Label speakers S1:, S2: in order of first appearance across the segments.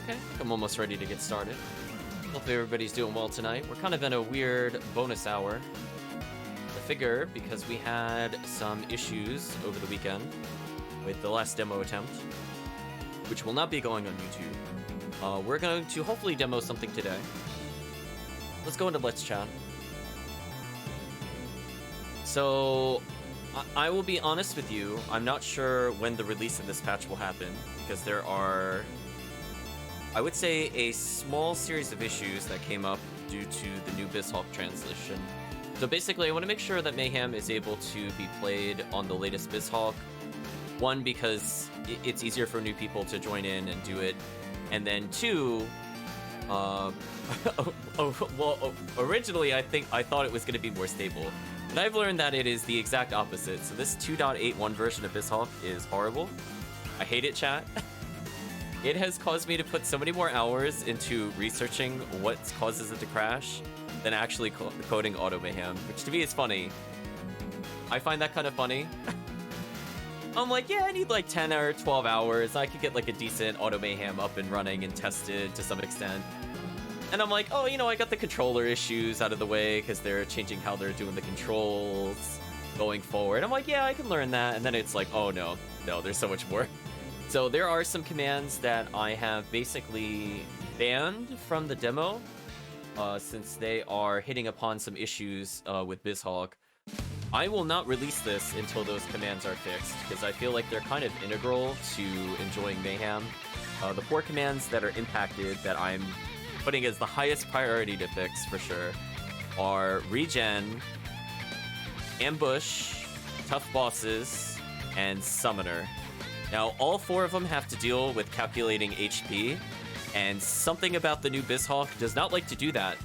S1: Okay, I think I'm almost ready to get started. Hopefully everybody's doing well tonight. We're kind of in a weird bonus hour. I figure because we had some issues over the weekend with the last demo attempt, which will not be going on YouTube. We're going to hopefully demo something today. Let's go into Let's Chat. So, I will be honest with you, I'm not sure when the release of this patch will happen, because there are, I would say, a small series of issues that came up due to the new BizHawk translation. So basically, I want to make sure that Mayhem is able to be played on the latest BizHawk. One, because it's easier for new people to join in and do it. And then two, well, originally I thought it was going to be more stable. And I've learned that it is the exact opposite. So this 2.81 version of BizHawk is horrible. I hate it, chat. It has caused me to put so many more hours into researching what causes it to crash than actually coding Auto-Mayhem, which to me is funny. I find that kind of funny. I'm like, yeah, I need like 10 or 12 hours. I could get like a decent Auto-Mayhem up and running and tested to some extent. And I'm like, oh, you know, I got the controller issues out of the way because they're changing how they're doing the controls going forward. I'm like, yeah, I can learn that. And then it's like, oh no, there's so much more. So there are some commands that I have basically banned from the demo since they are hitting upon some issues with BizHawk. I will not release this until those commands are fixed because I feel like they're kind of integral to enjoying Mayhem. The 4 commands that are impacted that I'm putting as the highest priority to fix for sure are Regen, Ambush, Tough Bosses, and Summoner. Now, all 4 of them have to deal with calculating HP, and something about the new BizHawk does not like to do that.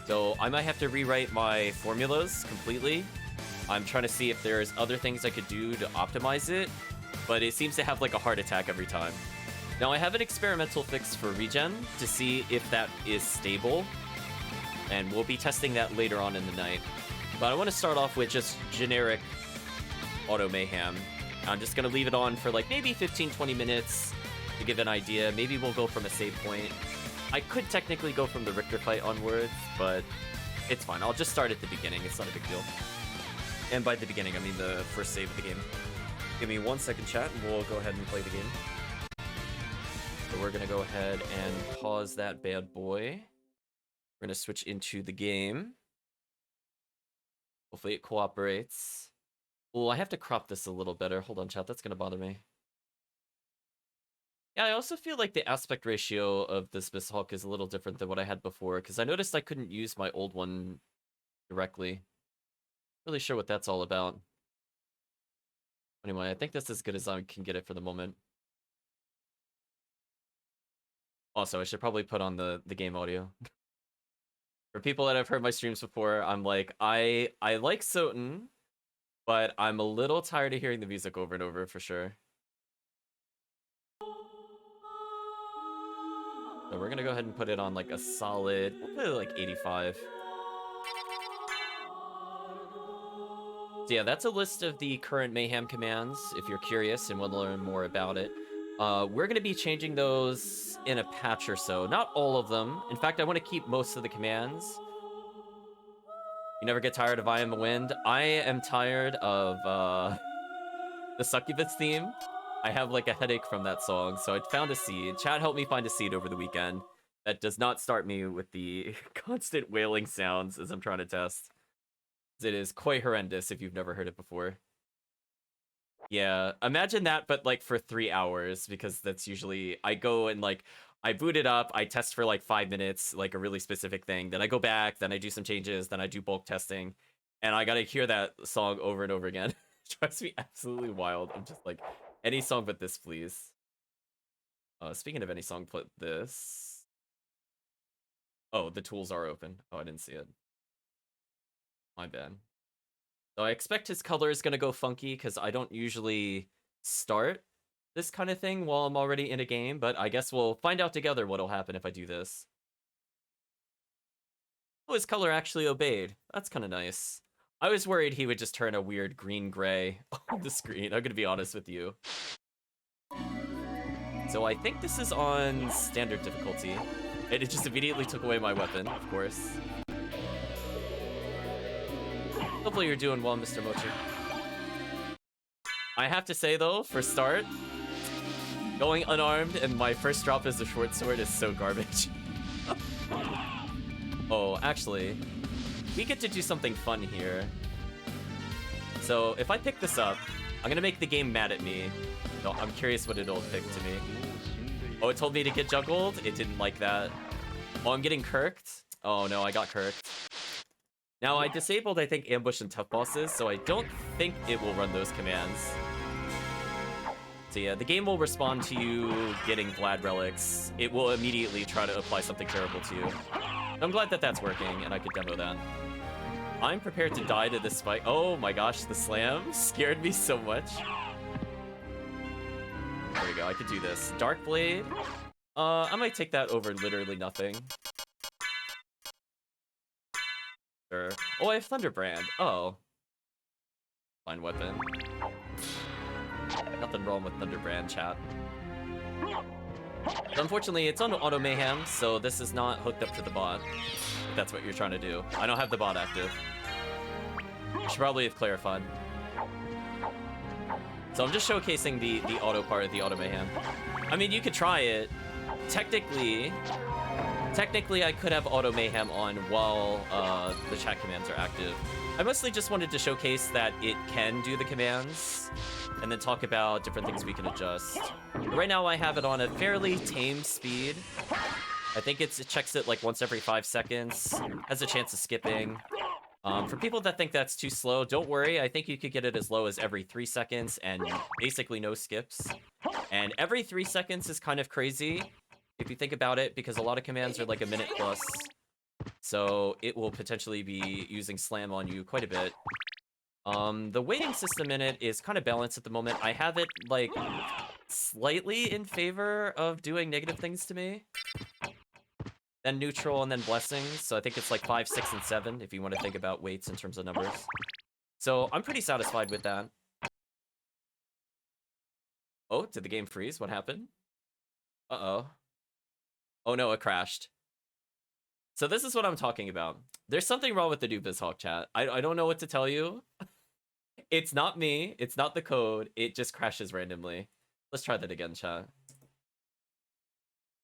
S1: So I might have to rewrite my formulas completely. I'm trying to see if there's other things I could do to optimize it, but it seems to have like a heart attack every time. Now, I have an experimental fix for Regen to see if that is stable, and we'll be testing that later on in the night. But I want to start off with just generic Auto-Mayhem. I'm just going to leave it on for like maybe 15-20 minutes to give an idea. Maybe we'll go from a save point. I could technically go from the Richter fight onwards, but it's fine. I'll just start at the beginning. It's not a big deal. And by the beginning, I mean the first save of the game. Give me 1 second, chat, and we'll go ahead and play the game. So we're going to go ahead and pause that bad boy. We're going to switch into the game. Hopefully it cooperates. Oh, I have to crop this a little better. Hold on, chat. That's going to bother me. Yeah, I also feel like the aspect ratio of this BizHawk is a little different than what I had before, because I noticed I couldn't use my old one directly. Really sure what that's all about. Anyway, I think that's as good as I can get it for the moment. Also, I should probably put on the game audio. For people that have heard my streams before, I'm like, I like SotN, but I'm a little tired of hearing the music over and over for sure. So we're gonna go ahead and put it on like a solid, we'll put it like 85. So yeah, that's a list of the current Mayhem commands, if you're curious and want to learn more about it. We're going to be changing those in a patch or so. Not all of them. In fact, I want to keep most of the commands. You never get tired of I Am the Wind. I am tired of the Succubus theme. I have like a headache from that song, so I found a seed. Chad helped me find a seed over the weekend that does not start me with the constant wailing sounds as I'm trying to test. It is quite horrendous if you've never heard it before. Yeah, imagine that, but like for 3 hours, because that's usually, I go and like, I boot it up, I test for like 5 minutes, like a really specific thing, then I go back, then I do some changes, then I do bulk testing, and I gotta hear that song over and over again. It drives me absolutely wild. I'm just like, any song but this, please. Speaking of any song but this... Oh, the tools are open. Oh, I didn't see it. My bad. So I expect his color is going to go funky because I don't usually start this kind of thing while I'm already in a game, but I guess we'll find out together what'll happen if I do this. Oh, his color actually obeyed. That's kind of nice. I was worried he would just turn a weird green-gray on the screen. I'm going to be honest with you. So I think this is on standard difficulty. And it just immediately took away my weapon, of course. Hopefully you're doing well, Mr. Mochi. I have to say though, for start, going unarmed and my first drop as a short sword is so garbage. Oh, actually, we get to do something fun here. So if I pick this up, I'm gonna make the game mad at me. So I'm curious what it'll pick to me. Oh, it told me to get juggled? It didn't like that. Oh, I'm getting kirked? Oh no, I got kirked. Now, I disabled, I think, ambush and tough bosses, so I don't think it will run those commands. So yeah, the game will respond to you getting Vlad relics. It will immediately try to apply something terrible to you. I'm glad that that's working, and I could demo that. I'm prepared to die to this spike. Oh my gosh, the slam scared me so much. There we go, I could do this. Dark Blade. I might take that over literally nothing. Sure. Oh, I have Thunderbrand. Oh. Fine weapon. Nothing wrong with Thunderbrand, chat. But unfortunately, it's on Auto-Mayhem, so this is not hooked up to the bot. If that's what you're trying to do. I don't have the bot active. I should probably have clarified. So I'm just showcasing the auto part of the Auto-Mayhem. I mean, you could try it. Technically, I could have Auto-Mayhem on while the chat commands are active. I mostly just wanted to showcase that it can do the commands, and then talk about different things we can adjust. Right now I have it on a fairly tame speed. I think it checks it like once every 5 seconds, has a chance of skipping. For people that think that's too slow, don't worry, I think you could get it as low as every 3 seconds and basically no skips. And every 3 seconds is kind of crazy, if you think about it, because a lot of commands are like a minute plus. So it will potentially be using slam on you quite a bit. The weighting system in it is kind of balanced at the moment. I have it like slightly in favor of doing negative things to me. Then neutral and then blessings. So I think it's like 5, 6, and 7 if you want to think about weights in terms of numbers. So I'm pretty satisfied with that. Oh, did the game freeze? What happened? Uh-oh. Oh no, it crashed. So this is what I'm talking about. There's something wrong with the new BizHawk chat. I don't know what to tell you. It's not me. It's not the code. It just crashes randomly. Let's try that again, chat.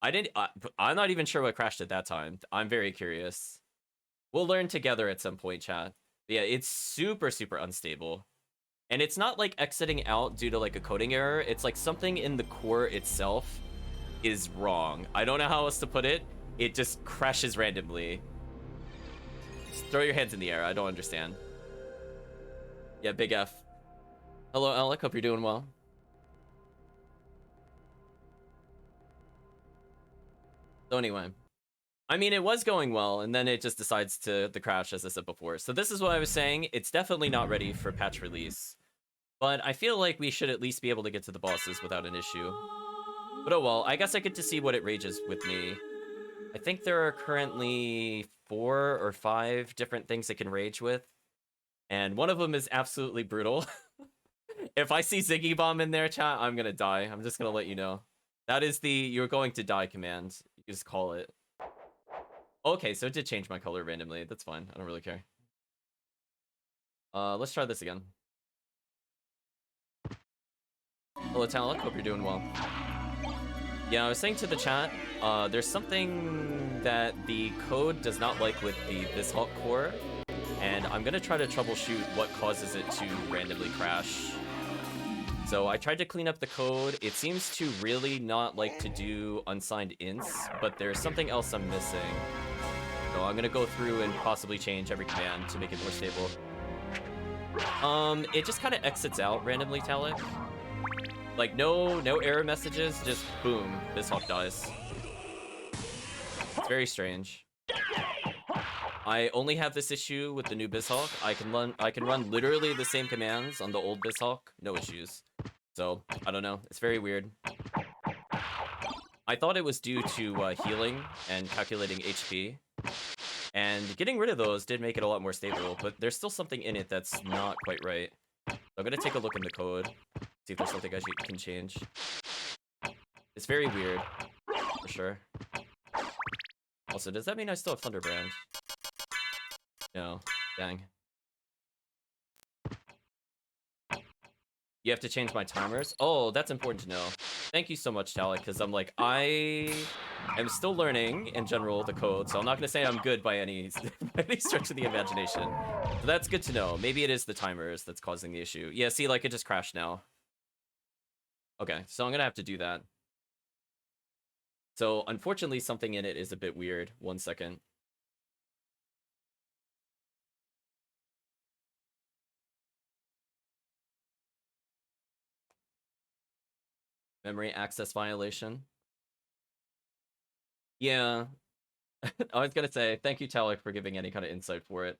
S1: I'm not even sure what crashed at that time. I'm very curious. We'll learn together at some point, chat. But yeah, it's super, super unstable. And it's not like exiting out due to like a coding error. It's like something in the core itself is wrong. I don't know how else to put it. It just crashes randomly. Just throw your hands in the air. I don't understand. Yeah, big F. Hello, Alec. Hope you're doing well. So anyway, I mean, it was going well, and then it just decides to crash, as I said before. So this is what I was saying. It's definitely not ready for patch release. But I feel like we should at least be able to get to the bosses without an issue. But oh well, I guess I get to see what it rages with me. I think there are currently 4 or 5 different things it can rage with. And one of them is absolutely brutal. If I see Ziggy Bomb in there, chat, I'm gonna die. I'm just gonna let you know. That is the "you're going to die" command. You just call it. Okay, so it did change my color randomly. That's fine. I don't really care. Let's try this again. Hello, Talak. Hope you're doing well. Yeah, I was saying to the chat, there's something that the code does not like with the BizHawk core, and I'm gonna try to troubleshoot what causes it to randomly crash. So I tried to clean up the code. It seems to really not like to do unsigned ints, but there's something else I'm missing. So I'm gonna go through and possibly change every command to make it more stable. It just kind of exits out randomly, Talek. Like no error messages, just boom, BizHawk dies. It's very strange. I only have this issue with the new BizHawk. I can run literally the same commands on the old BizHawk, no issues. So I don't know. It's very weird. I thought it was due to healing and calculating HP, and getting rid of those did make it a lot more stable. But there's still something in it that's not quite right. So I'm gonna take a look in the code, see if there's something I can change. It's very weird, for sure. Also, does that mean I still have Thunderbrand? No. Dang. You have to change my timers? Oh, that's important to know. Thank you so much, Talik, because I'm like, I am still learning, in general, the code, so I'm not going to say I'm good by any, by any stretch of the imagination. So that's good to know. Maybe it is the timers that's causing the issue. Yeah, see, like, it just crashed now. Okay, so I'm going to have to do that. So, unfortunately, something in it is a bit weird. 1 second. Memory access violation. Yeah. I was gonna say, thank you, Talik, for giving any kind of insight for it.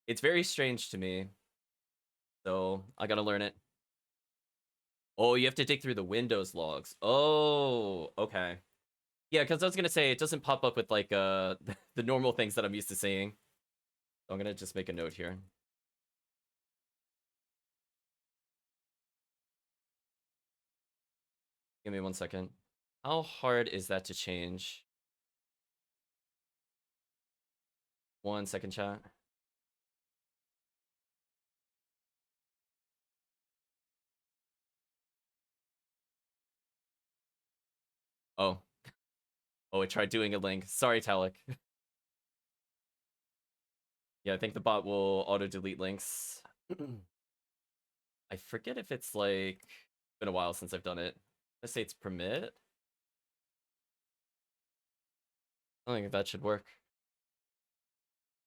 S1: It's very strange to me. So, I gotta learn it. Oh, you have to dig through the Windows logs. Oh, okay. Yeah, because I was gonna say, it doesn't pop up with, like, the normal things that I'm used to seeing. So I'm gonna just make a note here. Give me 1 second. How hard is that to change? 1 second, chat. Oh. Oh, it tried doing a link. Sorry, Talik. Yeah, I think the bot will auto-delete links. I forget if it's, like... been a while since I've done it. Let's say it's permit. I think that should work.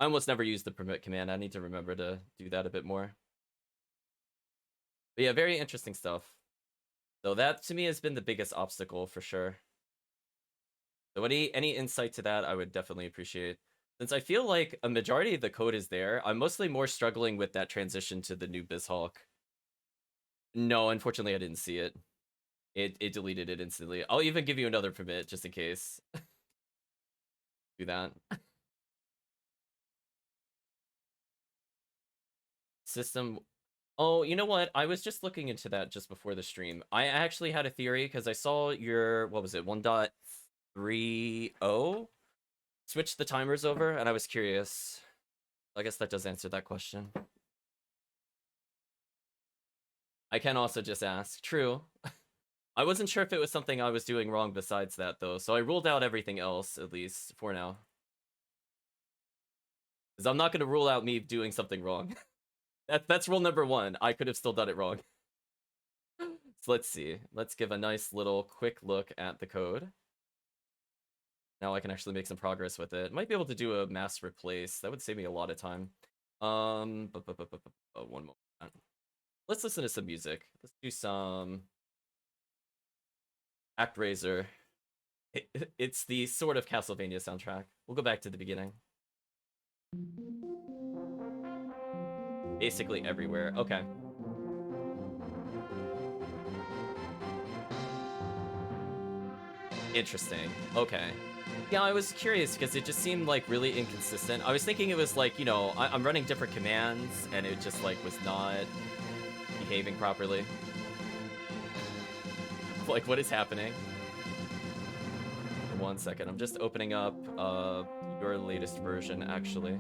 S1: I almost never use the permit command. I need to remember to do that a bit more. But yeah, very interesting stuff. So that, to me, has been the biggest obstacle, for sure. So any insight to that, I would definitely appreciate. Since I feel like a majority of the code is there, I'm mostly more struggling with that transition to the new BizHawk. No, unfortunately, I didn't see it. It deleted it instantly. I'll even give you another permit, just in case. Do that. System... Oh, you know what? I was just looking into that just before the stream. I actually had a theory, because I saw your... what was it? 1.30? Switch the timers over, and I was curious. I guess that does answer that question. I can also just ask. True. I wasn't sure if it was something I was doing wrong besides that, though, so I ruled out everything else, at least, for now. Because I'm not going to rule out me doing something wrong. That's rule number 1. I could have still done it wrong. So let's see. Let's give a nice little quick look at the code. Now I can actually make some progress with it. Might be able to do a mass replace. That would save me a lot of time. One moment. Let's listen to some music. Let's do some ActRaiser. It's the sort of Castlevania soundtrack. We'll go back to the beginning. Basically everywhere. Okay. Interesting. Okay. Yeah, I was curious because it just seemed like really inconsistent. I was thinking it was like, you know, I'm running different commands and it just like was not behaving properly. Like, what is happening? 1 second. I'm just opening up your latest version, actually.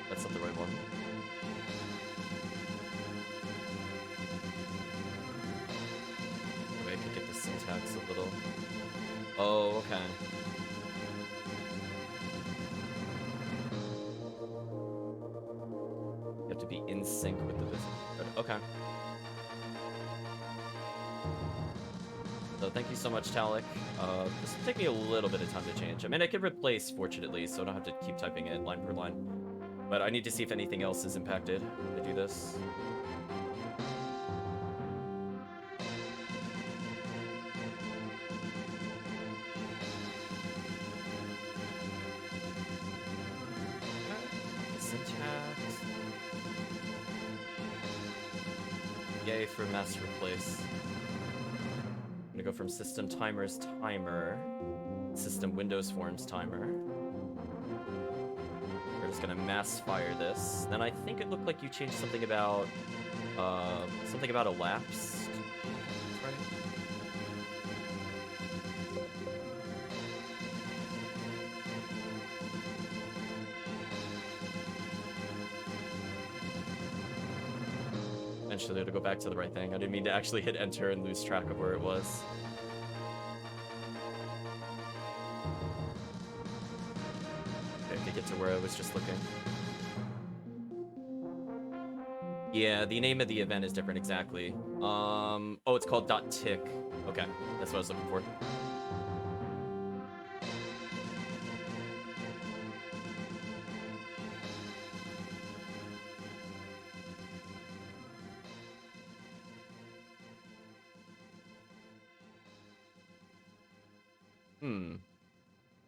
S1: That's not the right one. Maybe I could get the syntax a little. Oh, okay. You have to be in sync with the business. Okay. So thank you so much, Talik. This will take me a little bit of time to change. I mean, I could replace, fortunately, so I don't have to keep typing it line per line. But I need to see if anything else is impacted when I do this. Syntax. Yay for mass replace. I'm gonna go from system timers timer, system Windows forms timer. just gonna mass fire this. Then I think it looked like you changed something about elapsed. Right? Eventually it'll go back to the right thing. I didn't mean to actually hit enter and lose track of where it was. Okay, I could get to where I was just looking. Yeah, the name of the event is different exactly. Oh, it's called .tick. Okay, that's what I was looking for.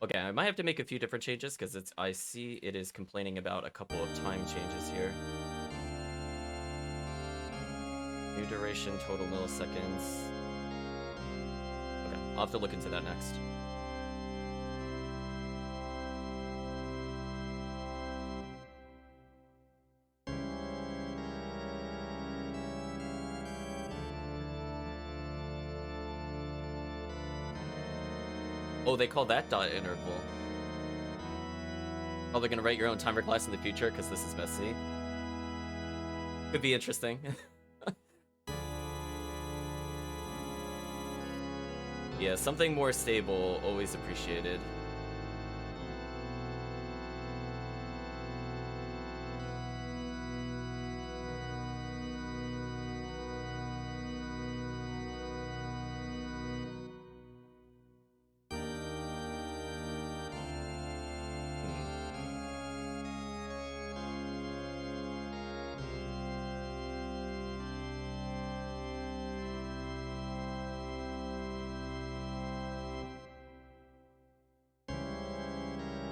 S1: Okay, I might have to make a few different changes because I see it is complaining about a couple of time changes here. New duration, total milliseconds. Okay, I'll have to look into that next. Oh, they call that dot interval. Oh, they're gonna write your own timer class in the future because this is messy. Could be interesting. Yeah, something more stable, always appreciated.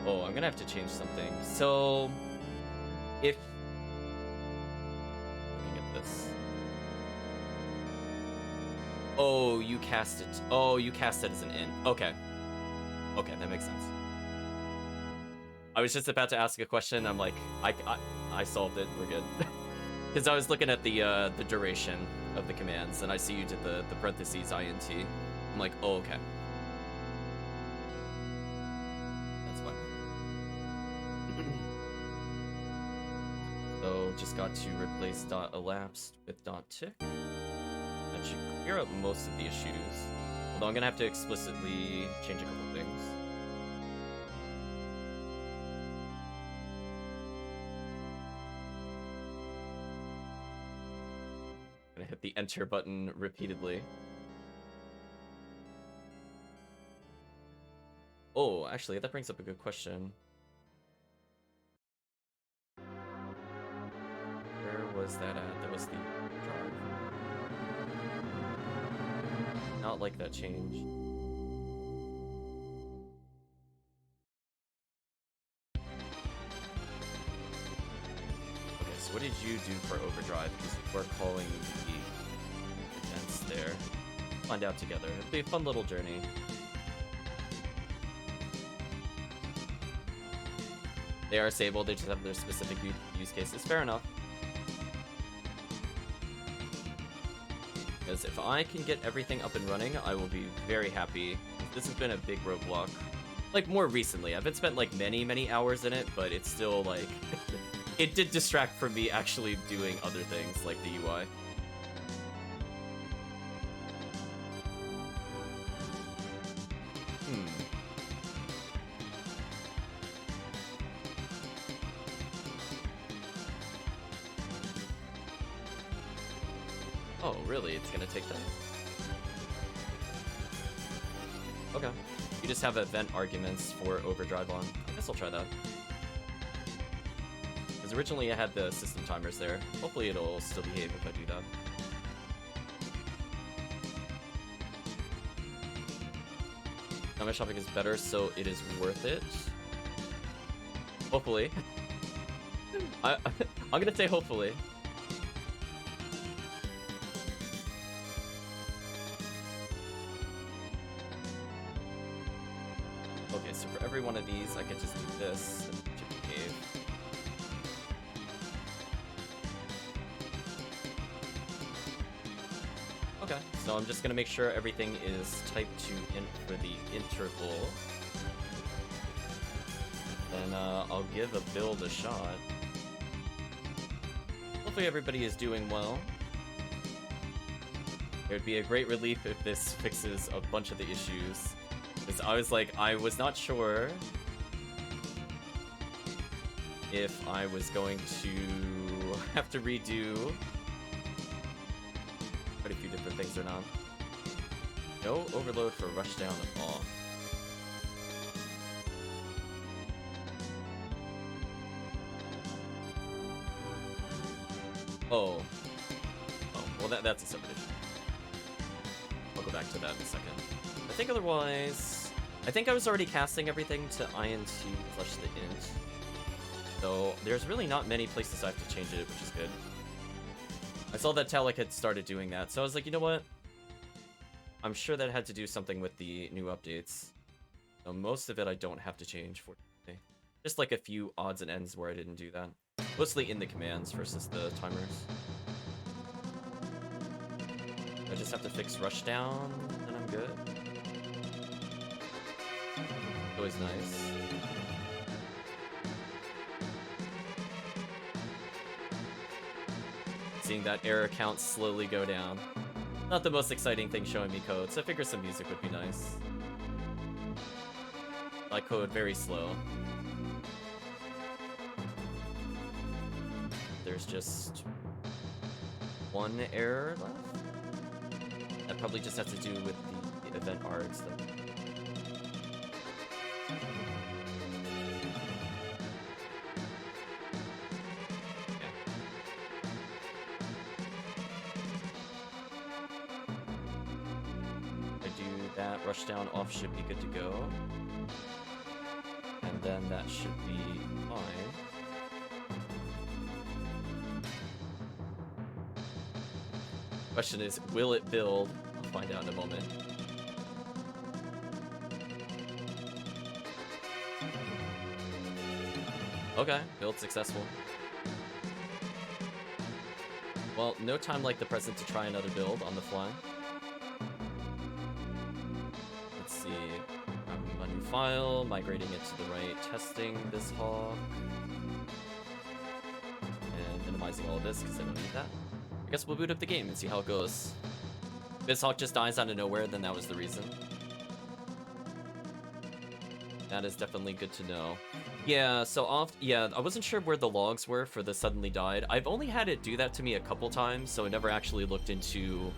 S1: Oh, I'm gonna have to change something. So, if... looking at this. Oh, you cast it. Oh, you cast it as an int. Okay. Okay, that makes sense. I was just about to ask a question. I'm like, I solved it. We're good. Because I was looking at the duration of the commands, and I see you did the parentheses int. I'm like, oh, okay. So just got to replace .elapsed with .tick. That should clear up most of the issues. Although I'm gonna have to explicitly change a couple things. Gonna hit the enter button repeatedly. Oh, actually, that brings up a good question. Was that at? That was the drive. Not like that change. Okay, so what did you do for overdrive? Because we're calling the events there. Find out together. It'll be a fun little journey. They are stable, they just have their specific use cases. Fair enough. Because if I can get everything up and running, I will be very happy. This has been a big roadblock. Like, more recently. I haven't spent, like, many hours in it, but it's still, like... it did distract from me actually doing other things, like the UI. Oh, really? It's gonna take that? Okay. You just have event arguments for overdrive on. I guess I'll try that. Because originally I had the system timers there. Hopefully it'll still behave if I do that. Time shopping is better, so it is worth it. Hopefully. I'm gonna say hopefully. Okay, so for every one of these, I could just do this and behave. Okay, so I'm just gonna make sure everything is typed to int for the interval. And I'll give a build a shot. Hopefully everybody is doing well. It would be a great relief if this fixes a bunch of the issues. Because I was not sure if I was going to have to redo quite a few different things or not. No overload for rushdown at all. Oh, well that's a separate issue. I'll go back to that in a second. I think otherwise, I think I was already casting everything to INT flush the int. So there's really not many places I have to change it, which is good. I saw that Talik had started doing that, so I was like, you know what? I'm sure that had to do something with the new updates. So most of it I don't have to change for today. Just like a few odds and ends where I didn't do that. Mostly in the commands versus the timers. I just have to fix rushdown, and I'm good. Always nice. Seeing that error count slowly go down. Not the most exciting thing showing me code, so I figure some music would be nice. My code very slow. There's just one error left. That probably just has to do with the event args that rushdown off should be good to go. And then that should be fine. Question is, will it build? I'll find out in a moment. Okay, build successful. Well, no time like the present to try another build on the fly. File, migrating it to the right, testing this hawk, and minimizing all of this because I don't need that. I guess we'll boot up the game and see how it goes. If this hawk just dies out of nowhere, then that was the reason. That is definitely good to know. Yeah, so I wasn't sure where the logs were for the suddenly died. I've only had it do that to me a couple times, so I never actually looked into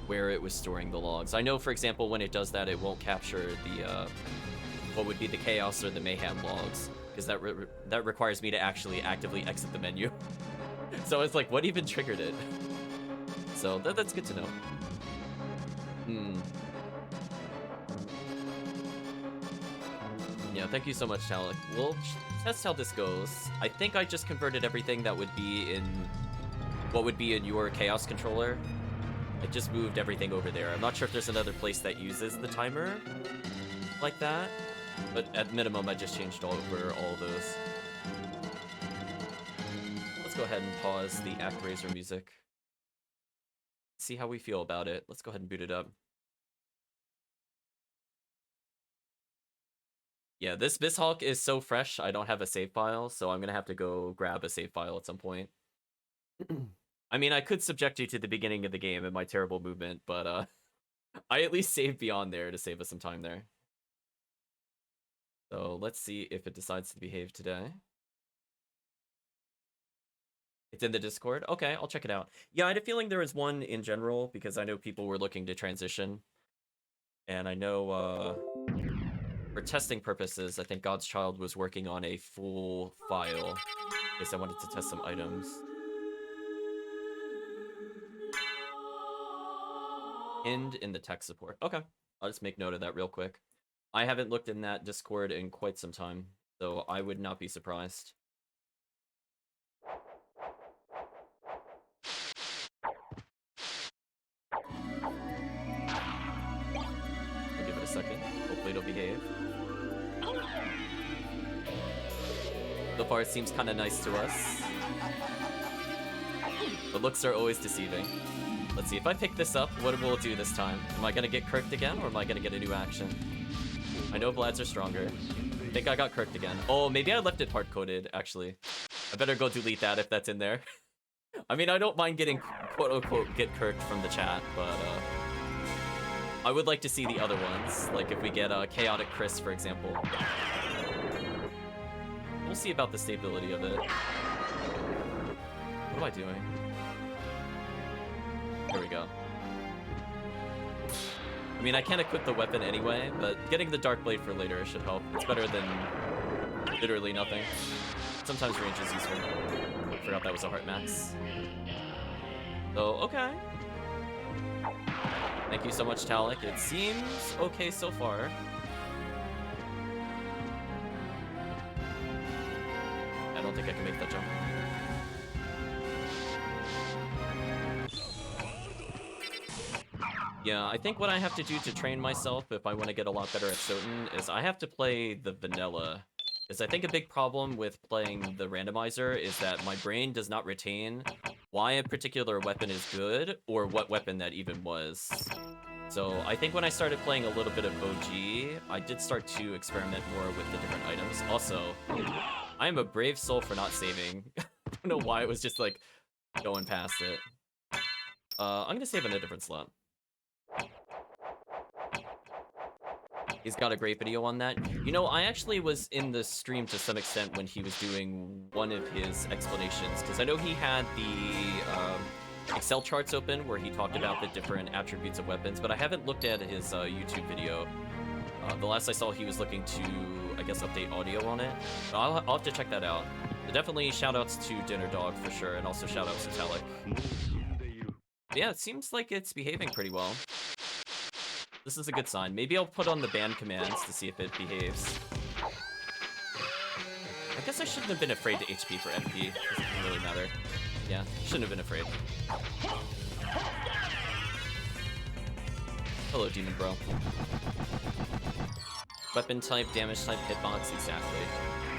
S1: where it was storing the logs. I know, for example, when it does that, it won't capture the what would be the chaos or the mayhem logs, because that requires me to actually actively exit the menu. So it's like, what even triggered it? So that's good to know. Yeah, thank you so much, Talik. We'll test how this goes. I think I just converted everything that would be in what would be in your chaos controller. I just moved everything over there. I'm not sure if there's another place that uses the timer like that. But at minimum, I just changed over all of those. Let's go ahead and pause the ActRaiser music. See how we feel about it. Let's go ahead and boot it up. Yeah, this Hawk is so fresh, I don't have a save file, so I'm gonna have to go grab a save file at some point. I mean, I could subject you to the beginning of the game and my terrible movement, but I at least saved beyond there to save us some time there. So let's see if it decides to behave today. It's in the Discord? Okay, I'll check it out. Yeah, I had a feeling there was one in general, because I know people were looking to transition. And I know, for testing purposes, I think God's Child was working on a full file, in case I wanted to test some items. Pinned in the tech support. Okay, I'll just make note of that real quick. I haven't looked in that Discord in quite some time, so I would not be surprised. I'll give it a second. Hopefully it'll behave. So far it seems kind of nice to us. The looks are always deceiving. Let's see, if I pick this up, what will it do this time? Am I gonna get kirked again, or am I gonna get a new action? I know Vlads are stronger. I think I got kirked again. Oh, maybe I left it hard-coded, actually. I better go delete that if that's in there. I mean, I don't mind getting quote-unquote get kirked from the chat, but I would like to see the other ones. Like if we get Chaotic Chris, for example. We'll see about the stability of it. What am I doing? Here we go. I mean, I can't equip the weapon anyway, but getting the Dark Blade for later should help. It's better than literally nothing. Sometimes range is useful. Forgot that was a heart max. So, okay. Thank you so much, Talik. It seems okay so far. I don't think I can make that jump. Yeah, I think what I have to do to train myself if I want to get a lot better at SotN is I have to play the vanilla. Because I think a big problem with playing the randomizer is that my brain does not retain why a particular weapon is good or what weapon that even was. So I think when I started playing a little bit of OG, I did start to experiment more with the different items. Also, I am a brave soul for not saving. I don't know why it was just like going past it. I'm gonna save in a different slot. He's got a great video on that. You know, I actually was in the stream to some extent when he was doing one of his explanations, because I know he had the Excel charts open where he talked about the different attributes of weapons, but I haven't looked at his YouTube video. The last I saw, he was looking to, I guess, update audio on it. But I'll have to check that out. But definitely shoutouts to Dinner Dog for sure, and also shoutouts to Talik. Yeah, it seems like it's behaving pretty well. This is a good sign. Maybe I'll put on the band commands to see if it behaves. I guess I shouldn't have been afraid to HP for MP. It doesn't really matter. Yeah, shouldn't have been afraid. Hello, Demon Bro. Weapon type, damage type, hitbox, exactly.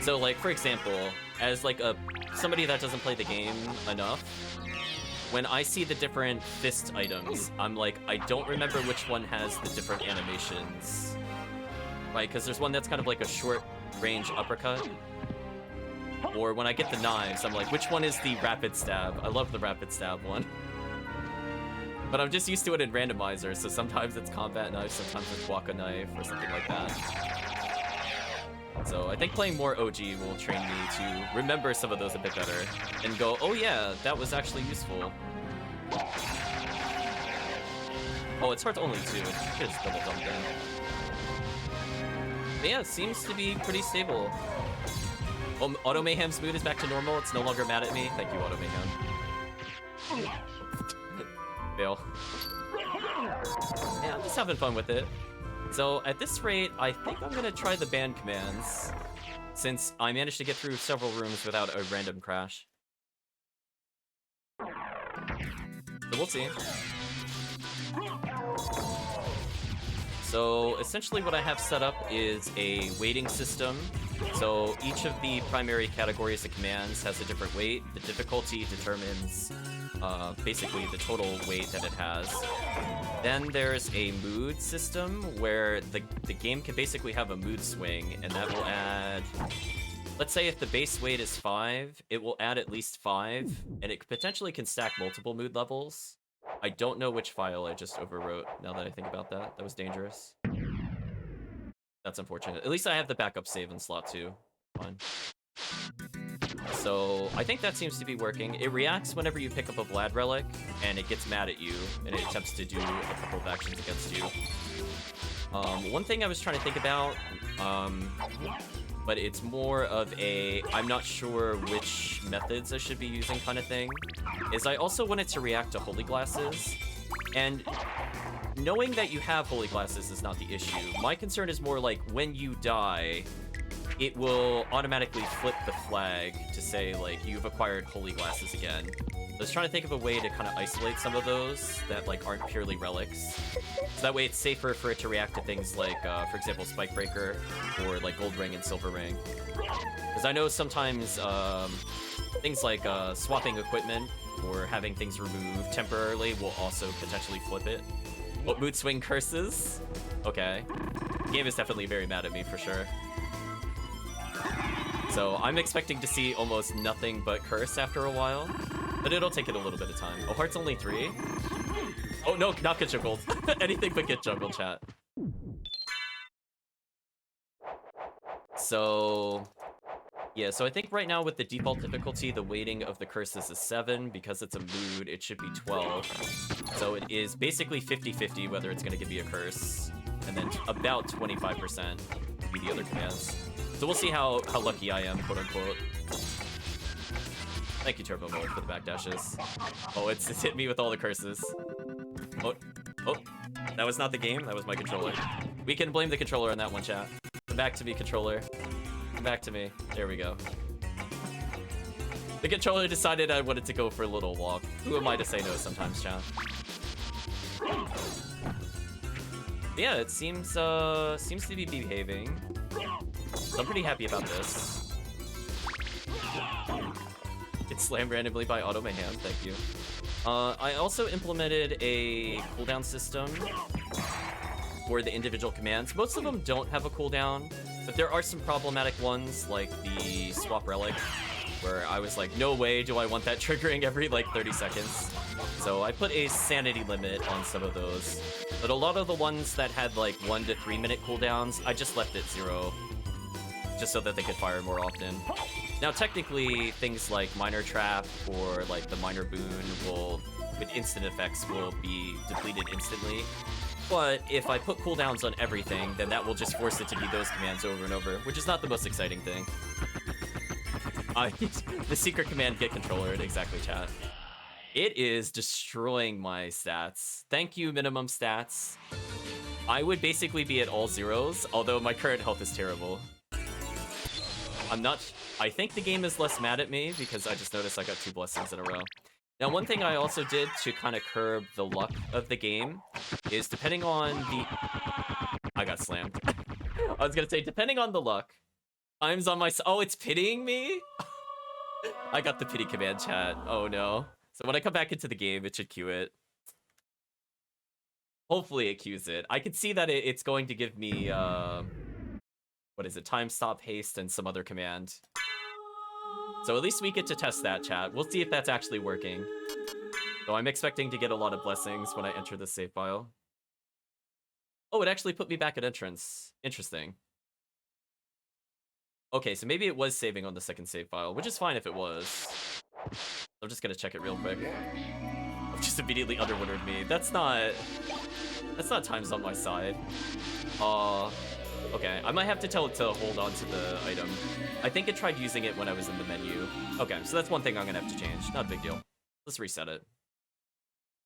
S1: So, like, for example, as like somebody that doesn't play the game enough, when I see the different fist items, I'm like, I don't remember which one has the different animations. Right, because there's one that's kind of like a short-range uppercut. Or when I get the knives, I'm like, which one is the rapid stab? I love the rapid stab one. But I'm just used to it in randomizer, so sometimes it's combat knife, sometimes it's waka knife, or something like that. So I think playing more OG will train me to remember some of those a bit better, and go, oh yeah, that was actually useful. Oh, it's heart only too. I just double jump in. But yeah, it seems to be pretty stable. Oh, Auto-Mayhem's mood is back to normal. It's no longer mad at me. Thank you, Auto-Mayhem. Fail. Yeah, I'm just having fun with it. So at this rate, I think I'm gonna try the band commands, since I managed to get through several rooms without a random crash. So we'll see. So essentially what I have set up is a weighting system. So each of the primary categories of commands has a different weight. The difficulty determines basically the total weight that it has. Then there's a mood system where the game can basically have a mood swing, and that will add... Let's say if the base weight is 5, it will add at least 5, and it potentially can stack multiple mood levels. I don't know which file I just overwrote, now that I think about that. That was dangerous. That's unfortunate. At least I have the backup save in slot 2. Fine. So I think that seems to be working. It reacts whenever you pick up a Vlad relic, and it gets mad at you, and it attempts to do a couple of actions against you. One thing I was trying to think about, but it's more of a I'm not sure which methods I should be using kind of thing, is I also wanted to react to holy glasses, and knowing that you have holy glasses is not the issue. My concern is more like when you die, it will automatically flip the flag to say, like, you've acquired holy glasses again. I was trying to think of a way to kind of isolate some of those that, like, aren't purely relics. So that way it's safer for it to react to things like, for example, Spike Breaker, or, like, Gold Ring and Silver Ring. Because I know sometimes, Things like swapping equipment or having things removed temporarily will also potentially flip it. Oh, mood swing curses. Okay. The game is definitely very mad at me for sure. So I'm expecting to see almost nothing but curse after a while, but it'll take it a little bit of time. Oh, heart's only 3? Oh no, not get juggled. Anything but get juggled, chat. So yeah, so I think right now with the default difficulty, the weighting of the curses is 7. Because it's a mood, it should be 12. So it is basically 50-50 whether it's going to give you a curse, and then about 25% would be the other commands. So we'll see how lucky I am, quote unquote. Thank you, Turbo Mode, for the backdashes. Oh, it's hit me with all the curses. Oh, that was not the game, that was my controller. We can blame the controller on that one, chat. Come back to me, controller. Come back to me. There we go. The controller decided I wanted to go for a little walk. Who am I to say no sometimes, chat? Yeah, it seems to be behaving. So I'm pretty happy about this. It's slammed randomly by Auto-Mayhem, thank you. I also implemented a cooldown system for the individual commands. Most of them don't have a cooldown, but there are some problematic ones, like the swap relic, where I was like, no way do I want that triggering every like 30 seconds. So I put a sanity limit on some of those. But a lot of the ones that had like 1 to 3 minute cooldowns, I just left it 0. Just so that they could fire more often. Now technically, things like Minor Trap or like the Minor Boon with instant effects will be depleted instantly. But if I put cooldowns on everything, then that will just force it to be those commands over and over, which is not the most exciting thing. The secret command, get controller, exactly, chat. It is destroying my stats. Thank you, minimum stats. I would basically be at all 0s, although my current health is terrible. I think the game is less mad at me because I just noticed I got 2 blessings in a row. Now, one thing I also did to kind of curb the luck of the game is depending on the... I got slammed. I was gonna say, depending on the luck, times on my... Oh, it's pitying me? I got the pity command, chat. Oh no. So when I come back into the game, it should queue it. Hopefully it queues it. I can see that it's going to give me... what is it? Time stop, haste, and some other command. So at least we get to test that, chat. We'll see if that's actually working. So I'm expecting to get a lot of blessings when I enter the save file. Oh, it actually put me back at entrance. Interesting. Okay, so maybe it was saving on the second save file, which is fine if it was. I'm just gonna check it real quick. I've just immediately underwintered me. That's not times on my side. Okay, I might have to tell it to hold on to the item. I think it tried using it when I was in the menu. Okay, so that's one thing I'm gonna have to change. Not a big deal. Let's reset it.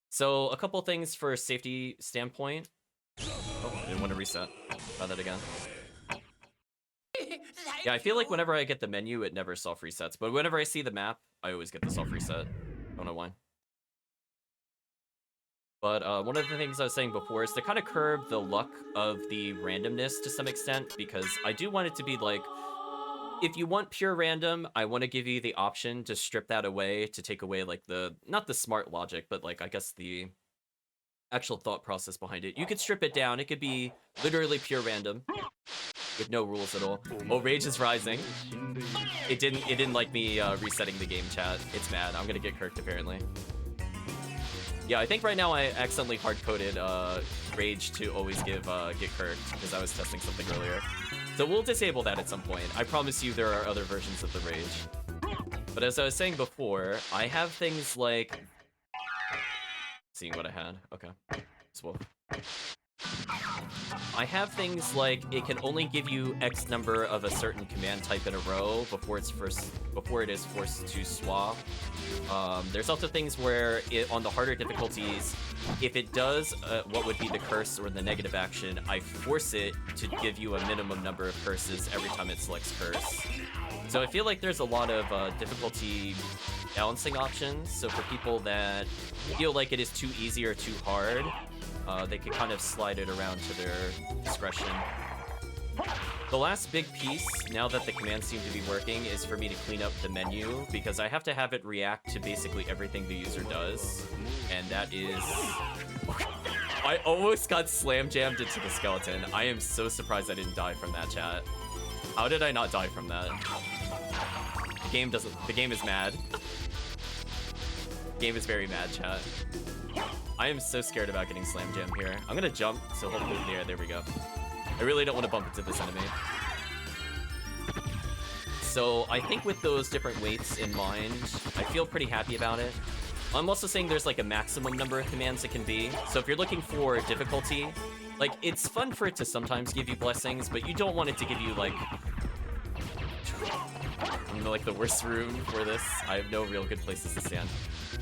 S1: So, a couple things for safety standpoint. Oh, I didn't want to reset. Try that again. Yeah, I feel like whenever I get the menu, it never soft resets. But whenever I see the map, I always get the soft reset. Don't know why. But one of the things I was saying before is to kind of curb the luck of the randomness to some extent, because I do want it to be like, if you want pure random, I want to give you the option to strip that away, to take away like not the smart logic, but like I guess the actual thought process behind it. You could strip it down. It could be literally pure random with no rules at all. Oh, Rage is rising. It didn't like me resetting the game, chat. It's mad. I'm gonna get kirked apparently. Yeah, I think right now I accidentally hard-coded Rage to always get kirked because I was testing something earlier. So we'll disable that at some point. I promise you there are other versions of the Rage. But as I was saying before, I have things like... Seeing what I had. Okay. Swole. I have things like it can only give you X number of a certain command type in a row before it is forced to swap. There's also things where on the harder difficulties, if it does what would be the curse or the negative action, I force it to give you a minimum number of curses every time it selects curse. So I feel like there's a lot of difficulty balancing options. So for people that feel like it is too easy or too hard, they can kind of slide it around to their discretion. The last big piece, now that the commands seem to be working, is for me to clean up the menu, because I have to have it react to basically everything the user does, and that is... I almost got slam jammed into the skeleton. I am so surprised I didn't die from that, chat. How did I not die from that? The game is mad. The game is very mad, chat. I am so scared about getting slam jammed here. I'm gonna jump, so hopefully there we go. I really don't want to bump into this enemy. So I think with those different weights in mind, I feel pretty happy about it. I'm also saying there's like a maximum number of commands it can be. So if you're looking for difficulty, like it's fun for it to sometimes give you blessings, but you don't want it to give you like the worst room for this. I have no real good places to stand.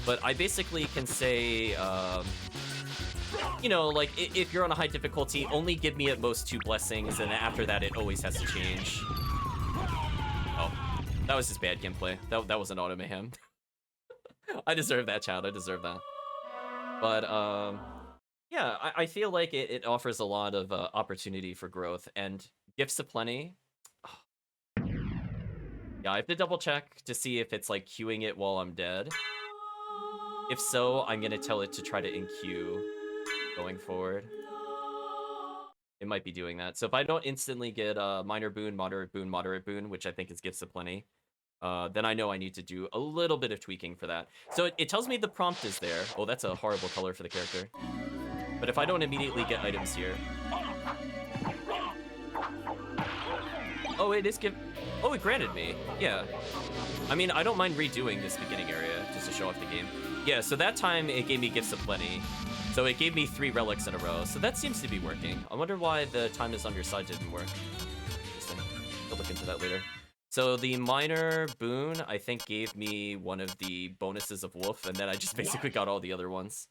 S1: But I basically can say, you know, like if you're on a high difficulty, only give me at most 2 blessings, and after that it always has to change. Oh, that was just bad gameplay. That was an Auto-Mayhem. I deserve that, chat. I deserve that. But, yeah, I feel like it offers a lot of opportunity for growth, and gifts aplenty. Oh. Yeah, I have to double check to see if it's, like, queuing it while I'm dead. If so, I'm gonna tell it to try to in-queue going forward. It might be doing that. So if I don't instantly get minor boon, moderate boon, which I think is gifts aplenty, then I know I need to do a little bit of tweaking for that. So it tells me the prompt is there. Oh, that's a horrible color for the character. But if I don't immediately get items here... Oh, it is Oh, it granted me. Yeah. I mean, I don't mind redoing this beginning area just to show off the game. Yeah, so that time it gave me gifts aplenty. So it gave me 3 relics in a row. So that seems to be working. I wonder why the time is on your side didn't work. Interesting. I'll look into that later. So the minor boon, I think, gave me one of the bonuses of Wolf, and then I just basically got all the other ones.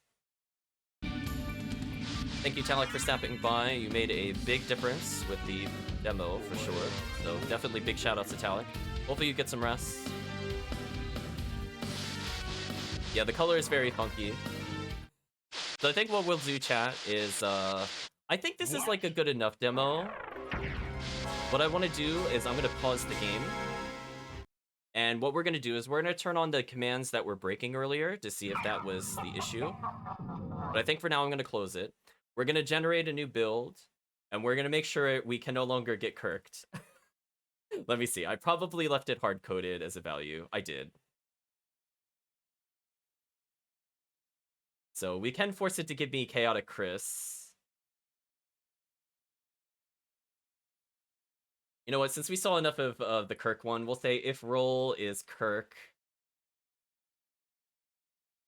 S1: Thank you, Talek, for stopping by. You made a big difference with the demo, for sure. So definitely big shout-outs to Talek. Hopefully you get some rest. Yeah, the color is very funky. So I think what we'll do, chat, is, I think this is, like, a good enough demo. What I want to do is I'm going to pause the game. And what we're going to do is we're going to turn on the commands that were breaking earlier to see if that was the issue. But I think for now I'm going to close it. We're going to generate a new build. And we're going to make sure we can no longer get kirked. Let me see. I probably left it hard-coded as a value. I did. So we can force it to give me Chaotic Chris. You know what, since we saw enough of the Kirk one, we'll say if roll is Kirk,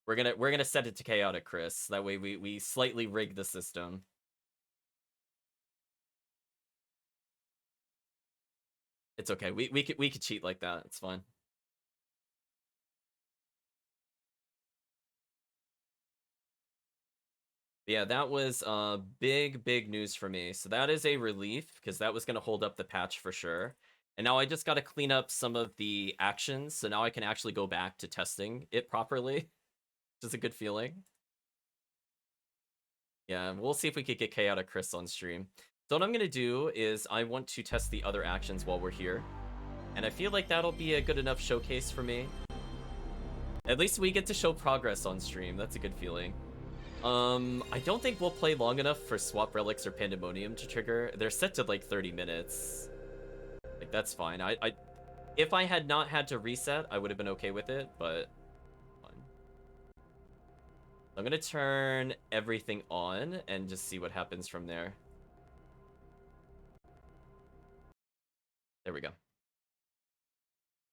S1: we're gonna set it to Chaotic Chris. That way we slightly rig the system. It's okay. We could cheat like that. It's fine. Yeah, that was big news for me. So that is a relief, because that was going to hold up the patch for sure. And now I just got to clean up some of the actions, so now I can actually go back to testing it properly, which is a good feeling. Yeah, we'll see if we could get Chaotic Chris on stream. So what I'm going to do is I want to test the other actions while we're here. And I feel like that'll be a good enough showcase for me. At least we get to show progress on stream. That's a good feeling. I don't think we'll play long enough for Swap Relics or Pandemonium to trigger. They're set to like 30 minutes. Like, that's fine. If I had not had to reset, I would have been okay with it, but fine. I'm gonna turn everything on and just see what happens from there. There we go.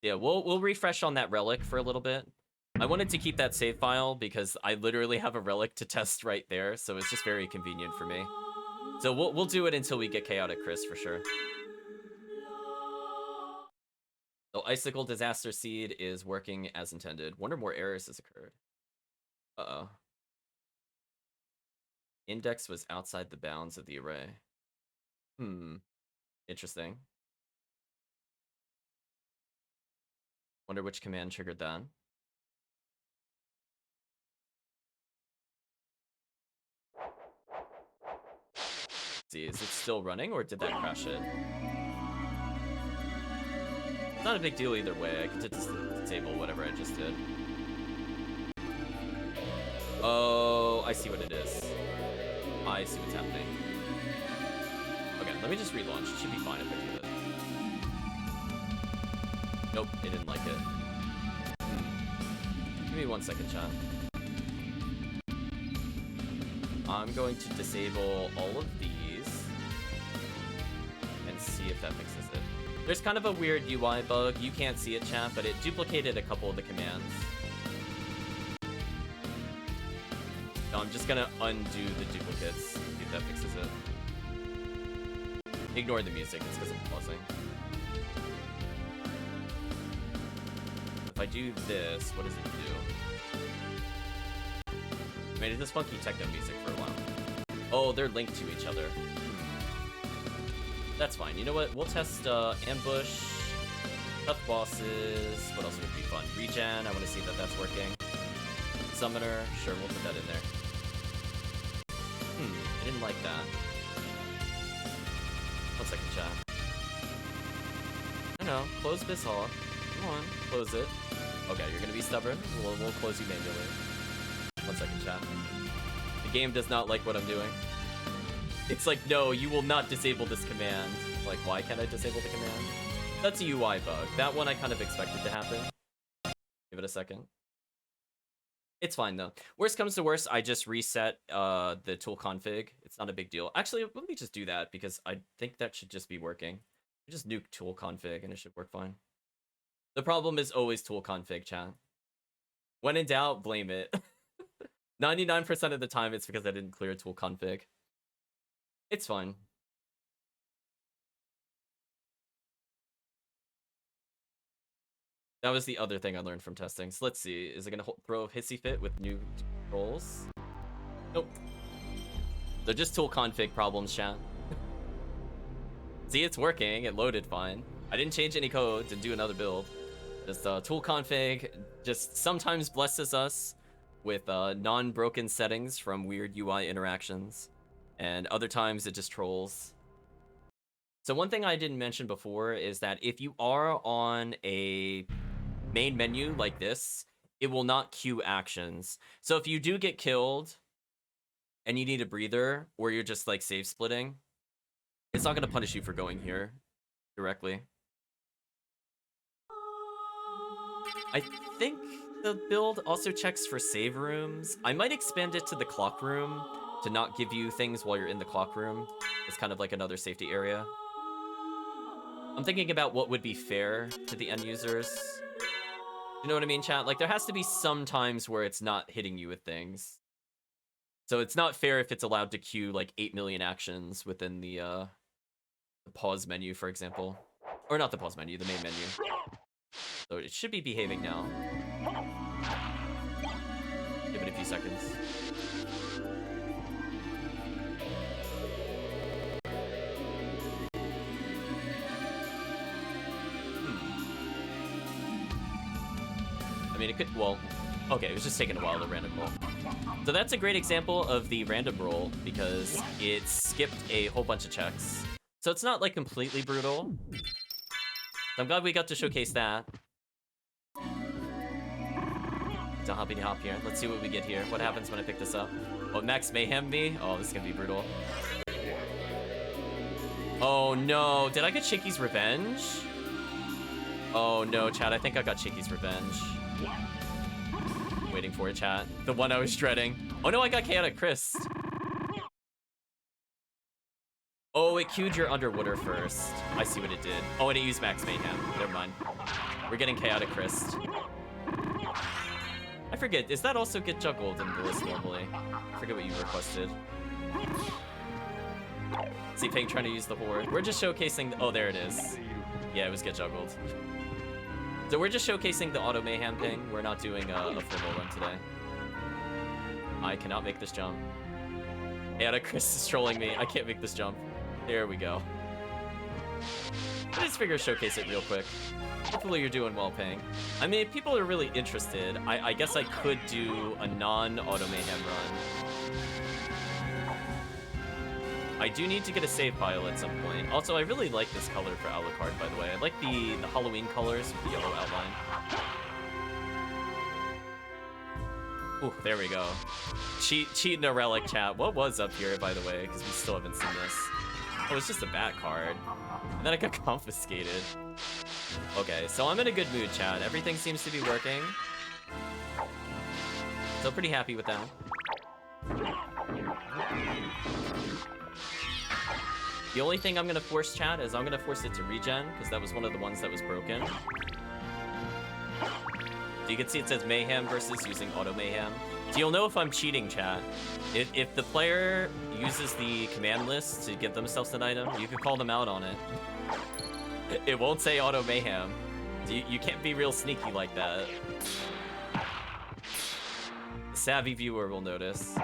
S1: Yeah, we'll refresh on that relic for a little bit. I wanted to keep that save file because I literally have a relic to test right there, so it's just very convenient for me. So we'll do it until we get Chaotic Chris for sure. So Icicle Disaster Seed is working as intended. Wonder more errors has occurred. Uh-oh. Index was outside the bounds of the array. Interesting. Wonder which command triggered that. See, is it still running or did that crash it? It's not a big deal either way. I could disable whatever I just did. Oh, I see what it is. I see what's happening. Okay, let me just relaunch. It should be fine if I do this. Nope, it didn't like it. Give me 1 second, chat. I'm going to disable all of these and see if that fixes it. There's kind of a weird UI bug. You can't see it, chat, but it duplicated a couple of the commands. So I'm just gonna undo the duplicates, see if that fixes it. Ignore the music, it's because I'm pausing. If I do this, what does it do? I made this funky techno music for a while. Oh, they're linked to each other. That's fine. You know what? We'll test ambush, tough bosses. What else would be fun? Regen. I want to see that that's working. Summoner. Sure, we'll put that in there. I didn't like that. 1 second, chat. I know. Close this hall. Come on, close it. Okay, you're gonna be stubborn. We'll close you manually. 1 second, chat. The game does not like what I'm doing. It's like, no, you will not disable this command. Like, why can't I disable the command? That's a UI bug. That one I kind of expected to happen. Give it a second. It's fine, though. Worst comes to worst, I just reset the tool config. It's not a big deal. Actually, let me just do that, because I think that should just be working. You just nuke tool config, and it should work fine. The problem is always tool config, chat. When in doubt, blame it. 99% of the time, it's because I didn't clear tool config. It's fine. That was the other thing I learned from testing. So let's see. Is it going to throw a hissy fit with new controls? Nope. They're just tool config problems, chat. See, it's working. It loaded fine. I didn't change any code to do another build. Just tool config just sometimes blesses us with non-broken settings from weird UI interactions. And other times it just trolls. So one thing I didn't mention before is that if you are on a main menu like this, it will not queue actions. So if you do get killed and you need a breather, or you're just like save splitting, it's not going to punish you for going here directly. I think the build also checks for save rooms. I might expand it to the clock room to not give you things while you're in the clock room. It's kind of like another safety area. I'm thinking about what would be fair to the end users. You know what I mean, chat? Like, there has to be some times where it's not hitting you with things. So it's not fair if it's allowed to queue like 8 million actions within the pause menu, for example. Or not the pause menu, the main menu. So it should be behaving now. Give it a few seconds. I mean, it could, well, okay, it was just taking a while to random roll. So that's a great example of the random roll, because it skipped a whole bunch of checks. So it's not, like, completely brutal. So I'm glad we got to showcase that. So hoppity hop here. Let's see what we get here. What happens when I pick this up? Oh, Max Mayhem me? Oh, this is gonna be brutal. Oh, no. Did I get Shaky's Revenge? Oh, no, chat. I think I got Shaky's Revenge. Waiting for it, chat. The one I was dreading. Oh no, I got Chaotic Christ. Oh, it queued your Underwater first. I see what it did. Oh, and it used Max Mayhem. Never mind. We're getting Chaotic Christ. I forget, does that also get juggled in the list normally? I forget what you requested. See Ping trying to use the Horde. We're just showcasing, oh, there it is. Yeah, it was get juggled. So we're just showcasing the Auto-Mayhem thing. We're not doing a full run today. I cannot make this jump. Chaotic Chris is trolling me. I can't make this jump. There we go. I just figure showcase it real quick. Hopefully you're doing well, Ping. I mean, if people are really interested, I guess I could do a non-Auto-Mayhem run. I do need to get a save file at some point. Also, I really like this color for Alucard, by the way. I like the Halloween colors with the yellow outline. Ooh, there we go. Cheat no relic, chat. What was up here, by the way? Because we still haven't seen this. Oh, it's just a bat card. And then it got confiscated. Okay, so I'm in a good mood, chat. Everything seems to be working. So pretty happy with that. The only thing I'm gonna force, chat, is I'm gonna force it to regen, because that was one of the ones that was broken. So you can see it says Mayhem versus using Auto-Mayhem. So you'll know if I'm cheating, chat. If the player uses the command list to give themselves an item, you can call them out on it. It won't say Auto-Mayhem. You can't be real sneaky like that. The savvy viewer will notice.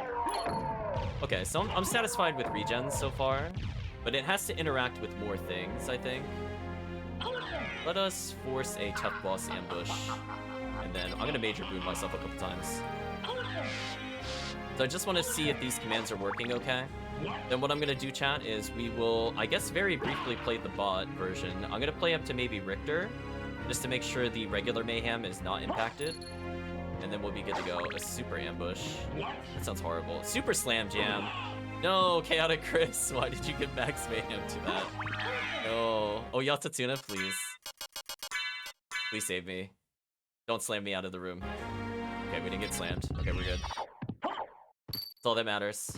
S1: Okay, so I'm satisfied with regens so far, but it has to interact with more things, I think. Let us force a tough boss ambush. And then I'm gonna major boom myself a couple times. So I just want to see if these commands are working okay. Then what I'm gonna do, chat, is we will, I guess, very briefly play the bot version. I'm gonna play up to maybe Richter, just to make sure the regular Mayhem is not impacted. And then we'll be good to go. A super ambush. That sounds horrible. Super slam jam. No, Chaotic Chris. Why did you give Max Mayhem to that? No. Oh, Yatatuna, please. Please save me. Don't slam me out of the room. Okay, we didn't get slammed. Okay, we're good. That's all that matters.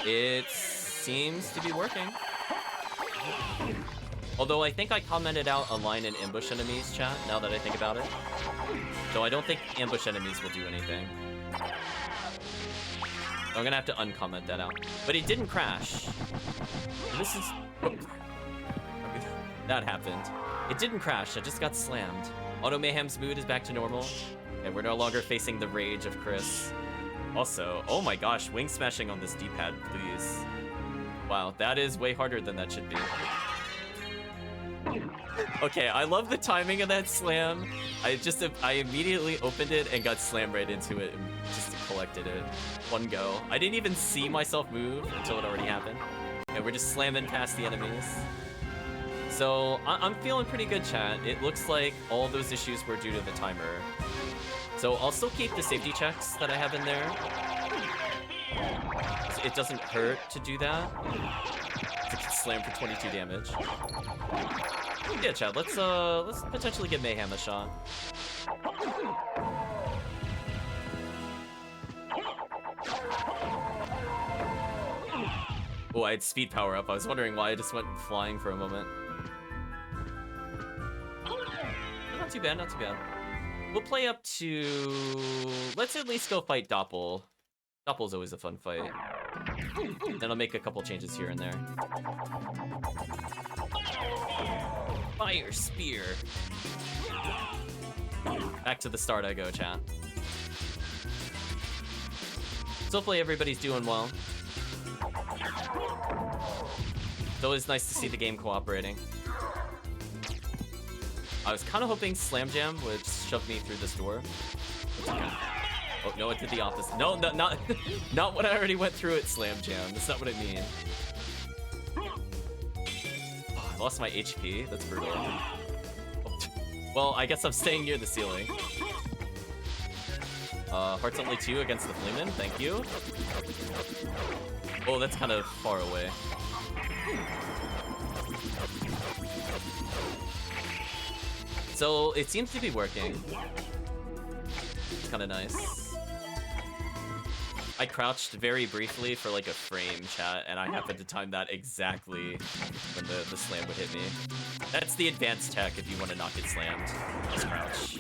S1: It seems to be working. Although I think I commented out align and ambush enemies, chat, now that I think about it. So I don't think ambush enemies will do anything. I'm gonna have to uncomment that out. But it didn't crash. This is... That happened. It didn't crash, I just got slammed. Auto-Mayhem's mood is back to normal. And we're no longer facing the rage of Chris. Also, oh my gosh, wing smashing on this D-pad, please. Wow, that is way harder than that should be. Okay, I love the timing of that slam. I immediately opened it and got slammed right into it and just collected it. One go. I didn't even see myself move until it already happened. And we're just slamming past the enemies. So, I'm feeling pretty good, chat. It looks like all those issues were due to the timer. So, I'll still keep the safety checks that I have in there. It doesn't hurt to do that. To slam for 22 damage. Yeah, chat, let's potentially give Mayhem a shot. Oh, I had speed power up. I was wondering why I just went flying for a moment. Not too bad, not too bad. We'll play up to... Let's at least go fight Doppel. Doppel's always a fun fight. Then I'll make a couple changes here and there. Fire Spear. Back to the start I go, chat. So hopefully everybody's doing well. It's always nice to see the game cooperating. I was kind of hoping Slam Jam would shove me through this door. Okay. Oh, no, it did the opposite. No, not what I already went through at Slam Jam. That's not what I mean. Oh, I lost my HP. That's brutal. Oh, well, I guess I'm staying near the ceiling. Hearts only 2 against the Fleeman. Thank you. Oh, that's kind of far away. So, it seems to be working. It's kind of nice. I crouched very briefly for like a frame, chat, and I happened to time that exactly when the slam would hit me. That's the advanced tech if you want to not get slammed. Just crouch.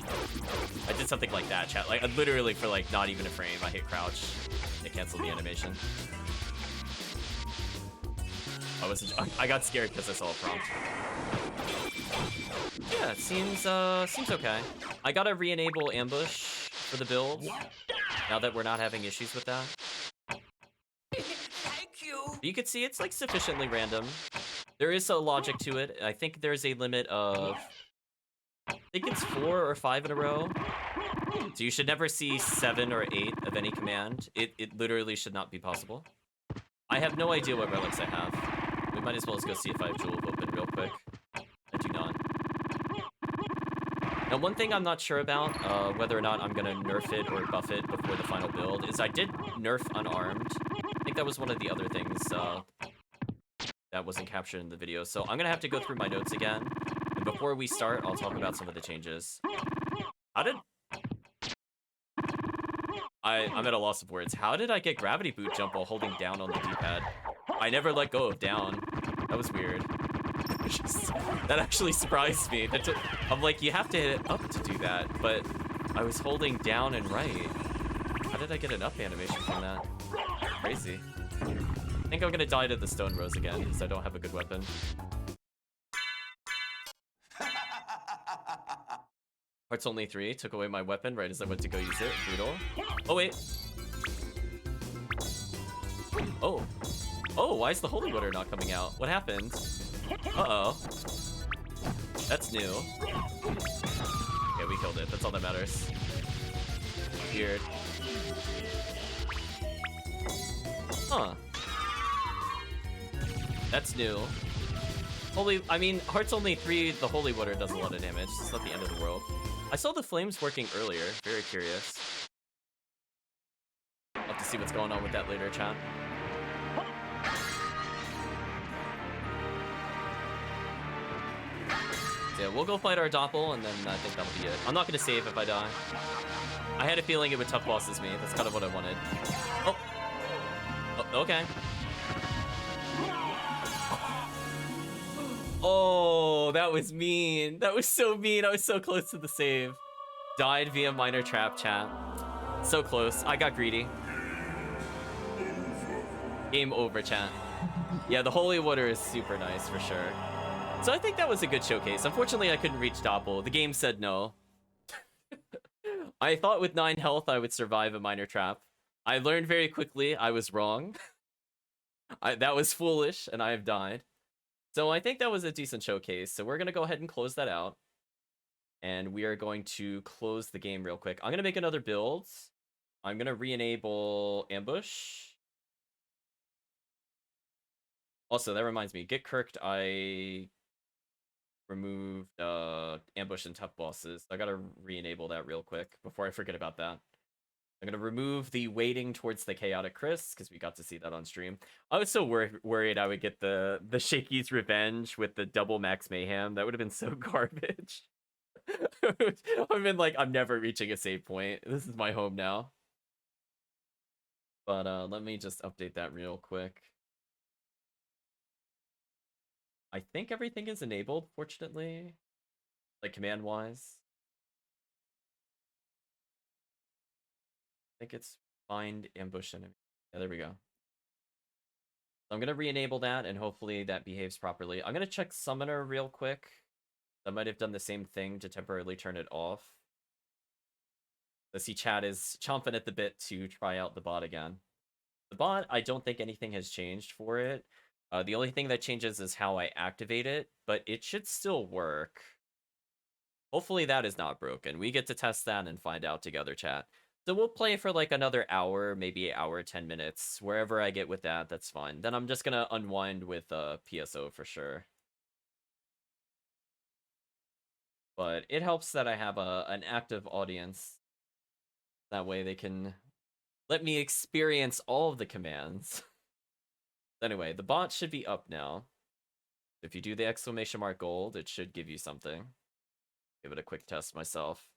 S1: I did something like that, chat. Like, literally for like not even a frame, I hit crouch. It canceled the animation. I got scared because I saw a prompt. Yeah, it seems okay. I gotta re-enable ambush for the build, now that we're not having issues with that. Thank you. You can see it's like sufficiently random. There is a logic to it. I think there's a limit of think it's 4 or 5 in a row. So you should never see 7 or 8 of any command. It literally should not be possible. I have no idea what relics I have. We might as well just go see if I have Jewel of Open real quick. I do not. Now, one thing I'm not sure about, whether or not I'm going to nerf it or buff it before the final build, is I did nerf Unarmed. I think that was one of the other things that wasn't captured in the video. So I'm going to have to go through my notes again. And before we start, I'll talk about some of the changes. How did... I'm at a loss of words. How did I get Gravity Boot jump while holding down on the D-pad? I never let go of down. That was weird. That actually surprised me. I'm like, you have to hit it up to do that, but I was holding down and right. How did I get an up animation from that? Crazy. I think I'm gonna die to the Stone Rose again, because I don't have a good weapon. Hearts only 3, took away my weapon right as I went to go use it. Brutal. Oh, wait. Oh. Oh, why is the Holy Water not coming out? What happened? Uh-oh. That's new. Okay, we killed it. That's all that matters. Weird. Huh. That's new. I mean, Hearts only 3, the Holy Water does a lot of damage. It's not the end of the world. I saw the flames working earlier. Very curious. I'll have to see what's going on with that later, chat. So yeah, we'll go fight our Doppel, and then I think that'll be it. I'm not gonna save if I die. I had a feeling it would tough bosses me. That's kind of what I wanted. Oh. Oh, okay. Oh, that was mean. That was so mean. I was so close to the save. Died via minor trap, chat. So close. I got greedy. Game over, chat. Yeah, the Holy Water is super nice for sure. So I think that was a good showcase. Unfortunately, I couldn't reach Doppel. The game said no. I thought with 9 health I would survive a minor trap. I learned very quickly I was wrong. That was foolish, and I have died. So I think that was a decent showcase. So we're going to go ahead and close that out. And we are going to close the game real quick. I'm going to make another build. I'm going to re-enable Ambush. Also, that reminds me. Get Kirked, I removed Ambush and Tough Bosses. I got to re-enable that real quick before I forget about that. I'm going to remove the waiting towards the Chaotic Chris, because we got to see that on stream. I was so worried I would get the Shakey's Revenge with the double Max Mayhem. That would have been so garbage. I've been like, I'm never reaching a save point. This is my home now. But let me just update that real quick. I think everything is enabled, fortunately. Like, command-wise. I think it's find ambush enemy. Yeah, there we go. So I'm going to re-enable that, and hopefully that behaves properly. I'm going to check Summoner real quick. I might have done the same thing to temporarily turn it off. I see chat is chomping at the bit to try out the bot again. The bot, I don't think anything has changed for it. The only thing that changes is how I activate it, but it should still work. Hopefully that is not broken. We get to test that and find out together, chat. So we'll play for like another hour, maybe an hour, 10 minutes. Wherever I get with that, that's fine. Then I'm just going to unwind with PSO for sure. But it helps that I have an active audience. That way they can let me experience all of the commands. Anyway, the bot should be up now. If you do the exclamation mark gold, it should give you something. Give it a quick test myself.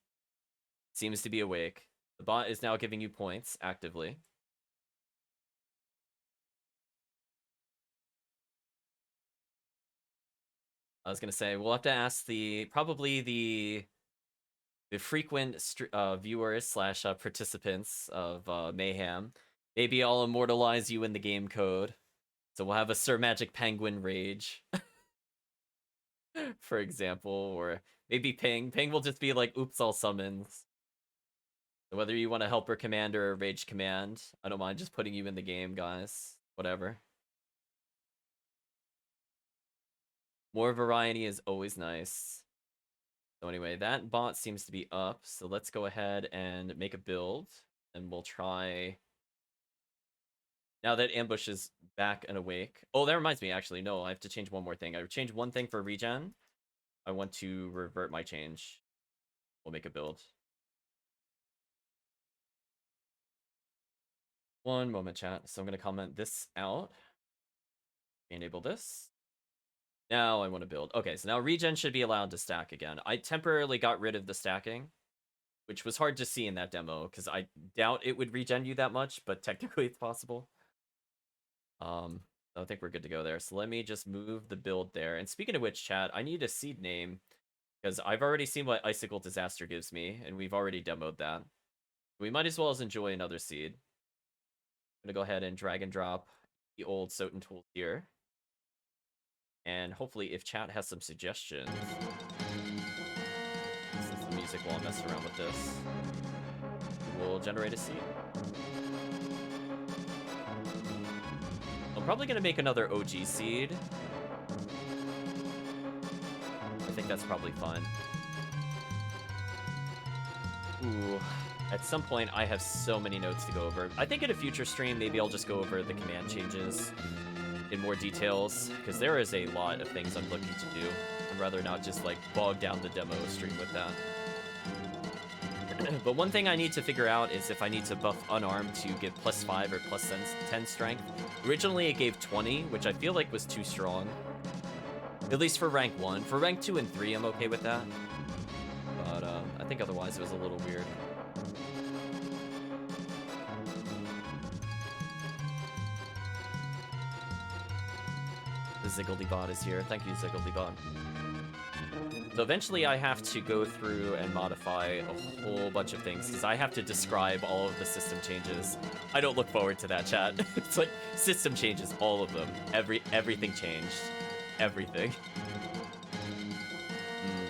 S1: Seems to be awake. The bot is now giving you points actively. I was gonna say, we'll have to ask probably the frequent viewers slash participants of Mayhem. Maybe I'll immortalize you in the game code. So we'll have a Sir Magic Penguin rage. For example, or maybe Ping. Ping will just be like, oops, all summons. So whether you want a helper command or a rage command, I don't mind just putting you in the game, guys. Whatever. More variety is always nice. So anyway, that bot seems to be up. So let's go ahead and make a build. And we'll try... Now that Ambush is back and awake. Oh, that reminds me, actually. No, I have to change one more thing. I would change one thing for regen. I want to revert my change. We'll make a build. One moment, chat. So I'm going to comment this out. Enable this. Now I want to build. Okay, so now regen should be allowed to stack again. I temporarily got rid of the stacking, which was hard to see in that demo, because I doubt it would regen you that much, but technically it's possible. I think we're good to go there. So let me just move the build there. And speaking of which, chat, I need a seed name, because I've already seen what Icicle Disaster gives me, and we've already demoed that. We might as well as enjoy another seed. I'm going to go ahead and drag and drop the old SotN tool here. And hopefully if chat has some suggestions, since the music while I'm messing around with this, we'll generate a seed. I'm probably going to make another OG seed. I think that's probably fun. Ooh, at some point I have so many notes to go over. I think in a future stream, maybe I'll just go over the command changes in more details, because there is a lot of things I'm looking to do. I'd rather not just like bog down the demo stream with that. But one thing I need to figure out is if I need to buff Unarmed to get +5 or +10 strength. Originally it gave 20, which I feel like was too strong. At least for rank 1. For rank 2 and 3, I'm okay with that. But I think otherwise it was a little weird. The Ziggledy-bot is here. Thank you, Ziggledy-bot. So eventually I have to go through and modify a whole bunch of things, because I have to describe all of the system changes. I don't look forward to that, chat. It's like, system changes, all of them. Everything changed. Everything.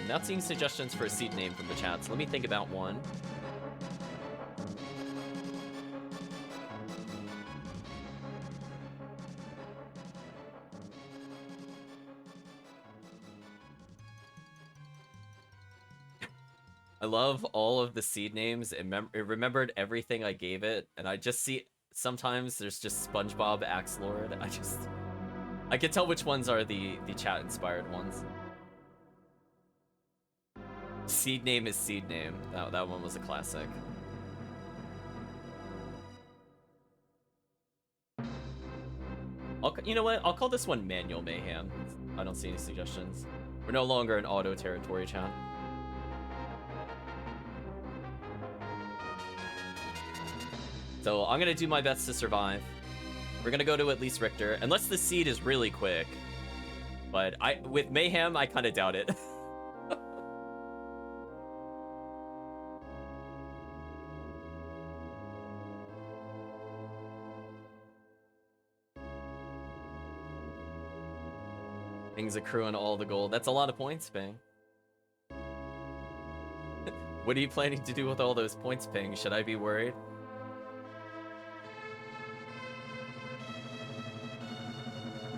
S1: Not seeing suggestions for a seed name from the chat, so let me think about one. I love all of the seed names. It remembered everything I gave it, and I just see sometimes there's just SpongeBob Axe Lord. I can tell which ones are the chat inspired ones. Seed name is seed name. That one was a classic. You know what? I'll call this one Manual Mayhem. I don't see any suggestions. We're no longer in auto territory, chat. So I'm gonna do my best to survive. We're gonna go to at least Richter, unless the seed is really quick. But with Mayhem, I kind of doubt it. Things accruing all the gold. That's a lot of points, Ping. What are you planning to do with all those points, Ping? Should I be worried?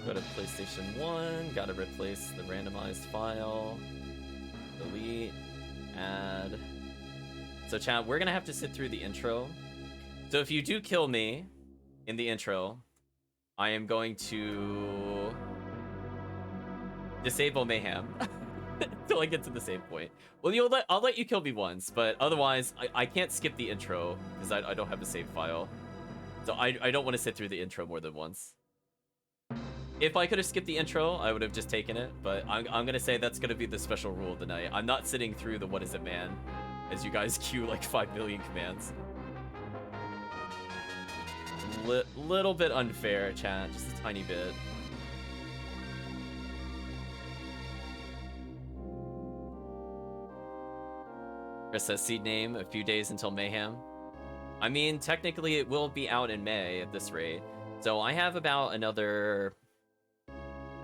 S1: Go to PlayStation 1, gotta replace the randomized file, delete, add. So chat, we're gonna have to sit through the intro. So if you do kill me in the intro, I am going to disable Mayhem until I get to the save point. Well, I'll let you kill me once, but otherwise I can't skip the intro because I don't have a save file. So I don't want to sit through the intro more than once. If I could have skipped the intro, I would have just taken it, but I'm going to say that's going to be the special rule tonight. I'm not sitting through the what is it, man, as you guys queue like 5 million commands. Little bit unfair, chat, just a tiny bit. Chris says seed name, a few days until Mayhem. I mean, technically it will be out in May at this rate. So I have about another...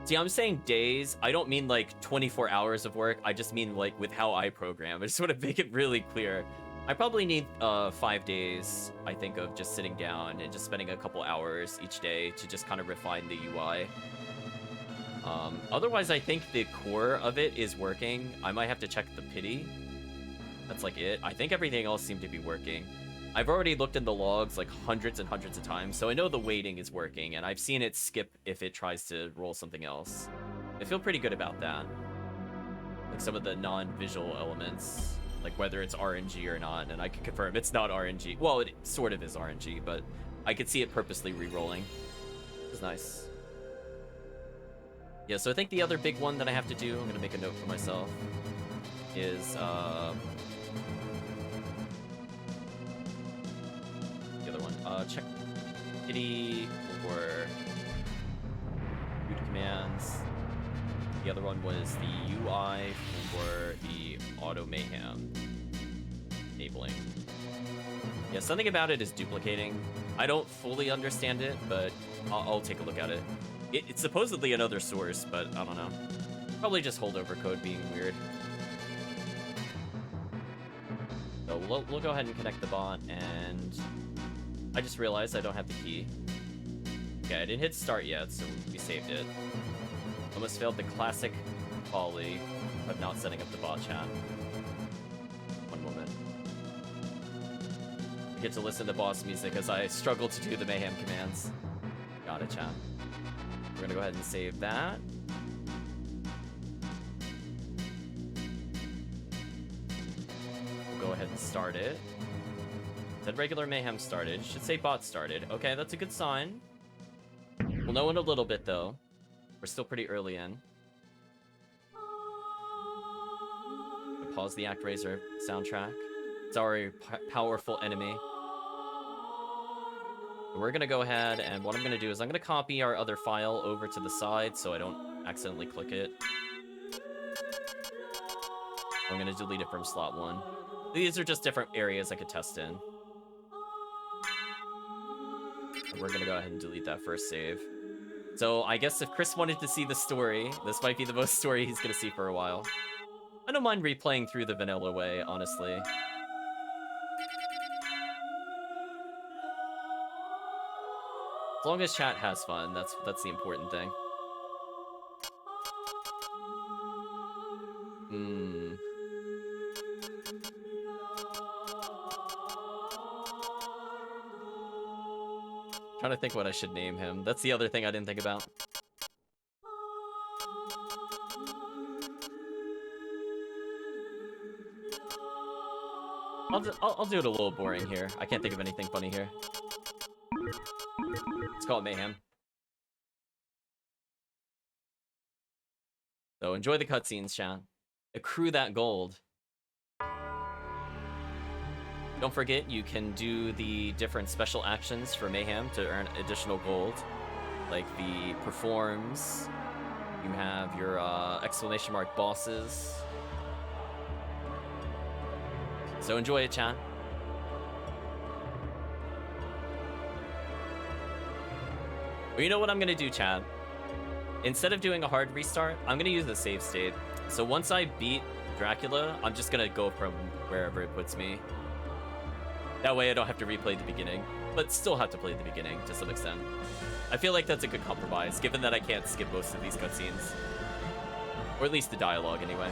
S1: See, I'm saying days. I don't mean like 24 hours of work. I just mean like with how I program. I just want to make it really clear. I probably need 5 days, I think, of just sitting down and just spending a couple hours each day to just kind of refine the UI. Otherwise, I think the core of it is working. I might have to check the pity. That's like it. I think everything else seemed to be working. I've already looked in the logs like hundreds and hundreds of times, so I know the waiting is working, and I've seen it skip if it tries to roll something else. I feel pretty good about that. Like some of the non-visual elements, like whether it's RNG or not, and I can confirm it's not RNG. Well, it sort of is RNG, but I could see it purposely re-rolling. It's nice. Yeah, so I think the other big one that I have to do, I'm gonna make a note for myself, is the other one. Check pity for root commands. The other one was the UI for the Auto-Mayhem enabling. Yeah, something about it is duplicating. I don't fully understand it, but I'll take a look at it. It's supposedly another source, but I don't know. Probably just holdover code being weird. So we'll go ahead and connect the bot, and I just realized I don't have the key. Okay, I didn't hit start yet, so we saved it. Almost failed the classic folly of not setting up the bot chat. One moment. I get to listen to boss music as I struggle to do the Mayhem commands. Got it, chat. We're gonna go ahead and save that. We'll go ahead and start it. It said regular Mayhem started. Should say bot started. Okay, that's a good sign. We'll know in a little bit, though. We're still pretty early in. Pause the ActRaiser soundtrack. It's our powerful enemy. We're gonna go ahead, and what I'm gonna do is I'm gonna copy our other file over to the side so I don't accidentally click it. I'm gonna delete it from slot 1. These are just different areas I could test in. And we're gonna go ahead and delete that first save. So I guess if Chris wanted to see the story, this might be the most story he's gonna see for a while. I don't mind replaying through the vanilla way, honestly. As long as chat has fun, that's the important thing. Trying to think what I should name him. That's the other thing I didn't think about. I'll do it a little boring here. I can't think of anything funny here. Let's call it Mayhem. So enjoy the cutscenes, chat. Accrue that gold. Don't forget, you can do the different special actions for Mayhem to earn additional gold. Like the performs. You have your exclamation mark bosses. So enjoy it, chat. Well, you know what I'm gonna do, chat? Instead of doing a hard restart, I'm gonna use the save state. So once I beat Dracula, I'm just gonna go from wherever it puts me. That way I don't have to replay the beginning, but still have to play the beginning to some extent. I feel like that's a good compromise, given that I can't skip most of these cutscenes. Or at least the dialogue, anyway.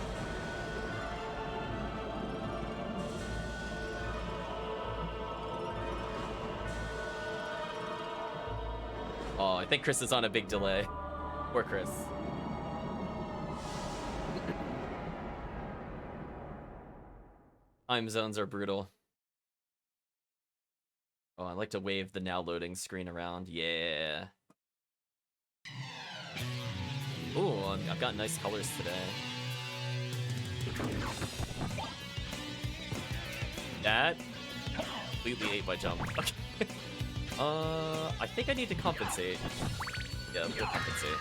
S1: Oh, I think Chris is on a big delay. Poor Chris. Time zones are brutal. Oh, I like to wave the now loading screen around. Yeah. Ooh, I've got nice colors today. That completely ate my jump. Okay. I think I need to compensate. Yeah, we'll compensate.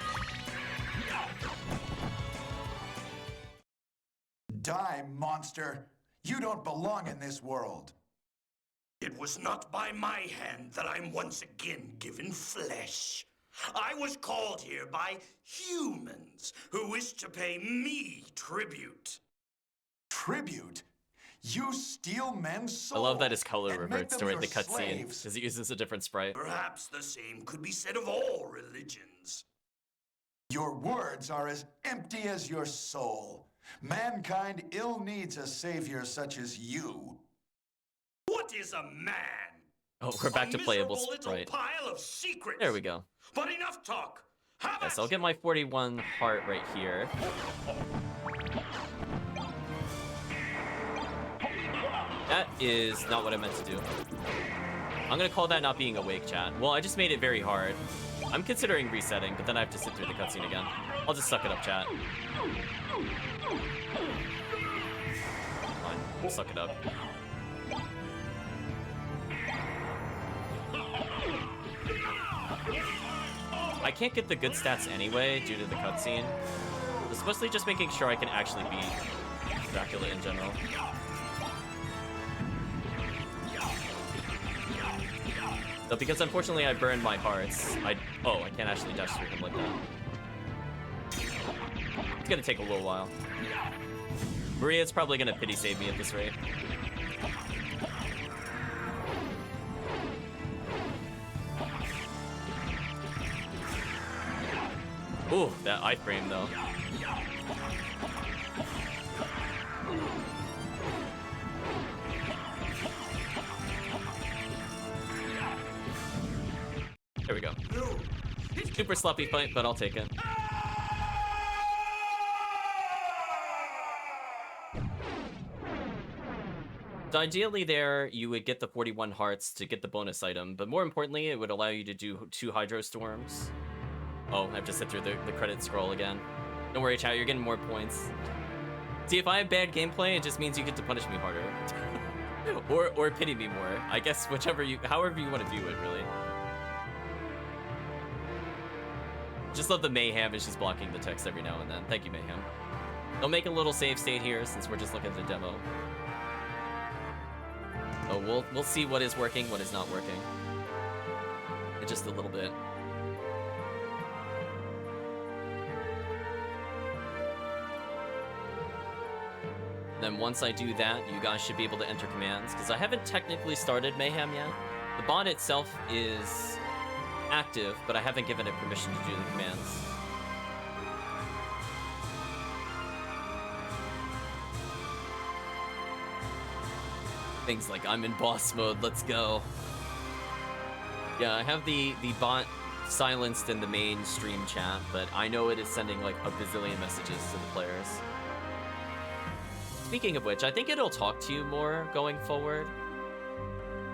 S2: Die, monster! You don't belong in this world.
S3: It was not by my hand that I'm once again given flesh. I was called here by humans who wish to pay me tribute.
S2: Tribute? You steal men's souls.
S1: I love that his color
S2: and
S1: reverts
S2: make them
S1: toward the
S2: your
S1: cutscene
S2: slaves.
S1: because he uses a different sprite.
S3: Perhaps the same could be said of all religions.
S2: Your words are as empty as your soul. Mankind ill needs a savior such as you.
S3: What is a man?
S1: Oh, we're back to playable
S3: miserable little
S1: sprite.
S3: pile of secrets.
S1: There we go.
S3: But enough talk. Have
S1: Yes,
S3: at
S1: I'll get my 41 heart right here. That is not what I meant to do. I'm gonna call that not being awake, chat. Well, I just made it very hard. I'm considering resetting, but then I have to sit through the cutscene again. I'll just suck it up, chat. Fine, we'll suck it up. I can't get the good stats anyway due to the cutscene. It's mostly just making sure I can actually beat Dracula in general. So because unfortunately I burned my hearts, I can't actually dash through him like that. It's gonna take a little while. Maria's probably gonna pity save me at this rate. Ooh, that iframe though. There we go. Super sloppy fight, but I'll take it. So ideally there, you would get the 41 hearts to get the bonus item, but more importantly, it would allow you to do 2 Hydro Storms. Oh, I have to sit through the credit scroll again. Don't worry, chat, you're getting more points. See, if I have bad gameplay, it just means you get to punish me harder. or pity me more. I guess however you want to view it, really. Just love the Mayhem is just blocking the text every now and then. Thank you, Mayhem. I'll make a little save state here since we're just looking at the demo. Oh, we'll see what is working, what is not working. In just a little bit. Then once I do that, you guys should be able to enter commands, because I haven't technically started Mayhem yet. The bot itself is active, but I haven't given it permission to do the commands. Things like, I'm in boss mode, let's go. Yeah, I have the bot silenced in the main stream chat, but I know it is sending like a bazillion messages to the players. Speaking of which, I think it'll talk to you more going forward.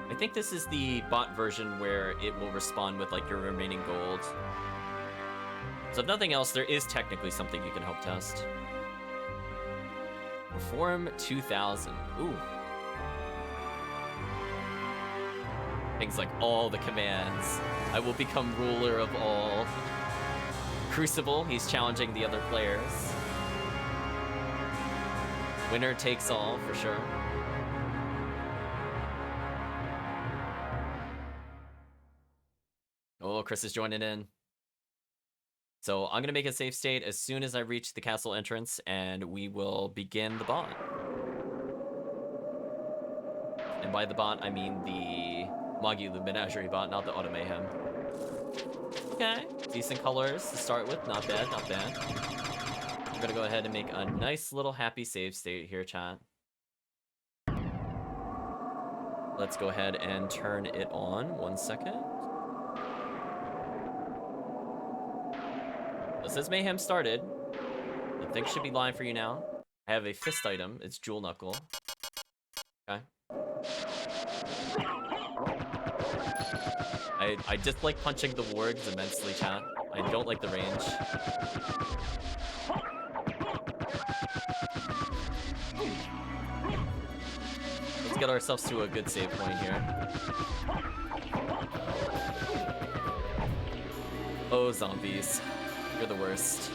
S1: I think this is the bot version where it will respond with like your remaining gold. So if nothing else, there is technically something you can help test. Perform 2000. Ooh. Things like all the commands. I will become ruler of all. Crucible, he's challenging the other players. Winner takes all, for sure. Oh, Chris is joining in. So I'm gonna make a save state as soon as I reach the castle entrance, and we will begin the bot. And by the bot, I mean the Magulu Menagerie bot, not the Auto-Mayhem. Okay, decent colors to start with, not bad, not bad. I'm gonna go ahead and make a nice little happy save state here, chat. Let's go ahead and turn it on, 1 second. It says Mayhem started. The thing should be live for you now. I have a fist item, it's Jewel Knuckle. Okay. I dislike punching the wargs immensely, chat. I don't like the range. Let's get ourselves to a good save point here. Oh, zombies. You're the worst.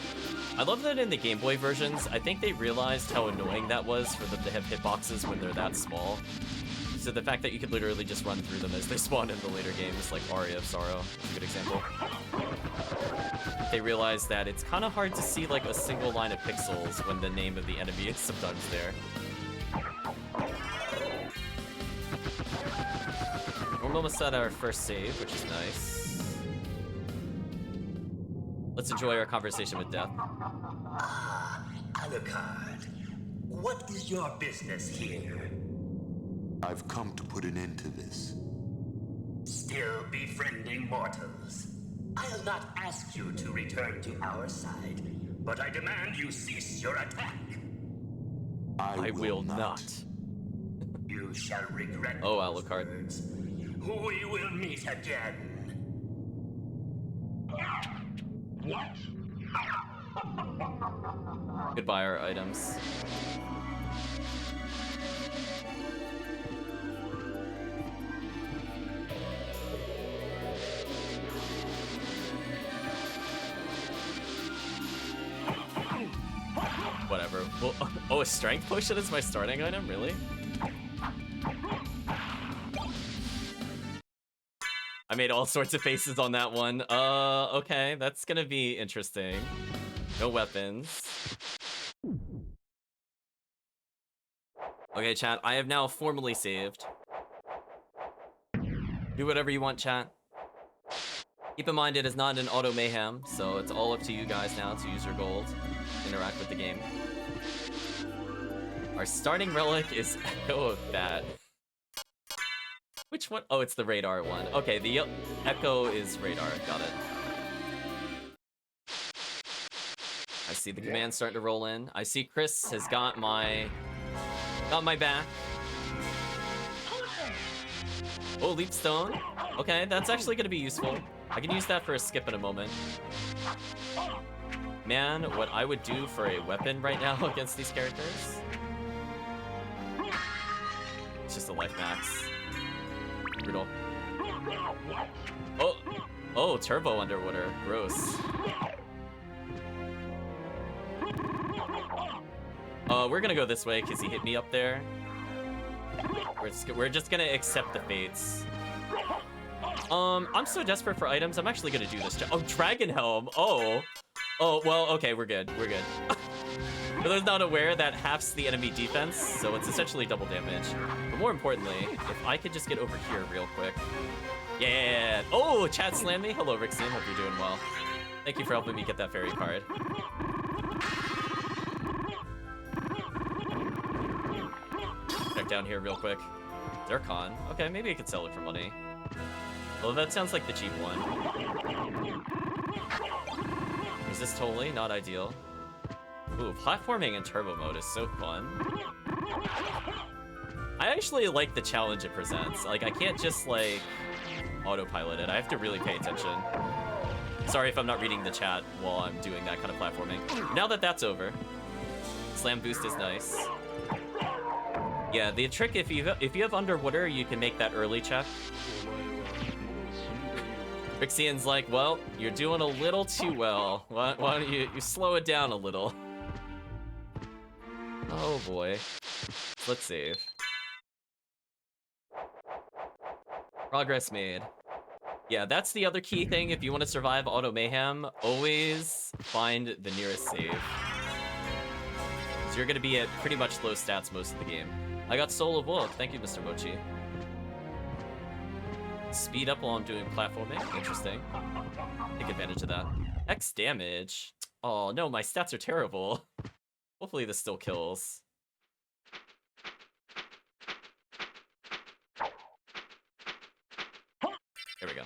S1: I love that in the Game Boy versions, I think they realized how annoying that was for them to have hitboxes when they're that small. So the fact that you could literally just run through them as they spawn in the later games, like Aria of Sorrow, is a good example. They realized that it's kind of hard to see like a single line of pixels when the name of the enemy is sometimes there. We're almost at our first save, which is nice. Let's enjoy our conversation with Death.
S4: Ah, Alucard. What is your business here?
S2: I've come to put an end to this.
S4: Still befriending mortals. I'll not ask you to return to our side, but I demand you cease your attack.
S1: I will not.
S4: You shall regret
S1: Oh,
S4: those
S1: Alucard.
S4: words. We will meet again. What?
S1: Goodbye, our items. Whatever. Well, oh, a strength potion is my starting item? Really? I made all sorts of faces on that one. Okay, that's gonna be interesting. No weapons. Okay, chat, I have now formally saved. Do whatever you want, chat. Keep in mind, it is not an Auto-Mayhem, so it's all up to you guys now to use your gold, interact with the game. Our starting relic is Echo of Bat. Which one? Oh, it's the radar one. Okay, the Echo is radar. Got it. I see the command starting to roll in. I see Chris has got my back. Oh, leap stone. Okay, that's actually gonna be useful. I can use that for a skip in a moment. Man, what I would do for a weapon right now against these characters. It's just a life max. Brutal. Oh, turbo underwater. Gross. We're gonna go this way because he hit me up there. We're just gonna accept the fates. I'm so desperate for items. I'm actually gonna do this. Oh, Dragon Helm. Oh, well, okay, we're good. We're good. For those not aware, that halves the enemy defense, so it's essentially double damage. But more importantly, if I could just get over here real quick. Yeah. Oh, chat slammed me. Hello, Rixie. Hope you're doing well. Thank you for helping me get that fairy card. Check down here real quick. Zircon. Okay, maybe I could sell it for money. Well, that sounds like the cheap one. Is this totally not ideal? Ooh, platforming in turbo mode is so fun. I actually like the challenge it presents. Like, I can't just, like, autopilot it. I have to really pay attention. Sorry if I'm not reading the chat while I'm doing that kind of platforming. Now that that's over, slam boost is nice. Yeah, the trick, if you have underwater, you can make that early check. Rixian's like, well, you're doing a little too well. Why don't you slow it down a little? Oh boy. Let's save. Progress made. Yeah, that's the other key thing if you want to survive Auto-Mayhem. Always find the nearest save. So you're going to be at pretty much low stats most of the game. I got Soul of Wolf. Thank you, Mr. Mochi. Speed up while I'm doing platforming. Interesting. Take advantage of that. X damage. Oh, no, my stats are terrible. Hopefully this still kills. There we go.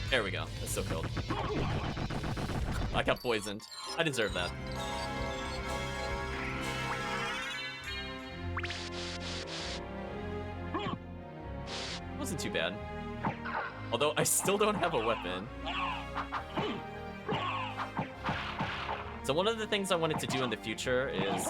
S1: There we go. That still killed. I got poisoned. I deserve that. Wasn't too bad. Although I still don't have a weapon. So one of the things I wanted to do in the future is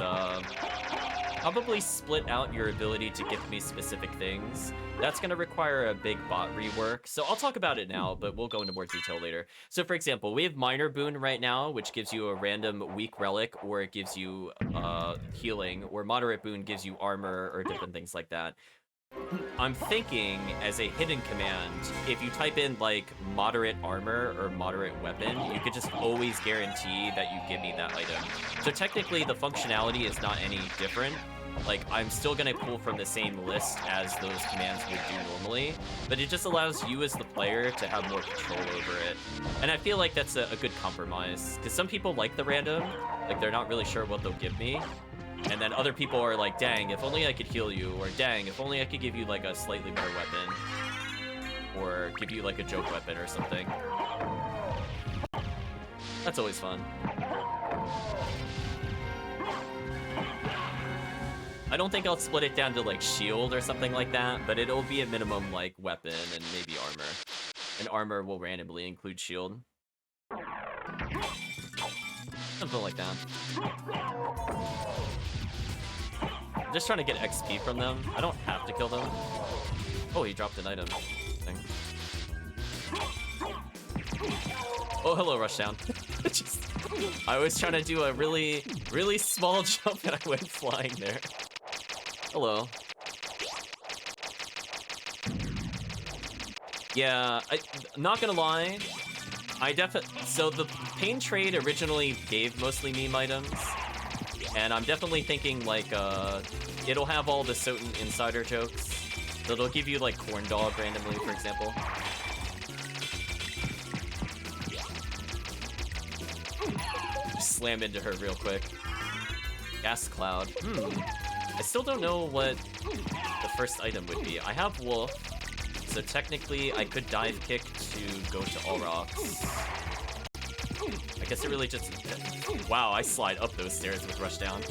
S1: probably split out your ability to give me specific things. That's going to require a big bot rework. So I'll talk about it now, but we'll go into more detail later. So for example, we have Minor Boon right now, which gives you a random weak relic, or it gives you healing, or Moderate Boon gives you armor, or different things like that. I'm thinking, as a hidden command, if you type in, like, moderate armor or moderate weapon, you could just always guarantee that you give me that item. So technically, the functionality is not any different, Like, I'm still gonna pull from the same list as those commands would do normally, but it just allows you as the player to have more control over it. And I feel like that's a good compromise, because some people like the random, like they're not really sure what they'll give me, and then other people are like, dang, if only I could heal you, or dang, if only I could give you like a slightly better weapon, or give you like a joke weapon or something. That's always fun. I don't think I'll split it down to like shield or something like that, but it'll be a minimum like weapon and maybe armor. And armor will randomly include shield. Something like that. I'm just trying to get XP from them. I don't have to kill them. Oh, he dropped an item. Thing. Oh, hello, Rushdown. I was trying to do a really, really small jump and I went flying there. Hello. Yeah, I'm not gonna lie. So the Pain trade originally gave mostly meme items, and I'm definitely thinking like it'll have all the SotN insider jokes. So it'll give you like corn dog randomly, for example. Just slam into her real quick. Gas cloud. I still don't know what the first item would be. I have Wolf, so technically I could dive kick to go to all rocks. I guess it really just... Wow, I slide up those stairs with Rushdown.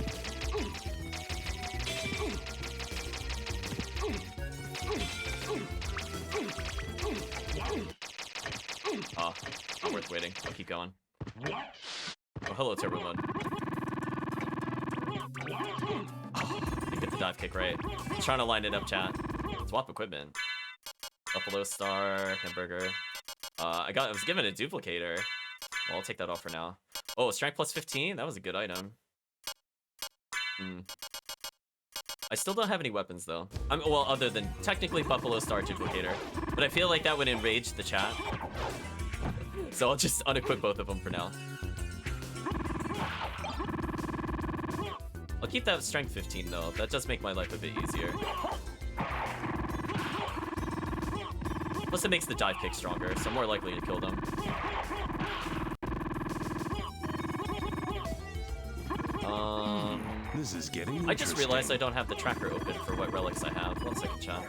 S1: Oh, not worth waiting. I'll keep going. Oh, hello, Turbo Mode. Get the dive kick right. I'm trying to line it up, chat. Swap equipment. Buffalo Star, hamburger. I was given a duplicator. Well, I'll take that off for now. Oh, strength plus 15? That was a good item. I still don't have any weapons, though. Well, other than technically Buffalo Star duplicator. But I feel like that would enrage the chat. So I'll just unequip both of them for now. I'll keep that strength 15 though. That does make my life a bit easier. Plus it makes the dive kick stronger, so I'm more likely to kill them.
S5: This is getting
S1: I just realized I don't have the tracker open for what relics I have. 1 second, chat.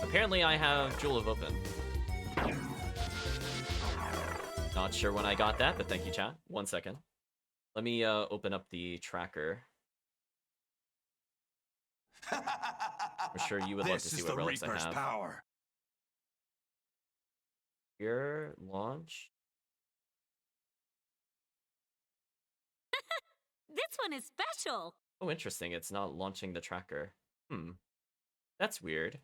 S1: Apparently I have Jewel of Open. Not sure when I got that, but thank you, chat. 1 second. Let me open up the tracker. I'm sure you would love to see what relics I have.
S5: Power.
S1: Here, launch.
S6: This one is special.
S1: Oh, interesting. It's not launching the tracker. That's weird. I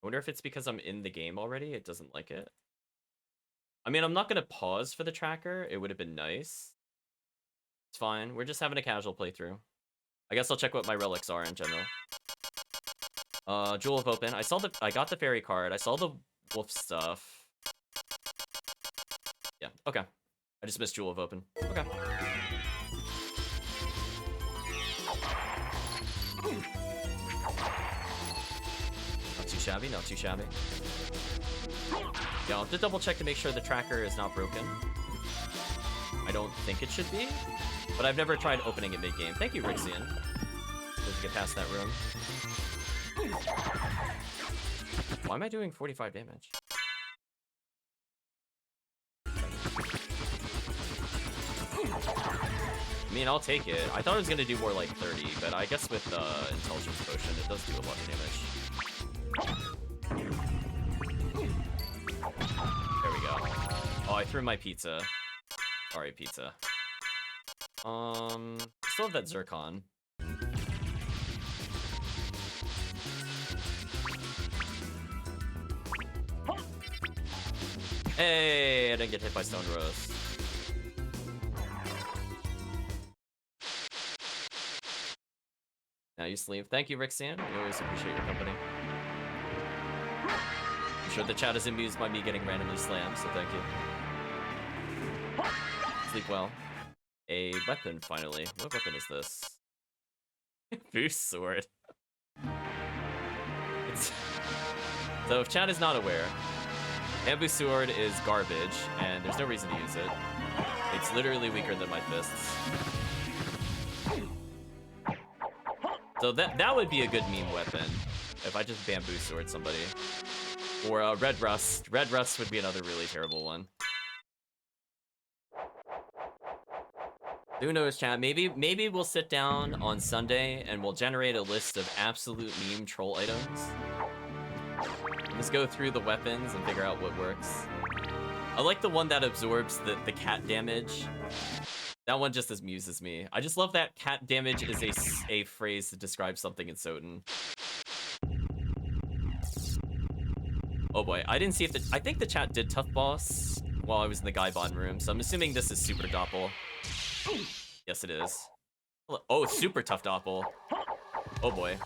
S1: wonder if it's because I'm in the game already. It doesn't like it. I mean, I'm not going to pause for the tracker. It would have been nice. It's fine. We're just having a casual playthrough. I guess I'll check what my relics are in general. Jewel of Open. I got the fairy card. I saw the wolf stuff. Yeah, okay. I just missed Jewel of Open. Okay. Not too shabby, not too shabby. Yeah, I'll have to double check to make sure the tracker is not broken. I don't think it should be, but I've never tried opening it mid-game. Thank you, Rixian. Let's get past that room. Why am I doing 45 damage? I mean, I'll take it. I thought it was going to do more like 30, but I guess with Intelligence Potion, it does do a lot of damage. There we go. Oh, I threw my pizza. Sorry, pizza. Still have that Zircon. Hey, I didn't get hit by Stone Rose. Now you sleep. Thank you, Rixian. We always appreciate your company. I'm sure the chat is amused by me getting randomly slammed, so thank you. Sleep well. A weapon, finally. What weapon is this? Boost sword. So if chat is not aware, bamboo sword is garbage, and there's no reason to use it. It's literally weaker than my fists. So that would be a good meme weapon, if I just bamboo sword somebody. Or red rust. Red rust would be another really terrible one. Who knows, chat? Maybe we'll sit down on Sunday and we'll generate a list of absolute meme troll items. Let's go through the weapons and figure out what works. I like the one that absorbs the cat damage. That one just amuses me. I just love that cat damage is a phrase to describe something in SotN. Oh boy, I didn't see if I think the chat did Tough Boss while I was in the Gaibon room, so I'm assuming this is Super Doppel. Yes, it is. Oh, it's Super Tough Doppel. Oh boy.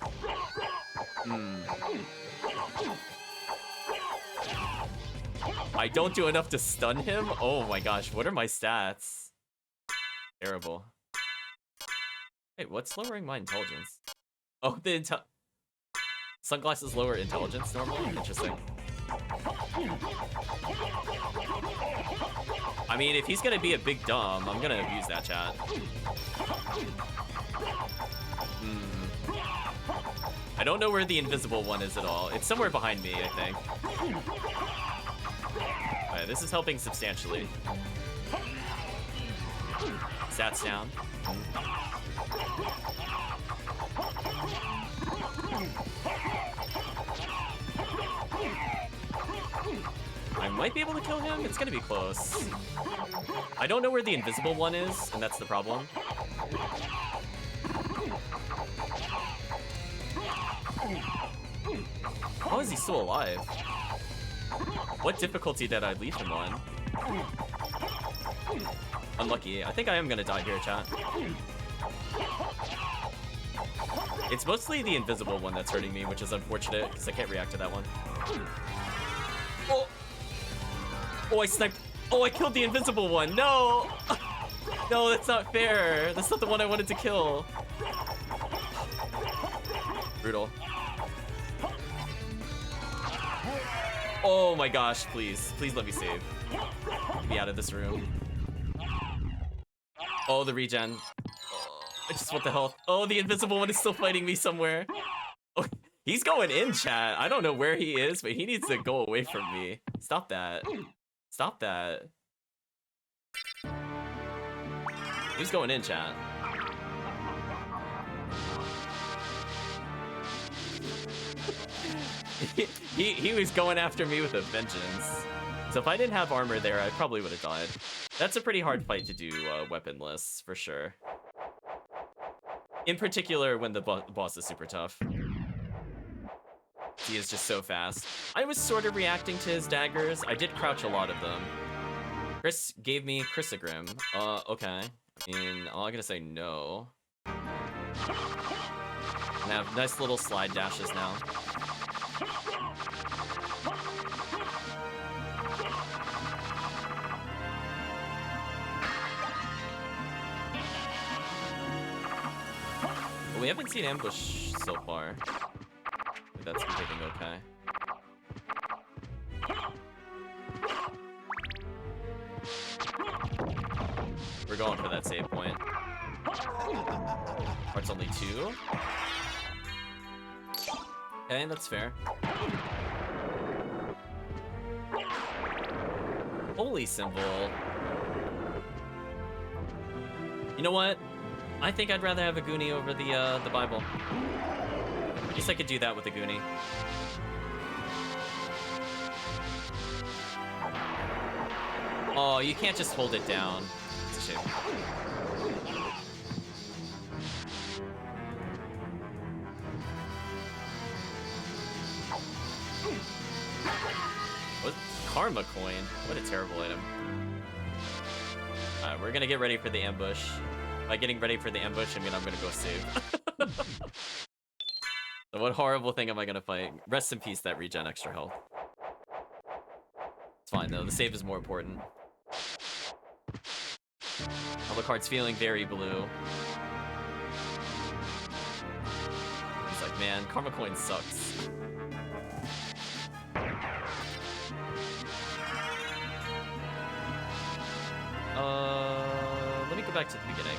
S1: I don't do enough to stun him? Oh my gosh, what are my stats? Terrible. Wait, what's lowering my intelligence? Oh, the sunglasses lower intelligence normally? Interesting. I mean, if he's gonna be a big dumb, I'm gonna abuse that, chat. I don't know where the invisible one is at all. It's somewhere behind me, I think. Alright, this is helping substantially. Stats down. I might be able to kill him. It's gonna be close. I don't know where the invisible one is, and that's the problem. How is he still alive? What difficulty did I leave him on? Unlucky. I think I am gonna die here, chat. It's mostly the invisible one that's hurting me, which is unfortunate, because I can't react to that one. Oh! Oh, I sniped. Oh, I killed the invisible one. No! No, that's not fair. That's not the one I wanted to kill. Brutal. Oh my gosh, please. Please let me save. Get me out of this room. Oh, the regen. Oh, I just want the health. Oh, the invisible one is still fighting me somewhere. Oh, he's going in, chat. I don't know where he is, but he needs to go away from me. Stop that. Stop that. He's going in, chat. He was going after me with a vengeance. So if I didn't have armor there, I probably would have died. That's a pretty hard fight to do weaponless, for sure. In particular, when the boss is super tough. He is just so fast. I was sort of reacting to his daggers. I did crouch a lot of them. Chris gave me Chrysogrim. Okay. I mean, I'm gonna say no. I have nice little slide dashes now. Well, we haven't seen ambush so far. That's taking okay. We're going for that save point. Heart's only 2. Okay, that's fair. Holy symbol. You know what? I think I'd rather have a Goonie over the Bible. At least I could do that with a Goonie. Oh, you can't just hold it down. It's a shame. What? Karma coin? What a terrible item. Alright, we're gonna get ready for the ambush. By getting ready for the ambush, I mean I'm gonna go save. So what horrible thing am I gonna fight? Rest in peace, that regen extra health. It's fine though, the save is more important. Alucard's feeling very blue. man. Karma Coin sucks. Let me go back to the beginning.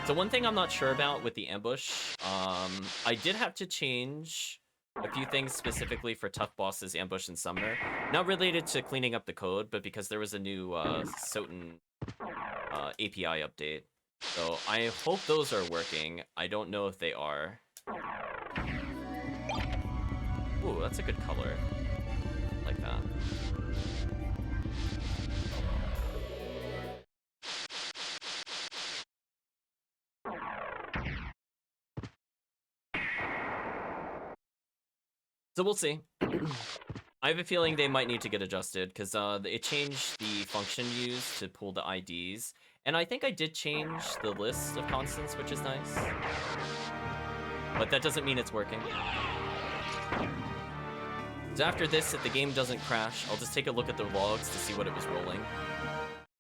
S1: So one thing I'm not sure about with the ambush, I did have to change a few things specifically for tough bosses, ambush, and summoner. Not related to cleaning up the code, but because there was a new SotN API update. So I hope those are working. I don't know if they are. Ooh, that's a good color. I like that. So we'll see. I have a feeling they might need to get adjusted because it changed the function used to pull the IDs. And I think I did change the list of constants, which is nice. But that doesn't mean it's working. So after this, if the game doesn't crash, I'll just take a look at the logs to see what it was rolling.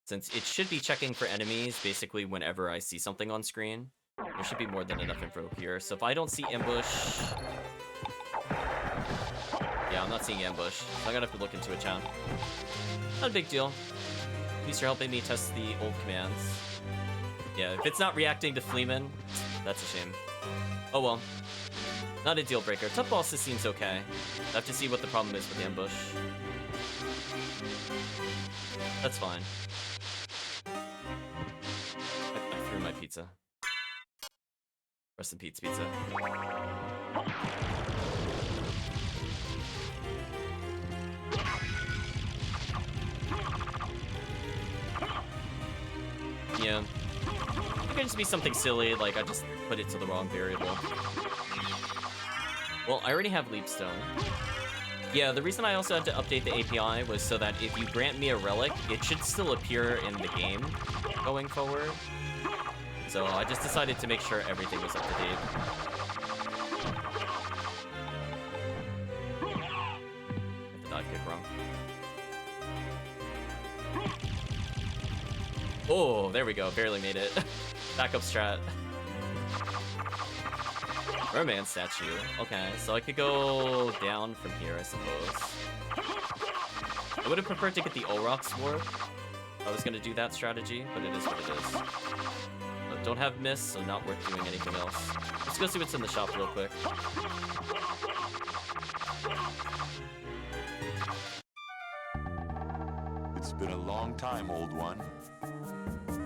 S1: Since it should be checking for enemies basically whenever I see something on screen. There should be more than enough info here. So if I don't see ambush... Yeah, I'm not seeing ambush. So I'm gonna have to look into it, chat. Not a big deal. At least you're helping me test the old commands. Yeah, if it's not reacting to Fleeman, that's a shame. Oh well. Not a deal breaker. Tough bosses seems okay. I have to see what the problem is with ambush. That's fine. I threw my pizza. Rest in peace, pizza. Yeah. It could just be something silly, like I just put it to the wrong variable. Well, I already have Leapstone. Yeah, the reason I also had to update the API was so that if you grant me a relic, it should still appear in the game going forward. So I just decided to make sure everything was up to date. I did not get wrong. Oh, there we go. Barely made it. Backup strat. Merman statue. Okay, so I could go down from here, I suppose. I would have preferred to get the Olrock Sword. I was going to do that strategy, but it is what it is. But don't have miss, so not worth doing anything else. Let's go see what's in the shop real quick.
S2: It's been a long time, old one.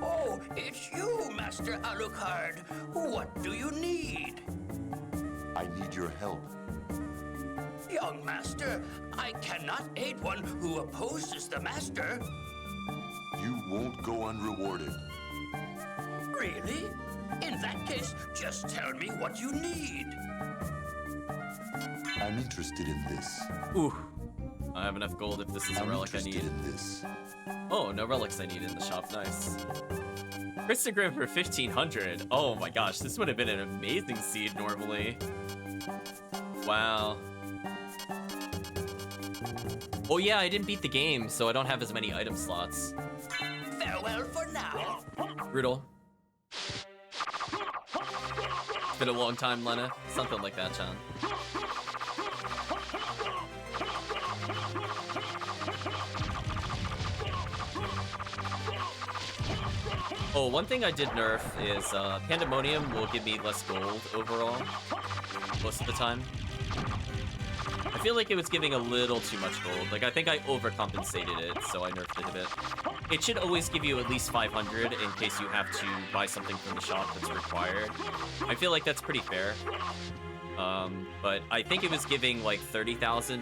S3: Oh, it's you, Master Alucard. What do you need?
S2: I need your help.
S3: Young Master, I cannot aid one who opposes the Master.
S2: You won't go unrewarded.
S3: Really? In that case, just tell me what you need.
S2: I'm interested in this.
S1: Ooh. I have enough gold if this is a relic I need.
S2: In this.
S1: Oh, no relics I need in the shop. Nice. Christogram for 1500. Oh my gosh, this would have been an amazing seed normally. Wow. Oh yeah, I didn't beat the game, so I don't have as many item slots.
S3: Farewell for now.
S1: Brutal. It's been a long time, Lena. Something like that, Chan. Oh, one thing I did nerf is Pandemonium will give me less gold overall, most of the time. I feel like it was giving a little too much gold. Like, I think I overcompensated it, so I nerfed it a bit. It should always give you at least 500 in case you have to buy something from the shop that's required. I feel like that's pretty fair. But I think it was giving like 30,000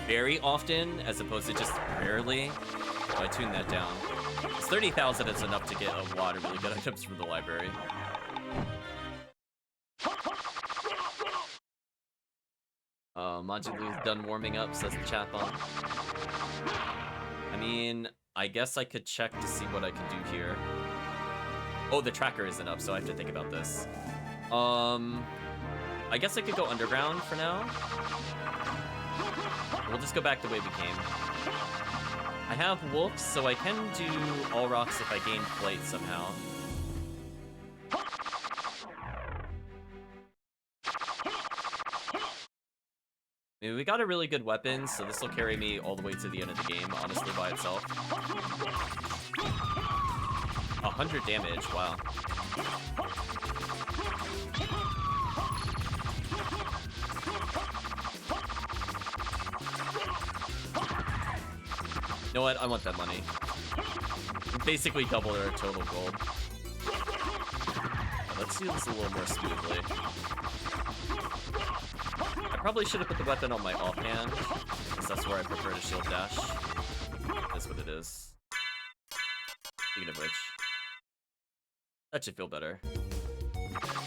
S1: very often as opposed to just rarely. So I tuned that down. 30,000 is enough to get a lot of really good items from the library. Majilu's done warming up, says the chat bot. I mean, I guess I could check to see what I can do here. Oh, the tracker isn't up, so I have to think about this. I guess I could go underground for now. We'll just go back the way we came. I have wolves, so I can do all rocks if I gain flight somehow. I mean, we got a really good weapon, so this will carry me all the way to the end of the game, honestly, by itself. 100 damage, wow. You know what? I want that money. Basically double our total gold. Let's do this a little more smoothly. I probably should have put the weapon on my offhand, because that's where I prefer to shield dash. That's what it is. Speaking of which, that should feel better.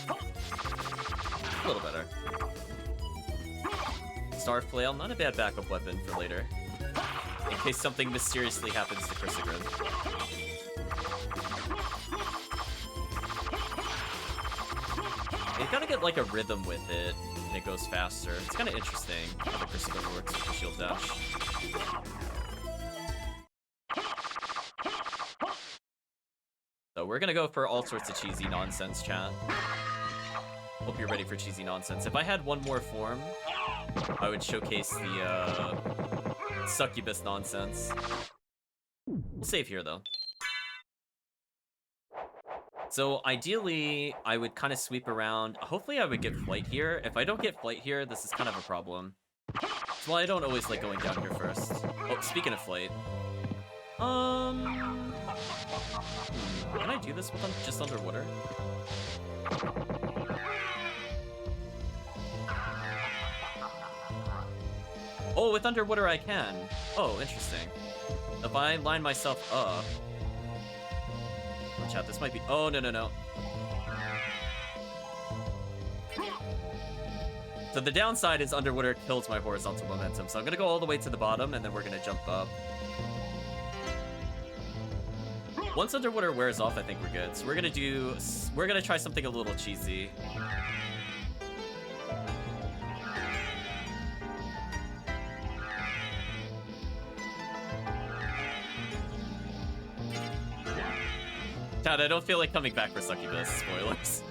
S1: A little better. Star Flail, not a bad backup weapon for later. In case something mysteriously happens to Chrysogrin. You gotta get like a rhythm with it, and it goes faster. It's kind of interesting how the Chrysogrin works with the shield dash. So we're gonna go for all sorts of cheesy nonsense, chat. Hope you're ready for cheesy nonsense. If I had one more form, I would showcase the succubus nonsense. We'll save here though. So ideally, I would kind of sweep around. Hopefully I would get flight here. If I don't get flight here, this is kind of a problem. That's why I don't always like going down here first. Oh, speaking of flight. Can I do this with just underwater? Oh, with underwater I can. Oh, interesting. If I line myself up... Watch out, this might be... Oh, no, no, no. So the downside is underwater kills my horizontal momentum. So I'm gonna go all the way to the bottom, and then we're gonna jump up. Once underwater wears off, I think we're good. So we're gonna try something a little cheesy. Chad, I don't feel like coming back for Succubus. Spoilers.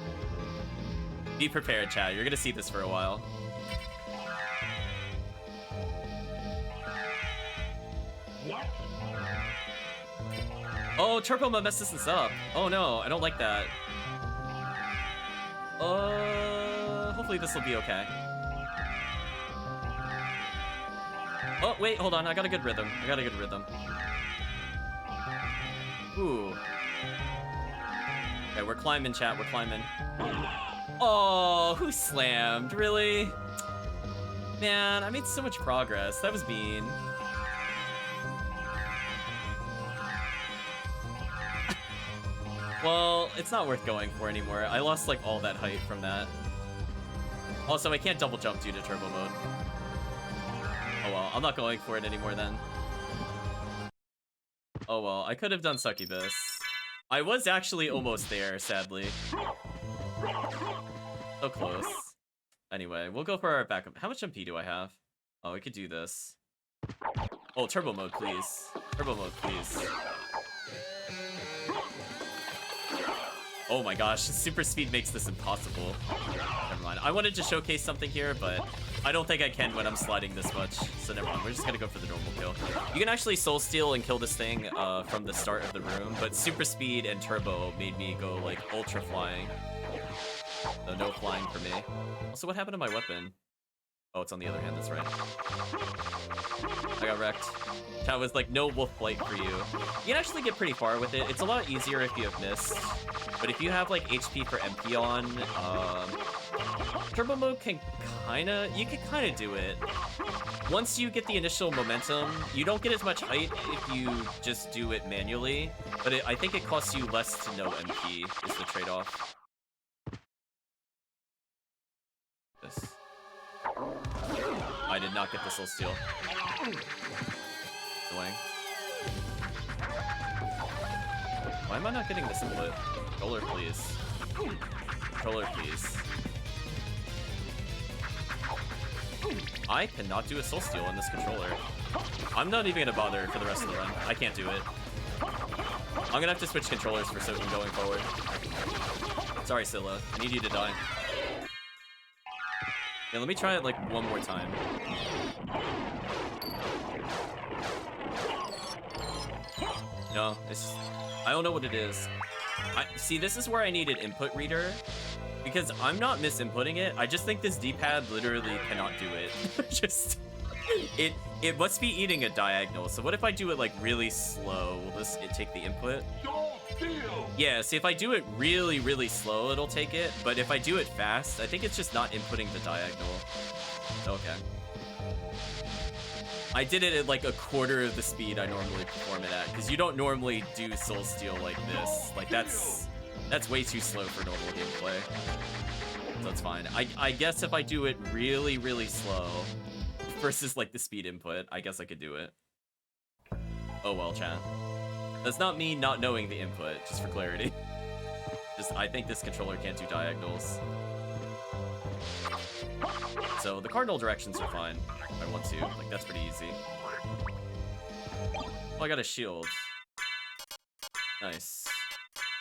S1: Be prepared, Chad. You're gonna see this for a while. Oh, Turbo Mode messes this up. Oh no, I don't like that. Hopefully this will be okay. Oh, wait, hold on. I got a good rhythm. Ooh. Okay, we're climbing, chat. We're climbing. Oh, who slammed? Really? Man, I made so much progress. That was mean. Well, it's not worth going for anymore. I lost, like, all that height from that. Also, I can't double jump due to turbo mode. Oh well, I'm not going for it anymore then. Oh well, I could have done Succubus. I was actually almost there, sadly. So close. Anyway, we'll go for our backup. How much MP do I have? Oh, we could do this. Oh, turbo mode, please. Turbo mode, please. Oh my gosh, super speed makes this impossible. Never mind. I wanted to showcase something here, but I don't think I can when I'm sliding this much. So never mind. We're just gonna go for the normal kill. You can actually soul steal and kill this thing from the start of the room, but super speed and turbo made me go like ultra flying. So no flying for me. Also, what happened to my weapon? Oh, it's on the other hand, that's right. I got wrecked. Chat was like, no wolf flight for you. You can actually get pretty far with it. It's a lot easier if you have missed. But if you have like HP for MP on, turbo mode can you can kind of do it. Once you get the initial momentum, you don't get as much height if you just do it manually. But I think it costs you less to no MP is the trade-off. This. I did not get the soul steal. Annoying. Why am I not getting this input? Controller, please. Controller, please. I cannot do a soul steal on this controller. I'm not even gonna bother for the rest of the run. I can't do it. I'm gonna have to switch controllers for certain going forward. Sorry, Scylla. I need you to die. Yeah, let me try it like one more time. No, it's... I don't know what it is. See, this is where I need an input reader. Because I'm not misinputting it. I just think this D-pad literally cannot do it. Just... It must be eating a diagonal. So what if I do it like really slow? Will this take the input? Yeah, see, if I do it really, really slow, it'll take it. But if I do it fast, I think it's just not inputting the diagonal. Okay. I did it at like a quarter of the speed I normally perform it at, because you don't normally do Soul Steal like this. Like, that's way too slow for normal gameplay. So that's fine. I guess if I do it really, really slow versus like the speed input, I guess I could do it. Oh well, chat. That's not me not knowing the input, just for clarity. Just, I think this controller can't do diagonals. So the cardinal directions are fine if I want to. Like, that's pretty easy. Oh, I got a shield. Nice.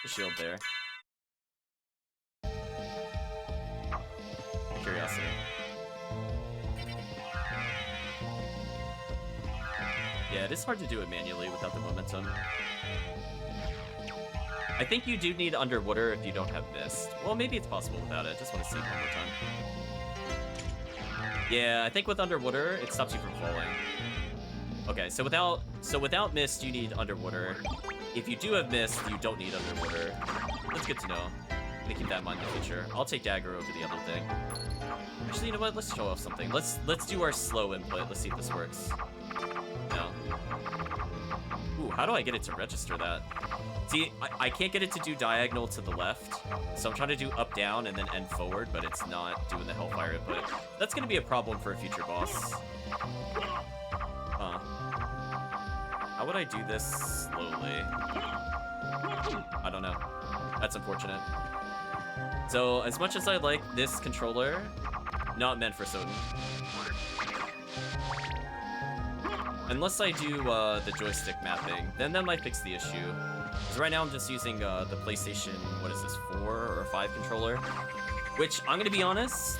S1: A shield there. Curiosity. Yeah, it is hard to do it manually without the momentum. I think you do need underwater if you don't have mist. Well, maybe it's possible without it. Just want to see it one more time. Yeah, I think with underwater, it stops you from falling. Okay, so without mist, you need underwater. If you do have mist, you don't need underwater. That's good to know. I'm gonna keep that in mind in the future. I'll take dagger over the other thing. Actually, you know what? Let's show off something. Let's do our slow input. Let's see if this works. No. Ooh, how do I get it to register that? See, I can't get it to do diagonal to the left, so I'm trying to do up, down, and then end forward, but it's not doing the Hellfire input. That's gonna be a problem for a future boss. Huh. How would I do this slowly? I don't know. That's unfortunate. So, as much as I like this controller, not meant for SotN. Unless I do the joystick mapping, then that might fix the issue. Because right now I'm just using the PlayStation, what is this, 4 or 5 controller? Which, I'm gonna be honest,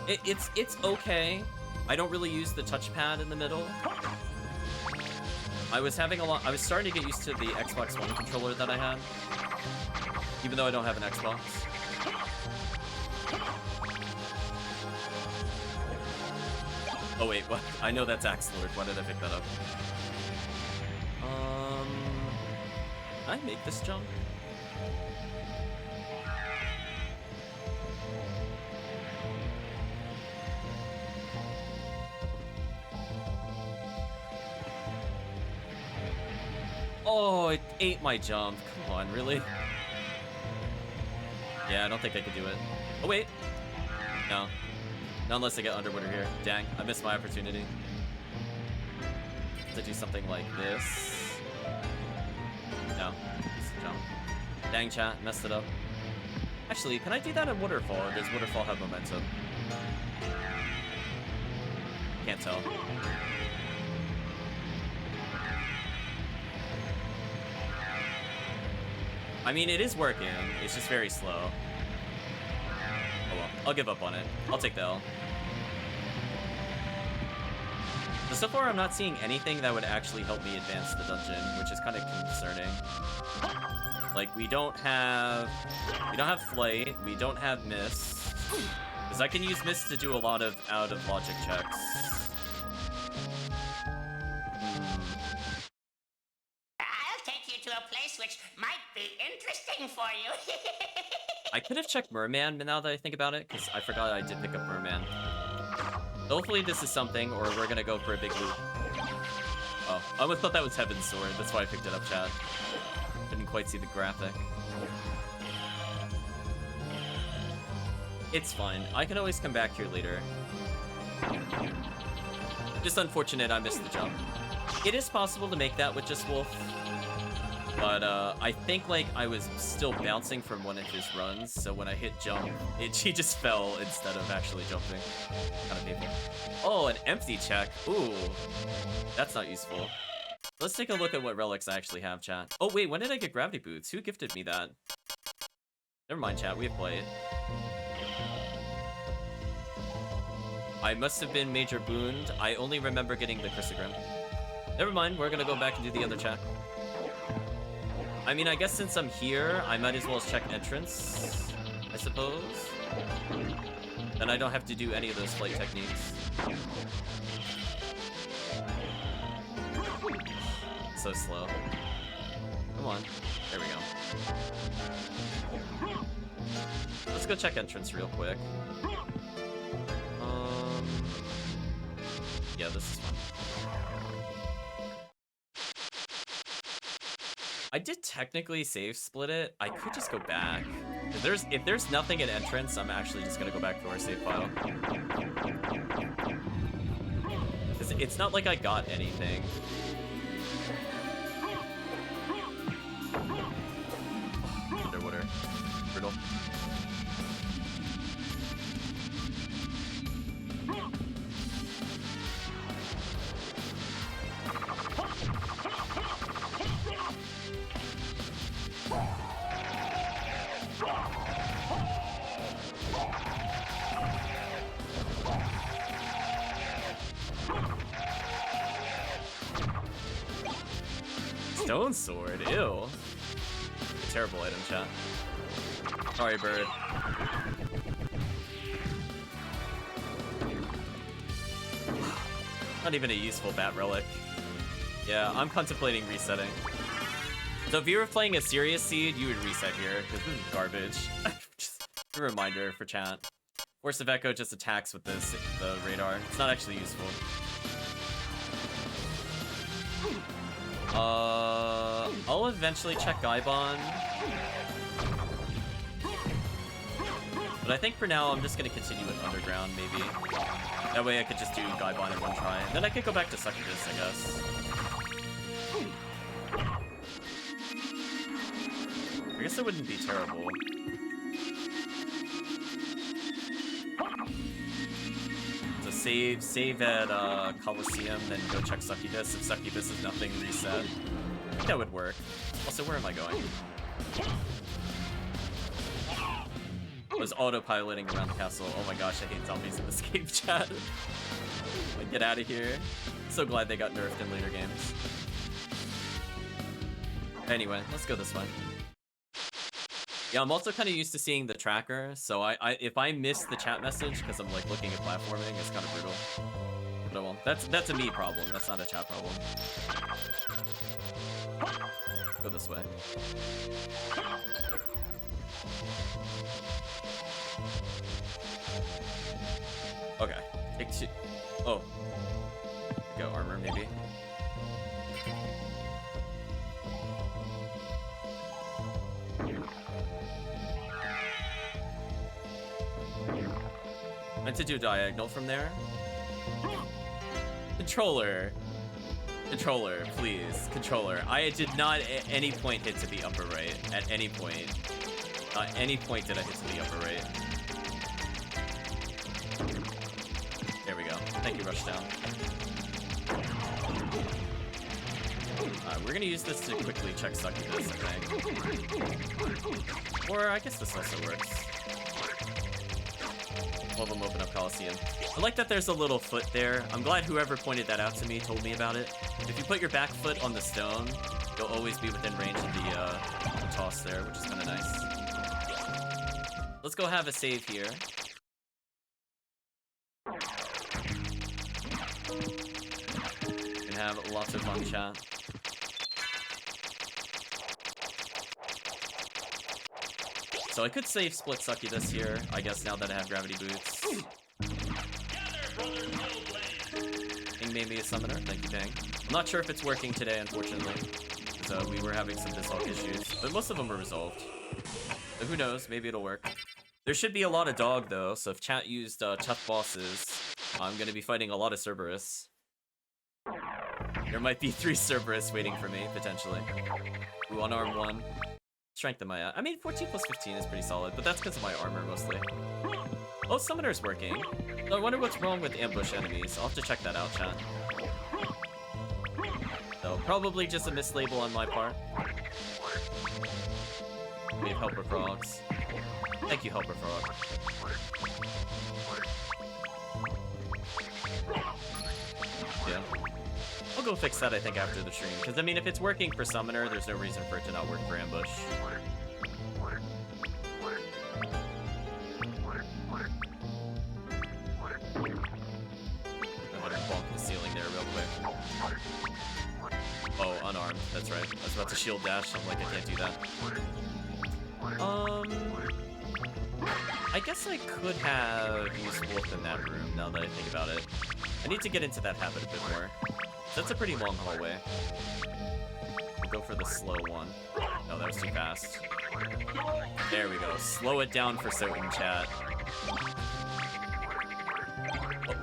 S1: it's okay. I don't really use the touchpad in the middle. I was starting to get used to the Xbox One controller that I had. Even though I don't have an Xbox. Oh wait, what? I know that's Axe Lord. Why did I pick that up? Can I make this jump? Oh, it ate my jump. Come on, really? Yeah, I don't think I could do it. Oh wait. No. Not unless I get underwater here. Dang, I missed my opportunity. To do something like this. No. Just jump. Dang, chat, messed it up. Actually, can I do that in Waterfall, or does Waterfall have momentum? Can't tell. I mean, it is working. It's just very slow. Oh well, I'll give up on it. I'll take the L. So far, I'm not seeing anything that would actually help me advance the dungeon, which is kind of concerning. Like, we don't have flight, we don't have mist, because I can use mist to do a lot of out-of-logic checks.
S5: I'll take you to a place which might be interesting for you.
S1: I could have checked Merman now that I think about it, because I forgot I did pick up Merman. Hopefully this is something, or we're gonna go for a big loop. Oh, I almost thought that was Heaven's Sword. That's why I picked it up, chat. Couldn't quite see the graphic. It's fine. I can always come back here later. Just unfortunate I missed the jump. It is possible to make that with just Wolf. But I think like I was still bouncing from one of his runs, so when I hit jump, he just fell instead of actually jumping. Kind of painful. Oh, an empty check. Ooh, that's not useful. Let's take a look at what relics I actually have, chat. Oh wait, when did I get gravity boots? Who gifted me that? Never mind, chat. We have played. I must have been major booned. I only remember getting the Chrysogrim. Never mind, we're gonna go back and do the other chat. I mean, I guess since I'm here, I might as well check entrance, I suppose. Then I don't have to do any of those flight techniques. So slow. Come on. There we go. Let's go check entrance real quick. Yeah, this is fun. I did technically save split it. I could just go back. If there's nothing at entrance, I'm actually just gonna go back to our save file. Because it's not like I got anything. Underwater. Brutal. Stone sword, ew. Terrible item, chat. Sorry, bird. Not even a useful bat relic. Yeah, I'm contemplating resetting. So if you were playing a serious seed, you would reset here, because this is garbage. Just a reminder for chat. Force of Echo just attacks with the radar. It's not actually useful. I'll eventually check Gaibon. But I think for now, I'm just gonna continue with Underground, maybe. That way I could just do Gaibon in one try. And then I could go back to Succubus, I guess. I guess it wouldn't be terrible. So save at Coliseum, then go check Succubus. If Succubus is nothing, reset. I think that would work. Also, where am I going? I was autopiloting around the castle. Oh my gosh, I hate zombies in this game, chat. Get out of here. So glad they got nerfed in later games. Anyway, let's go this way. Yeah, I'm also kind of used to seeing the tracker, so if I miss the chat message because I'm like looking at platforming, it's kind of brutal. But oh well, that's a me problem. That's not a chat problem. Go this way. Okay, take two. Oh, go armor maybe. Meant to do diagonal from there. Controller, please. Controller. I did not at any point hit to the upper right. At any point. At any point did I hit to the upper right. There we go. Thank you, Rushdown. We're gonna use this to quickly check Succubus, I think. Or I guess this also works. All of them open up Coliseum. I like that there's a little foot there. I'm glad whoever pointed that out to me told me about it. If you put your back foot on the stone, you'll always be within range of the toss there, which is kind of nice. Let's go have a save here. We can have lots of fun chat. So I could save split Succubus here, I guess, now that I have gravity boots. Ping made me a summoner. Thank you, Ping. I'm not sure if it's working today, unfortunately, because we were having some disalk issues, but most of them were resolved. So who knows? Maybe it'll work. There should be a lot of dog, though, so if chat used tough bosses, I'm going to be fighting a lot of Cerberus. There might be 3 Cerberus waiting for me, potentially. Ooh, on arm 1. Strength am I at? I mean, 14 plus 15 is pretty solid, but that's because of my armor, mostly. Oh, Summoner's working. I wonder what's wrong with ambush enemies. I'll have to check that out, chat. So, probably just a mislabel on my part. We have Helper Frogs. Thank you, Helper Frog. we'll fix that, I think, after the stream. Because, I mean, if it's working for Summoner, there's no reason for it to not work for Ambush. Go ahead and bonk the ceiling there real quick. Oh, unarmed. That's right. I was about to shield dash. I'm like, I can't do that. I guess I could have used Wolf in that room, now that I think about it. I need to get into that habit a bit more. That's a pretty long hallway. We'll go for the slow one. No, that was too fast. There we go. Slow it down for SotN chat. Oh,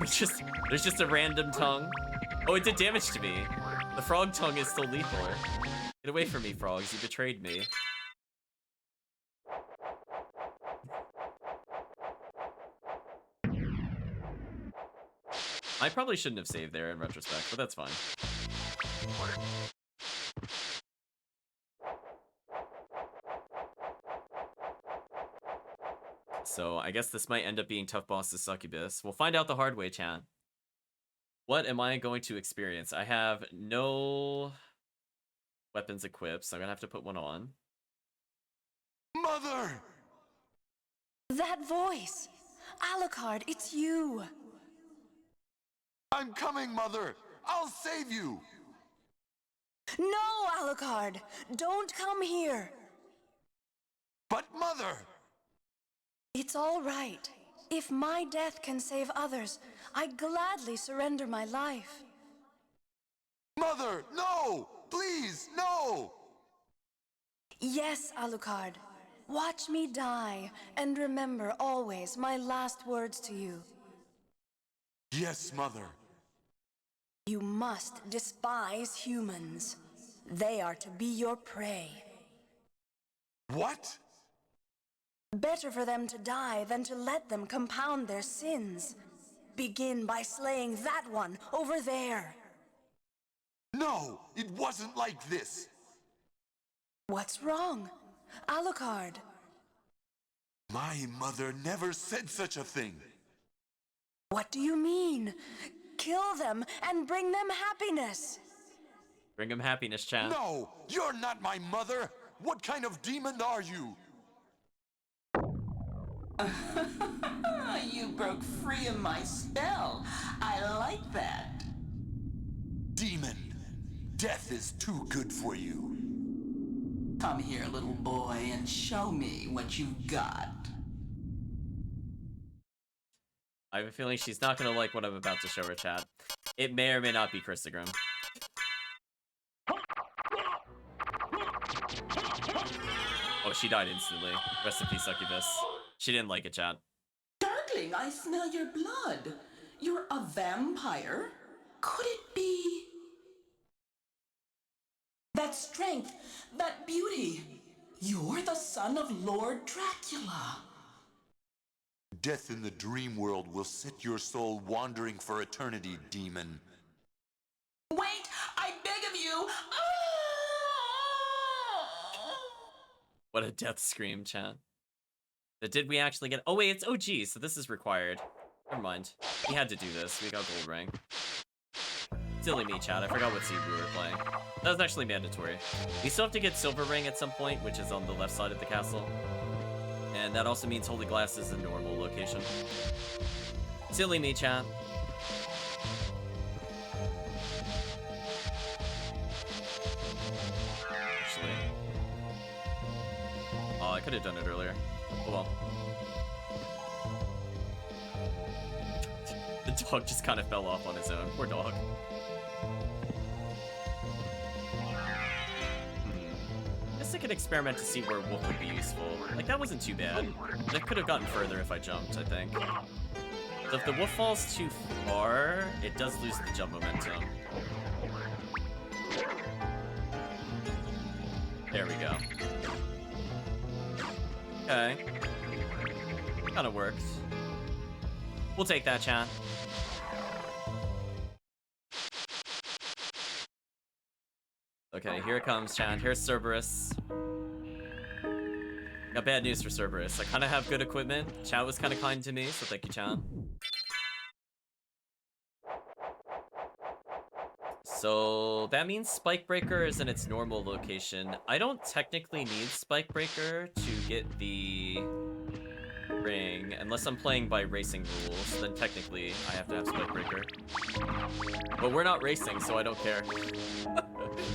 S1: there's just a random tongue. Oh, it did damage to me. The frog tongue is still lethal. Get away from me, frogs. You betrayed me. I probably shouldn't have saved there in retrospect, but that's fine. So I guess this might end up being Tough Boss to Succubus. We'll find out the hard way, chat. What am I going to experience? I have no weapons equipped, so I'm gonna have to put one on.
S2: Mother!
S7: That voice! Alucard, it's you!
S2: I'm coming, Mother! I'll save you!
S7: No, Alucard! Don't come here!
S2: But, Mother!
S7: It's all right. If my death can save others, I gladly surrender my life.
S2: Mother, no! Please, no!
S7: Yes, Alucard. Watch me die, and remember always my last words to you.
S2: Yes, Mother.
S7: You must despise humans. They are to be your prey.
S2: What?
S7: Better for them to die than to let them compound their sins. Begin by slaying that one over there.
S2: No, it wasn't like this.
S7: What's wrong? Alucard.
S2: My mother never said such a thing.
S7: What do you mean? Kill them and bring them happiness.
S1: Bring him happiness, chat.
S2: No, you're not my mother. What kind of demon are you?
S8: You broke free of my spell. I like that.
S2: Demon, death is too good for you.
S8: Come here, little boy, and show me what you've got.
S1: I have a feeling she's not gonna like what I'm about to show her, chat. It may or may not be Christogram. Oh, she died instantly. Rest in peace, Succubus. She didn't like it, chat.
S8: Darkling, I smell your blood. You're a vampire? Could it be... that strength, that beauty? You're the son of Lord Dracula.
S2: Death in the dream world will set your soul wandering for eternity, demon.
S8: Wait, I beg of you!
S1: What a death scream, chat. But did we actually get... Oh, wait, it's OG, so this is required. Never mind. We had to do this. We got gold ring. Silly me, chat. I forgot what seed we were playing. That was actually mandatory. We still have to get silver ring at some point, which is on the left side of the castle. And that also means Holy Glass is a normal location. Silly me, chat. Actually. Oh, I could have done it earlier. Oh well. The dog just kind of fell off on his own. Poor dog. Guess I could experiment to see where Wolf would be useful. Like, that wasn't too bad. That could have gotten further if I jumped, I think. So if the Wolf falls too far, it does lose the jump momentum. There we go. Okay. Kinda worked. We'll take that, chat. Okay, here it comes, chat. Here's Cerberus. Got bad news for Cerberus. I kind of have good equipment. Chat was kind of kind to me, so thank you, chat. So that means Spike Breaker is in its normal location. I don't technically need Spike Breaker to get the ring, unless I'm playing by racing rules, then technically I have to have Spike Breaker. But we're not racing, so I don't care.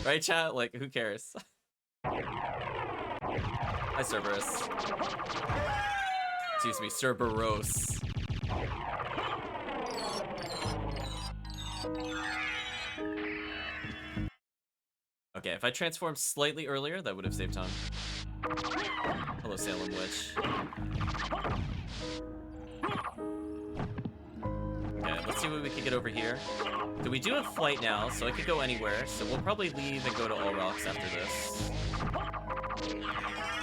S1: Right, chat? Like, who cares? Hi, Cerberus. Excuse me, Cerberus. Okay, if I transformed slightly earlier, that would have saved time. Hello, Salem Witch. Okay, let's see what we can get over here. So we do have flight now, so I could go anywhere. So we'll probably leave and go to All Rocks after this.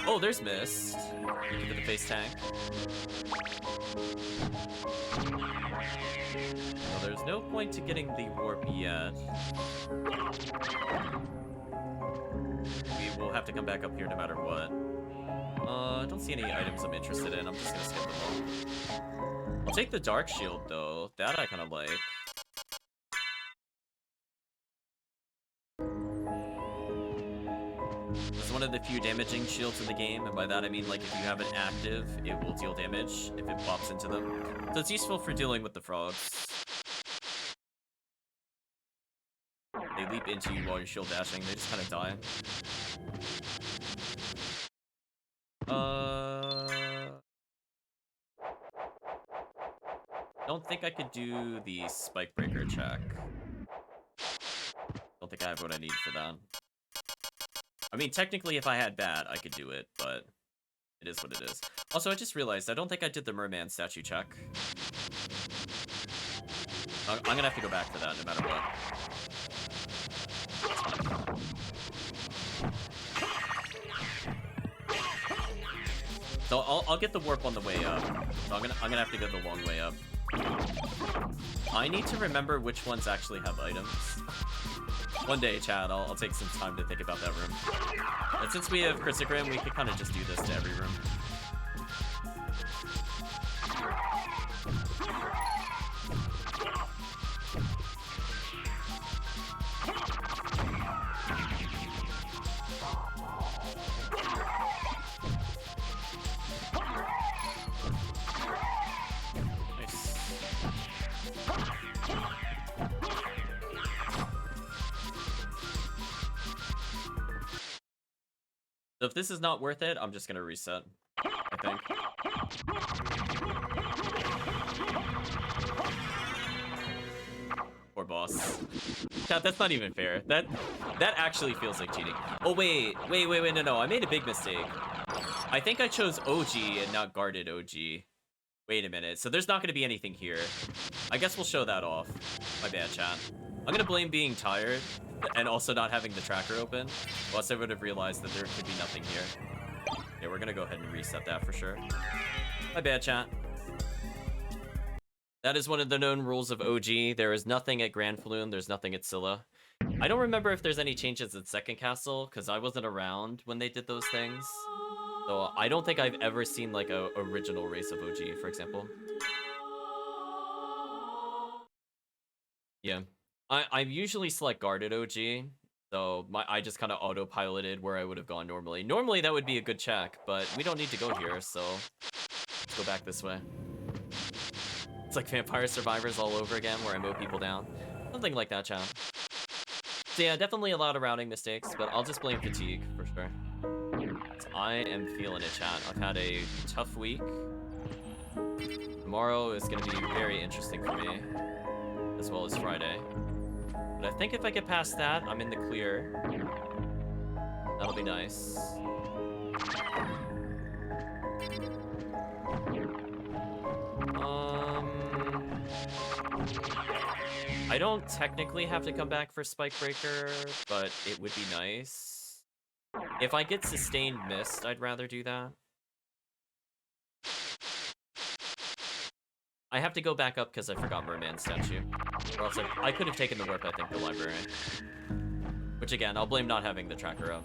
S1: Oh, there's Mist. Look at the face tank. Well, there's no point to getting the warp yet. We will have to come back up here no matter what. I don't see any items I'm interested in. I'm just gonna skip them all. I'll take the Dark Shield, though. That I kind of like. It's one of the few damaging shields in the game, and by that I mean, like, if you have it active, it will deal damage if it pops into them. So it's useful for dealing with the frogs. They leap into you while you're shield dashing. They just kind of die. Don't think I could do the Spike Breaker check. Don't think I have what I need for that. I mean, technically, if I had bat, I could do it, but it is what it is. Also, I just realized I don't think I did the merman statue check. I'm gonna have to go back for that no matter what. So I'll get the warp on the way up. So I'm gonna have to go the long way up. I need to remember which ones actually have items. One day, Chad, I'll take some time to think about that room. And since we have Chrysogram, we could kind of just do this to every room. So if this is not worth it, I'm just gonna reset, I think. Poor boss. Chat, that's not even fair. That actually feels like cheating. Oh wait, no, I made a big mistake. I think I chose OG and not guarded OG. Wait a minute, so there's not gonna be anything here. I guess we'll show that off. My bad, chat. I'm gonna blame being tired and also not having the tracker open. Or else I would have realized that there could be nothing here. Yeah, we're gonna go ahead and reset that for sure. My bad, chat. That is one of the known rules of OG. There is nothing at Grand Floon, there's nothing at Scylla. I don't remember if there's any changes at Second Castle, because I wasn't around when they did those things. So I don't think I've ever seen like a original race of OG, for example. Yeah. I usually select guarded OG, so I just kind of auto-piloted where I would have gone normally. Normally that would be a good check, but we don't need to go here, so let's go back this way. It's like Vampire Survivors all over again, where I mow people down. Something like that, chat. So yeah, definitely a lot of routing mistakes, but I'll just blame fatigue, for sure. So I am feeling it, chat. I've had a tough week. Tomorrow is going to be very interesting for me, as well as Friday. But I think if I get past that, I'm in the clear. That'll be nice. I don't technically have to come back for Spike Breaker, but it would be nice. If I get Sustained Mist, I'd rather do that. I have to go back up because I forgot Merman statue. Or else I could have taken the warp, I think, the library. Which again, I'll blame not having the tracker up.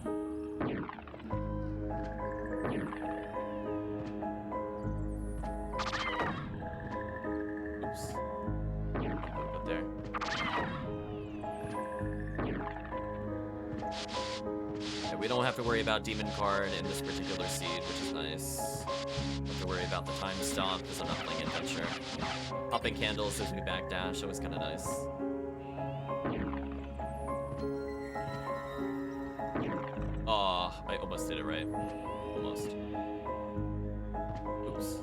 S1: Oops. Put there. we don't have to worry about Demon Card in this particular seed, which is nice. Don't have to worry about the time stomp because I'm not playing Adventure. Popping candles as we backdash, that was kind of nice. Aw, I almost did it right. Almost. Oops.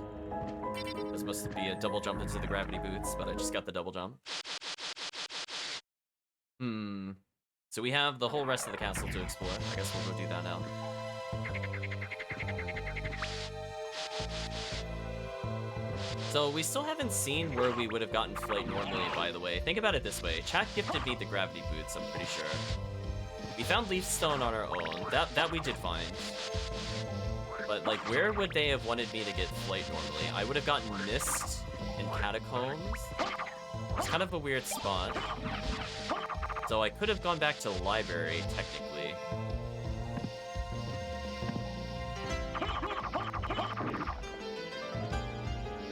S1: This must be a double jump into the gravity boots, but I just got the double jump. So we have the whole rest of the castle to explore. I guess we'll go do that now. So we still haven't seen where we would have gotten flight normally, by the way. Think about it this way. Chat gifted me the gravity boots, I'm pretty sure. We found Leaf Stone on our own. That we did find. But, like, where would they have wanted me to get flight normally? I would have gotten Mist and Catacombs. It's kind of a weird spot. So I could have gone back to the library, technically.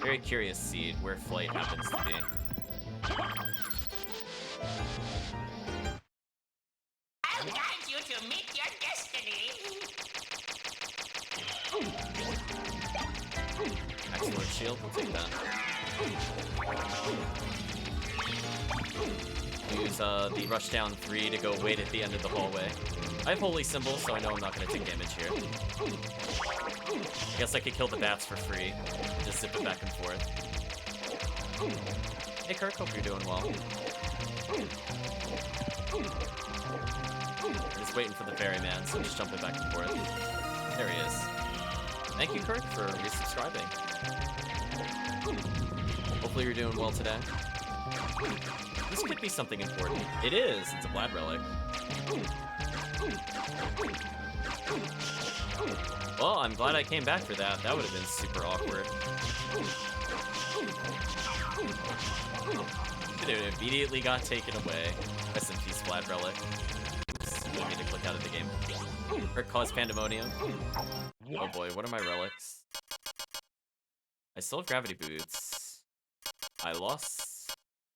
S1: Very curious seed where flight happens to be.
S5: I'll guide you to meet your destiny.
S1: Excellent shield, we'll take that. Use the Rushdown 3 to go wait at the end of the hallway. I have Holy Symbol, so I know I'm not going to take damage here. I guess I could kill the bats for free. Just zip it back and forth. Hey Kirk, hope you're doing well. Just waiting for the ferryman, so I'm just jumping back and forth. There he is. Thank you, Kirk, for resubscribing. Hopefully you're doing well today. This could be something important. It is. It's a Vlad relic. Well, I'm glad I came back for that. That would have been super awkward. It immediately got taken away. Rest in peace, Vlad relic. Oops, I need to click out of the game. Or cause pandemonium. Oh boy, what are my relics? I still have gravity boots. I lost a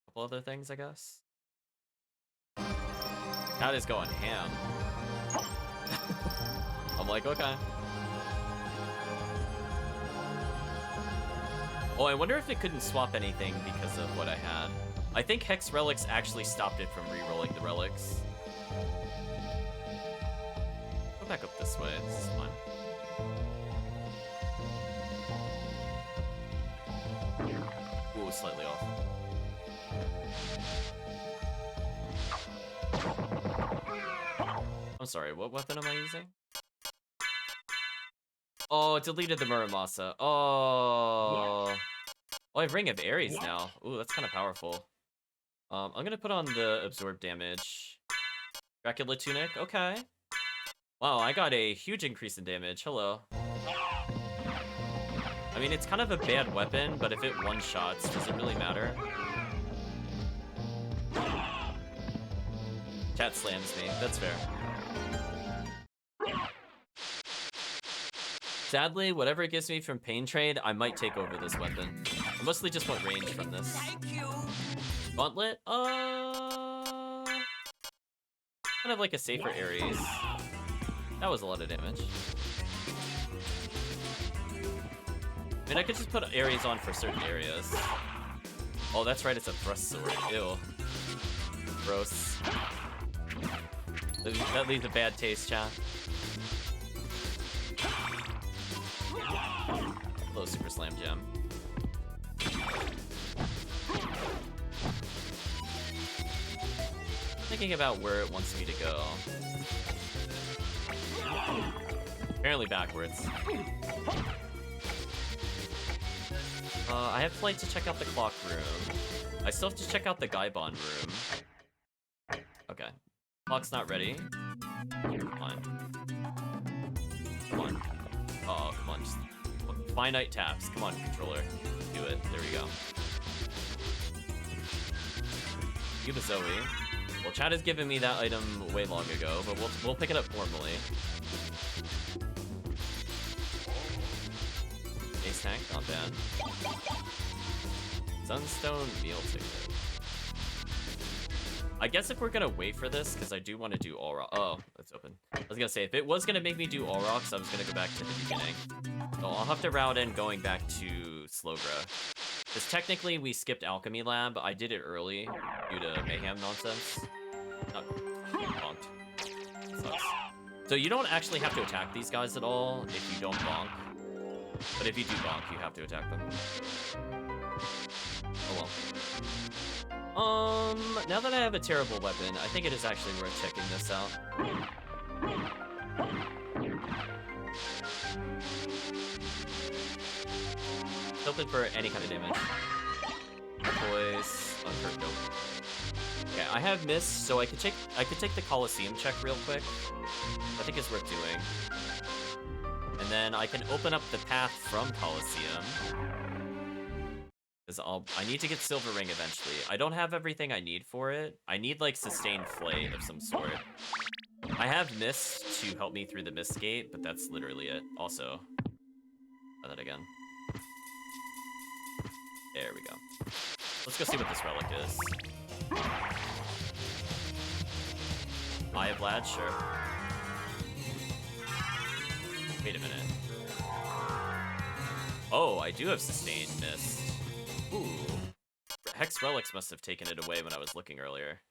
S1: couple other things, I guess. Cat is going ham. I'm like, okay. Oh, I wonder if it couldn't swap anything because of what I had. I think Hex Relics actually stopped it from re-rolling the relics. Go back up this way, this is fine. Ooh, slightly off. I'm sorry, what weapon am I using? Oh, it deleted the Muramasa. Oh. Oh, I have Ring of Ares now. Ooh, that's kind of powerful. I'm gonna put on the absorb damage. Dracula Tunic, okay. Wow, I got a huge increase in damage. Hello. I mean, it's kind of a bad weapon, but if it one-shots, does it really matter? Cat slams me. That's fair. Sadly, whatever it gives me from Pain Trade, I might take over this weapon. I mostly just want range from this.
S5: Thank you.
S1: Gauntlet? Kind of like a safer Ares. That was a lot of damage. I mean, I could just put Ares on for certain areas. Oh, that's right, it's a thrust sword. Ew. Gross. That leaves a bad taste, chat. Hello, Super Slam Gem. Thinking about where it wants me to go. Apparently backwards. I have flight to check out the clock room. I still have to check out the Gaibon room. Okay. Clock's not ready. Come on. Come on. Oh, come on. Just finite taps. Come on, controller. Do it. There we go. Cuba Zoe. Well, chat has given me that item way long ago, but we'll pick it up formally. Ace tank, not bad. Sunstone meal ticket. I I guess if we're gonna wait for this, because I do want to do all rock. Oh, it's open. I was gonna say, if it was gonna make me do all rocks, I was gonna go back to the beginning. So I'll have to route in going back to Slowgra. Because technically we skipped Alchemy Lab. I did it early due to Mayhem nonsense. Not bonked. Sucks. So you don't actually have to attack these guys at all if you don't bonk. But if you do bonk, you have to attack them. Oh well. Now that I have a terrible weapon, I think it is actually worth checking this out. Open for any kind of damage. Poise, unhurt, nope. Okay, I have missed, so I could take the Coliseum check real quick. I think it's worth doing. And then I can open up the path from Coliseum. Because I need to get Silver Ring eventually. I don't have everything I need for it. I need, like, Sustained Flight of some sort. I have Mist to help me through the Mist Gate, but that's literally it. Also, try that again. There we go. Let's go see what this relic is. Eye of Lad, sure. Wait a minute. Oh, I do have Sustained Mist. Ooh. Hex Relics must have taken it away when I was looking earlier.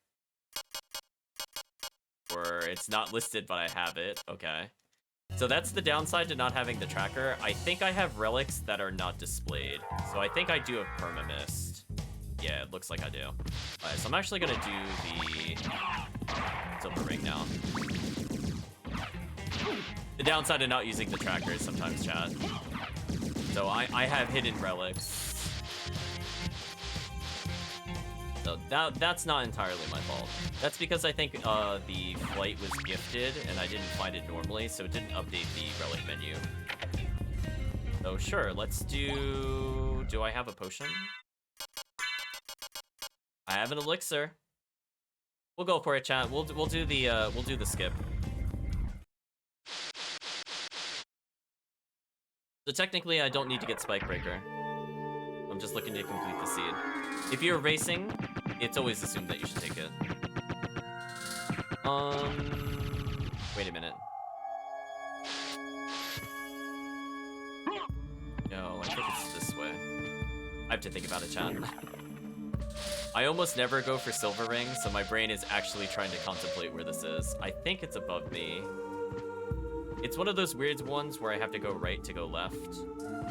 S1: Or it's not listed, but I have it. Okay. So that's the downside to not having the tracker. I think I have relics that are not displayed. So I think I do have Permamist. Yeah, it looks like I do. Alright, so I'm actually gonna do the Silver Ring now. The downside of not using the tracker is sometimes, chat. So I have hidden relics. So that's not entirely my fault. That's because I think the flight was gifted and I didn't find it normally, so it didn't update the relic menu. So sure, let's do... Do I have a potion? I have an elixir. We'll go for it, chat. We'll do the skip. So technically, I don't need to get Spike Breaker. I'm just looking to complete the seed. If you're racing, it's always assumed that you should take it. Wait a minute. No, I think it's this way. I have to think about it, chat. I almost never go for Silver Ring, so my brain is actually trying to contemplate where this is. I think it's above me. It's one of those weird ones where I have to go right to go left.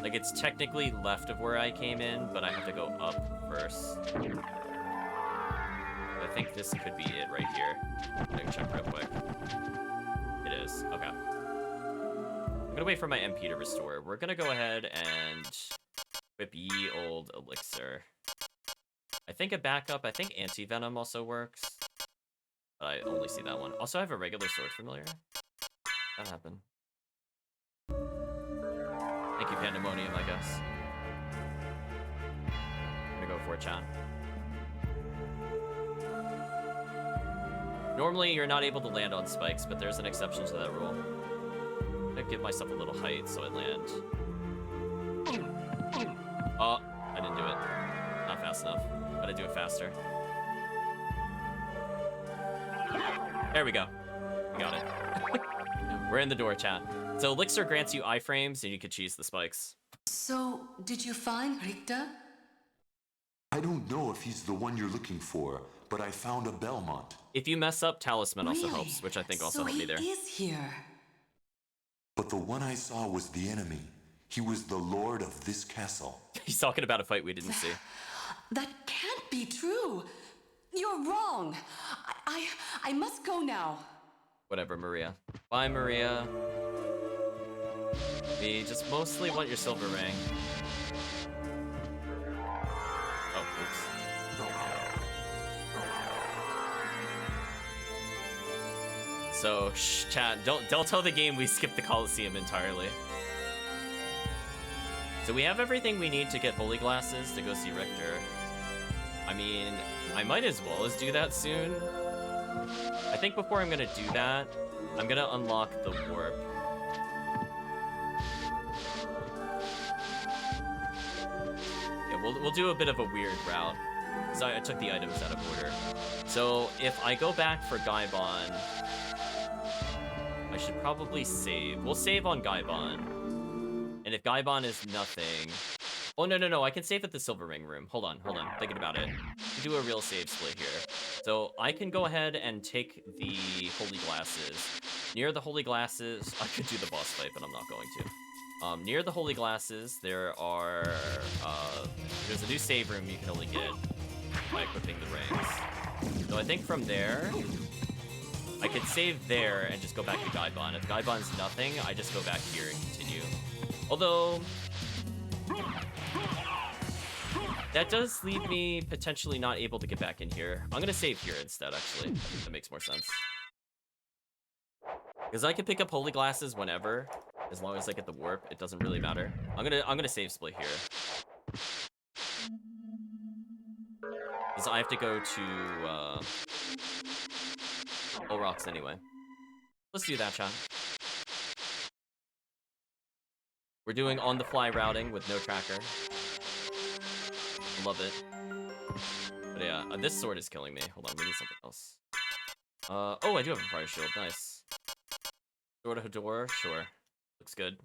S1: Like, it's technically left of where I came in, but I have to go up first. I think this could be it right here. I'm gonna check real quick. It is. Okay. I'm gonna wait for my MP to restore. We're gonna go ahead and whip ye old elixir. I think a backup, I think anti-venom also works. But I only see that one. Also, I have a regular sword familiar. That happened. Thank you, Pandemonium, I guess. I'm gonna go for it, chat. Normally, you're not able to land on spikes, but there's an exception to that rule. I'm gonna give myself a little height so I land. Oh, I didn't do it. Not fast enough. Gotta do it faster. There we go. We got it. We're in the door, chat. So Elixir grants you iframes, and you could cheese the spikes.
S8: So, did you find Richter?
S9: I don't know if he's the one you're looking for, but I found a Belmont.
S1: If you mess up, Talisman also helps, which I think also helped me there.
S8: So he is here.
S9: But the one I saw was the enemy. He was the lord of this castle.
S1: He's talking about a fight we didn't see.
S8: That can't be true. You're wrong. I must go now.
S1: Whatever, Maria. Bye, Maria. We just mostly want your silver ring. Oh, oops. So, shh, chat, don't tell the game we skipped the Coliseum entirely. So we have everything we need to get Holy Glasses to go see Richter. I mean, I might as well as do that soon. I think before I'm gonna do that, I'm gonna unlock the warp. Yeah, we'll do a bit of a weird route. So I took the items out of order. So if I go back for Gaibon, I should probably save. We'll save on Gaibon. And if Gaibon is nothing... Oh, no, I can save at the Silver Ring room. Hold on, thinking about it. Do a real save split here. So I can go ahead and take the Holy Glasses. Near the Holy Glasses, I could do the boss fight, but I'm not going to. Near the Holy Glasses, there's a new save room you can only get by equipping the rings. So I think from there, I could save there and just go back to Gaibon. If Gaibon's nothing, I just go back here and continue. Although, that does leave me potentially not able to get back in here. I'm gonna save here instead, actually. I think that makes more sense. Because I can pick up Holy Glasses whenever, as long as I get the warp. It doesn't really matter. I'm gonna save split here. Because I have to go to All Rocks anyway. Let's do that, Chan. We're doing on-the-fly routing with no tracker. Love it. But yeah, this sword is killing me. Hold on, we need something else. Oh, I do have a fire shield. Nice. Sword of Hador, sure. Looks good.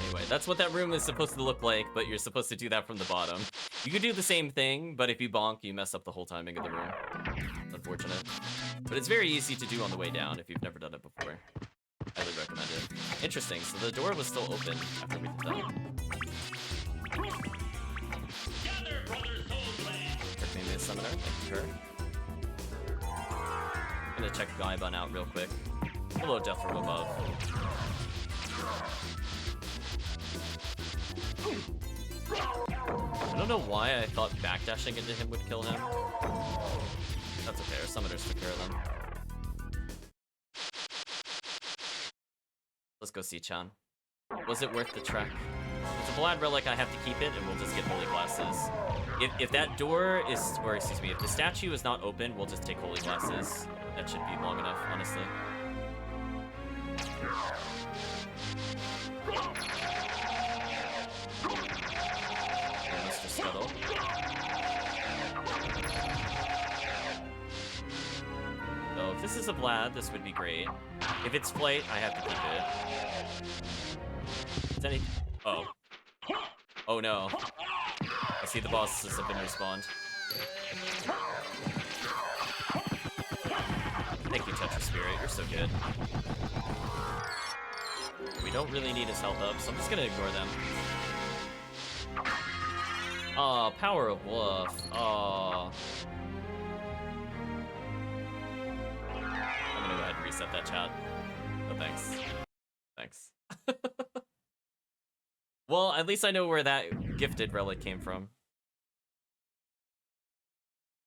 S1: Anyway, that's what that room is supposed to look like, but you're supposed to do that from the bottom. You could do the same thing, but if you bonk, you mess up the whole timing of the room. It's unfortunate. But it's very easy to do on the way down if you've never done it before. Highly recommend it. Interesting, so the door was still open after we did that. Kirk made me a summoner, thank you, Kirk. I'm gonna check Gaibon out real quick. Hello, Death from above. I don't know why I thought backdashing into him would kill him. That's okay, our summoners took care of them. Let's go see Chan. Was it worth the trek? It's a Vlad relic, I have to keep it, and we'll just get Holy Glasses. If that door is, or excuse me, if the statue is not open, we'll just take Holy Glasses. That should be long enough, honestly. Mr. Scuttle. So if this is a Vlad, this would be great. If it's Flight, I have to keep it. Is any... Oh. Oh no. I see the bosses have been respawned. Thank you, Tetra Spirit. You're so good. We don't really need his health up, so I'm just gonna ignore them. Aw, Power of Wolf. Aw. I'm gonna go ahead and reset that chat. Oh, thanks. Thanks. Well, at least I know where that gifted relic came from.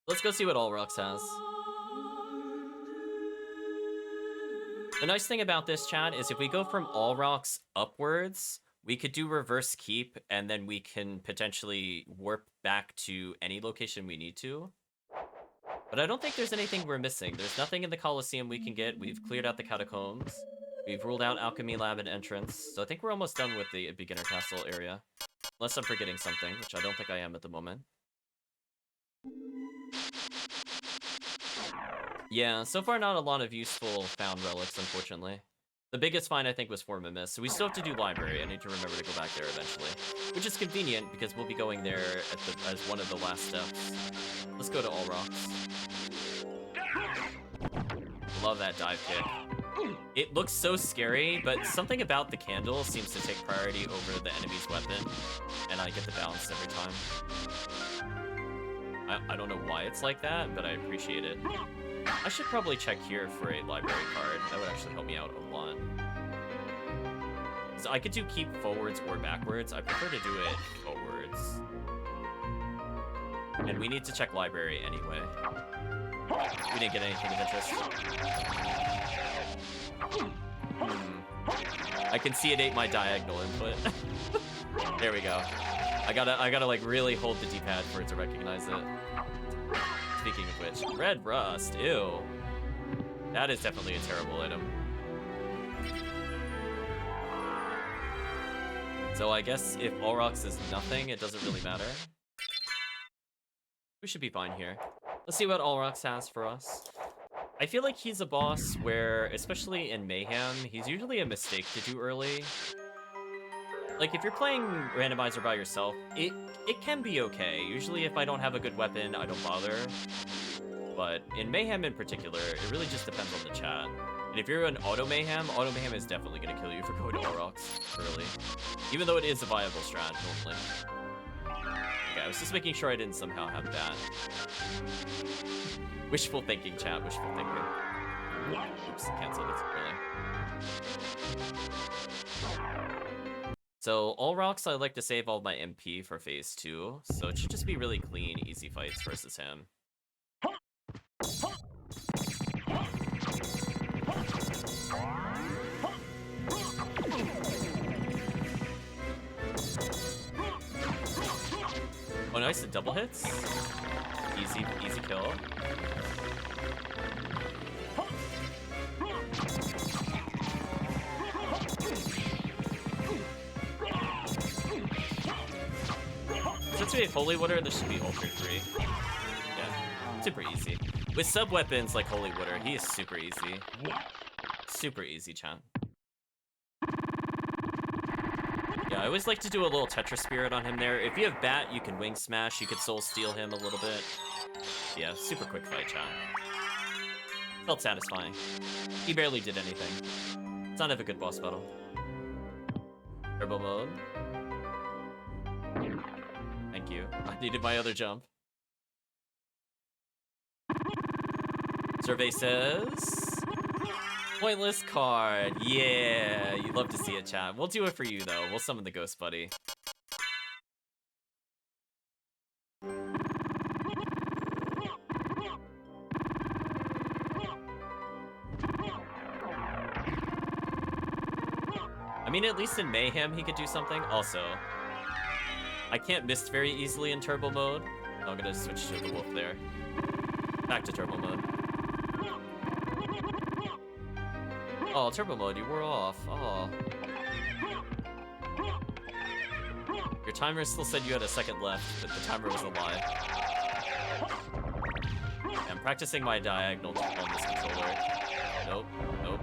S1: Let's go see what All Rocks has. The nice thing about this, chat, is if we go from All Rocks upwards, we could do reverse keep, and then we can potentially warp back to any location we need to. But I don't think there's anything we're missing. There's nothing in the Colosseum we can get. We've cleared out the catacombs. We've ruled out Alchemy Lab and entrance. So I think we're almost done with the beginner castle area. Unless I'm forgetting something, which I don't think I am at the moment. Yeah, so far not a lot of useful found relics, unfortunately. The biggest find, I think, was Formimus, so we still have to do library. I need to remember to go back there eventually. Which is convenient, because we'll be going there as one of the last steps. Let's go to All Rocks. Love that dive kick. It looks so scary, but something about the candle seems to take priority over the enemy's weapon, and I get the bounce every time. I don't know why it's like that, but I appreciate it. I should probably check here for a library card. That would actually help me out a lot. So I could do keep forwards or backwards. I prefer to do it forwards. And we need to check library anyway. We didn't get anything of interest. I can see it ate my diagonal input. There we go. I gotta like really hold the D-pad for it to recognize it. Speaking of which, red rust, ew. That is definitely a terrible item. So I guess if Aurochs is nothing, it doesn't really matter. We should be fine here. Let's see what Aurochs has for us. I feel like he's a boss where, especially in Mayhem, he's usually a mistake to do early. Like, if you're playing Randomizer by yourself, it can be okay. Usually if I don't have a good weapon, I don't bother. But in Mayhem in particular, it really just depends on the chat. And if you're an Auto-Mayhem, Auto-Mayhem is definitely going to kill you for going to Aurochs early. Even though it is a viable strat, normally. Okay, I was just making sure I didn't somehow have that. Wishful thinking, chat, wishful thinking. Oops, canceled it early. So, Aurochs, I like to save all my MP for phase 2, so it should just be really clean, easy fights versus him. Oh, nice, the double hits. Easy kill. Since we have Holy Water, this should be Ultra 3. Yeah, super easy. With sub-weapons like Holy Water, he is super easy. Super easy, chat. Yeah, I always like to do a little Tetra Spirit on him there. If you have Bat, you can Wing Smash, you could Soul Steal him a little bit. Yeah, super quick fight, chat. Felt satisfying. He barely did anything. Sign of a good boss battle. Turbo mode. Thank you. I needed my other jump. Survey says... Pointless card. Yeah, you'd love to see it, chat. We'll do it for you, though. We'll summon the Ghost Buddy. I mean, at least in Mayhem, he could do something. Also, I can't mist very easily in Turbo mode. I'm gonna switch to the Wolf there. Back to Turbo mode. Oh, Turbo mode, you wore off. Oh. Your timer still said you had a second left, but the timer was a lie. I'm practicing my diagonal on this controller. Nope, nope.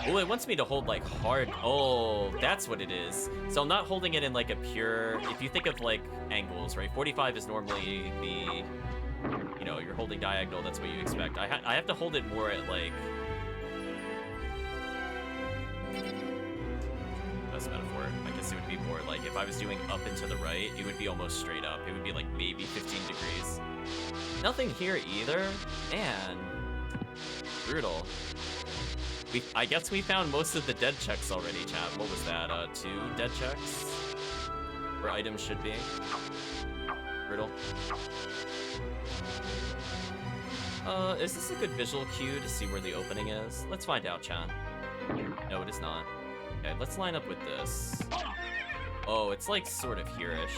S1: Oh, it wants me to hold, like, hard. Oh, that's what it is. So I'm not holding it in, like, a pure... If you think of, like, angles, right? 45 is normally the... You know, you're holding diagonal, that's what you expect. I have to hold it more at, like... Best metaphor. I guess it would be more like, if I was doing up and to the right, it would be almost straight up. It would be, like, maybe 15 degrees. Nothing here either. Man. Brutal. I guess we found most of the dead checks already, chat. What was that? 2 dead checks? Where items should be. Brutal. Is this a good visual cue to see where the opening is? Let's find out, chat. No, it is not. Okay, let's line up with this. Oh, it's like sort of here-ish.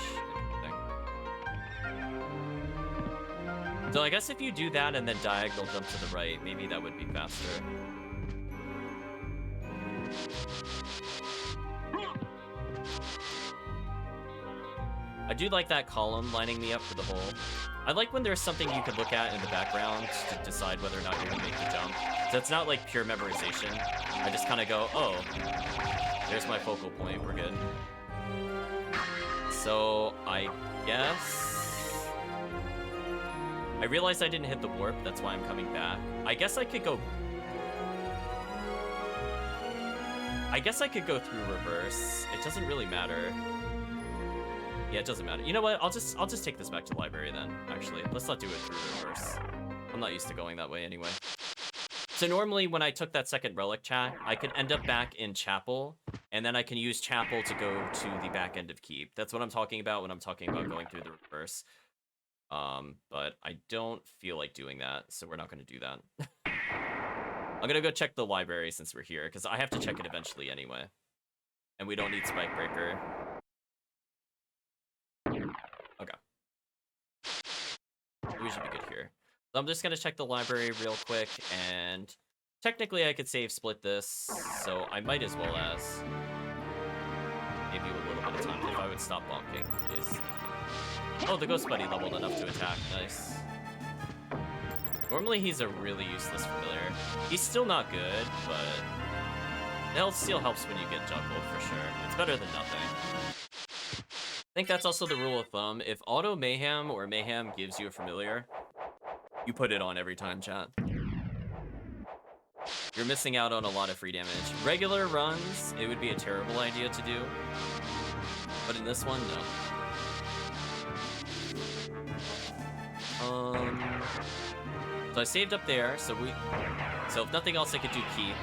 S1: So I guess if you do that and then diagonal jump to the right, maybe that would be faster. I do like that column lining me up for the hole. I like when there's something you can look at in the background to decide whether or not you're gonna make the jump. So it's not like pure memorization. I just kind of go, oh, there's my focal point, we're good. So I guess... I realized I didn't hit the warp, that's why I'm coming back. I guess I could go through reverse. It doesn't really matter. Yeah, it doesn't matter. You know what? I'll just take this back to library then, actually. Let's not do it through reverse. I'm not used to going that way anyway. So normally when I took that second relic, chat, I could end up back in Chapel, and then I can use Chapel to go to the back end of Keep. That's what I'm talking about when I'm talking about going through the reverse. But I don't feel like doing that, so we're not going to do that. I'm gonna go check the library since we're here, because I have to check it eventually anyway. And we don't need Spike Breaker. Okay. We should be good here. So I'm just gonna check the library real quick, and technically I could save split this, so I might as well as. bit of time if I would stop bonking, please. Oh, the Ghost Buddy leveled enough to attack. Nice. Normally he's a really useless familiar. He's still not good, but the health steal helps when you get juggled for sure. It's better than nothing. I think that's also the rule of thumb. If Auto-Mayhem or Mayhem gives you a familiar, you put it on every time, chat. You're missing out on a lot of free damage. Regular runs, it would be a terrible idea to do. But in this one, no. So I saved up there, so if nothing else I could do keep.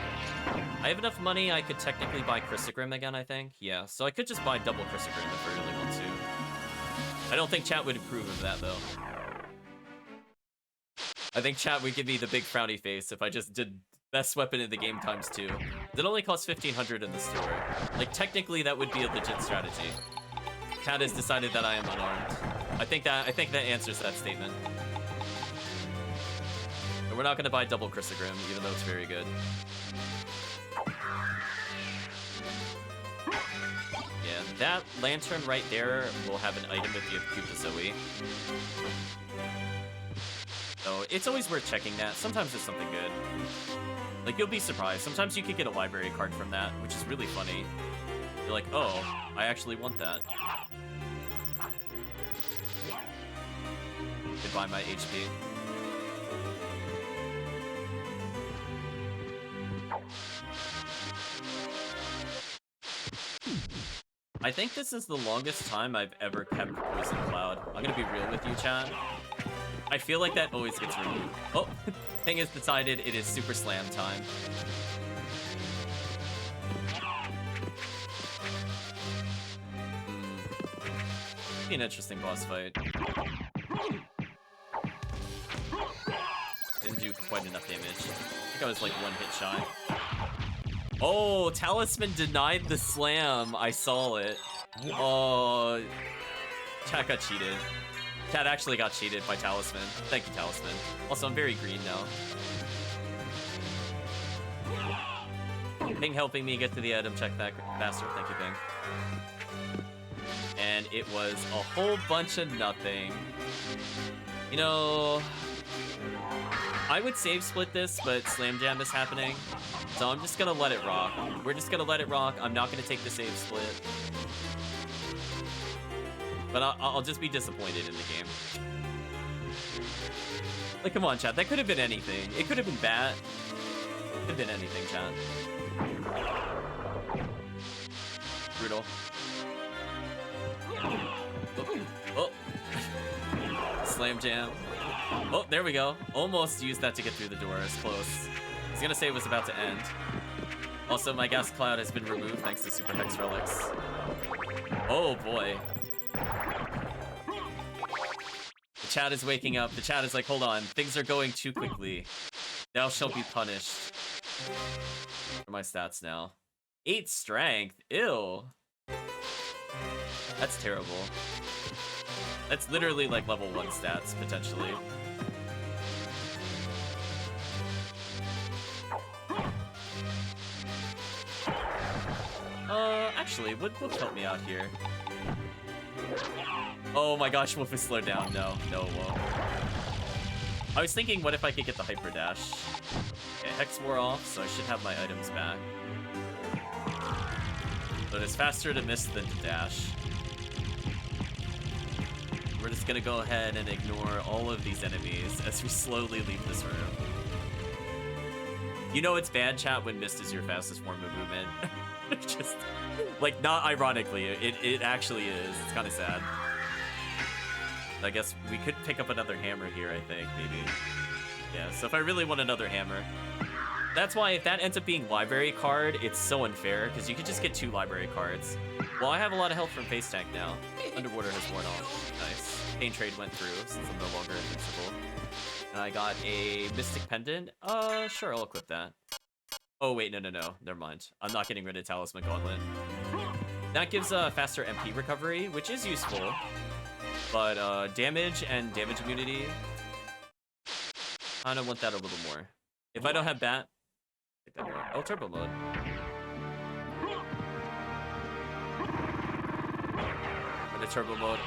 S1: I have enough money, I could technically buy Chrysogrim again, I think. Yeah, so I could just buy double Chrysogrim if I really want to. I don't think chat would approve of that, though. I think chat would give me the big frowny face if I just did best weapon in the game ×2. It only costs 1,500 in the store. Like, technically, that would be a legit strategy. Chat has decided that I am unarmed. I think that answers that statement. But we're not gonna buy double Chrysogrim, even though it's very good. Yeah, that lantern right there will have an item if you have Cupid Zoe. So it's always worth checking that. Sometimes it's something good. Like, you'll be surprised. Sometimes you could get a library card from that, which is really funny. You're like, oh, I actually want that. Goodbye, my HP. I think this is the longest time I've ever kept Poison Cloud. I'm gonna be real with you, chat. I feel like that always gets removed. Oh, thing is decided it is Super Slam time. Be an interesting boss fight. Didn't do quite enough damage. I think I was like 1 hit shy. Oh, Talisman denied the slam. I saw it. Oh, chat got cheated. Chat actually got cheated by Talisman. Thank you, Talisman. Also, I'm very green now. Ping helping me get to the item check back faster. Thank you, Ping. And it was a whole bunch of nothing. You know, I would save split this, but Slam Jam is happening. So I'm just gonna let it rock. We're just gonna let it rock. I'm not gonna take the save split. But I'll just be disappointed in the game. Like, come on, chat. That could have been anything. It could have been bad. It could have been anything, chat. Brutal. Oh. Slam Jam. Oh, there we go. Almost used that to get through the door. It's close. I was gonna say it was about to end. Also, my gas cloud has been removed thanks to Super Hex Relics. Oh boy. The chat is waking up. The chat is like, hold on. Things are going too quickly. Thou shalt be punished. What are my stats now? 8 strength. Ew. That's terrible. That's literally like level 1 stats, potentially. Actually, Wolf help me out here. Oh my gosh, Wolf is slowed down. No, it won't. I was thinking, what if I could get the Hyper Dash? Okay, Hex wore off, so I should have my items back. But it's faster to miss than to dash. We're just gonna go ahead and ignore all of these enemies as we slowly leave this room. You know it's bad, chat, when mist is your fastest form of movement. Just, like, not ironically, it actually is. It's kind of sad. I guess we could pick up another hammer here, I think, maybe. Yeah, so if I really want another hammer. That's why if that ends up being library card, it's so unfair, because you could just get 2 library cards. Well, I have a lot of health from Face Tank now. Underwater has worn off. Nice. Pain Trade went through, since I'm no longer invincible. And I got a Mystic Pendant. Sure, I'll equip that. Oh, wait, no. Never mind. I'm not getting rid of Talisman Gauntlet. That gives a faster MP recovery, which is useful. But damage and damage immunity, I kind of want that a little more. If I don't have Bat, take that more. Oh, Turbo Mode. the turbo mode.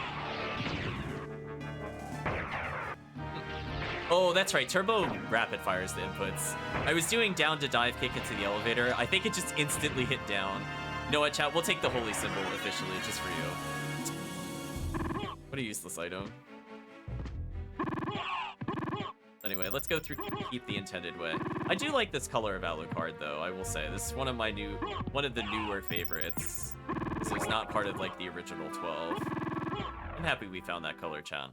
S1: Oh, that's right. Turbo rapid fires the inputs. I was doing down to dive kick into the elevator. I think it just instantly hit down. You know what, chat? We'll take the holy symbol officially, just for you. What a useless item. Anyway, let's go through keep the intended way. I do like this color of Alucard, though. I will say this is one of the newer favorites. This is not part of like the original 12. I'm happy we found that color, chat.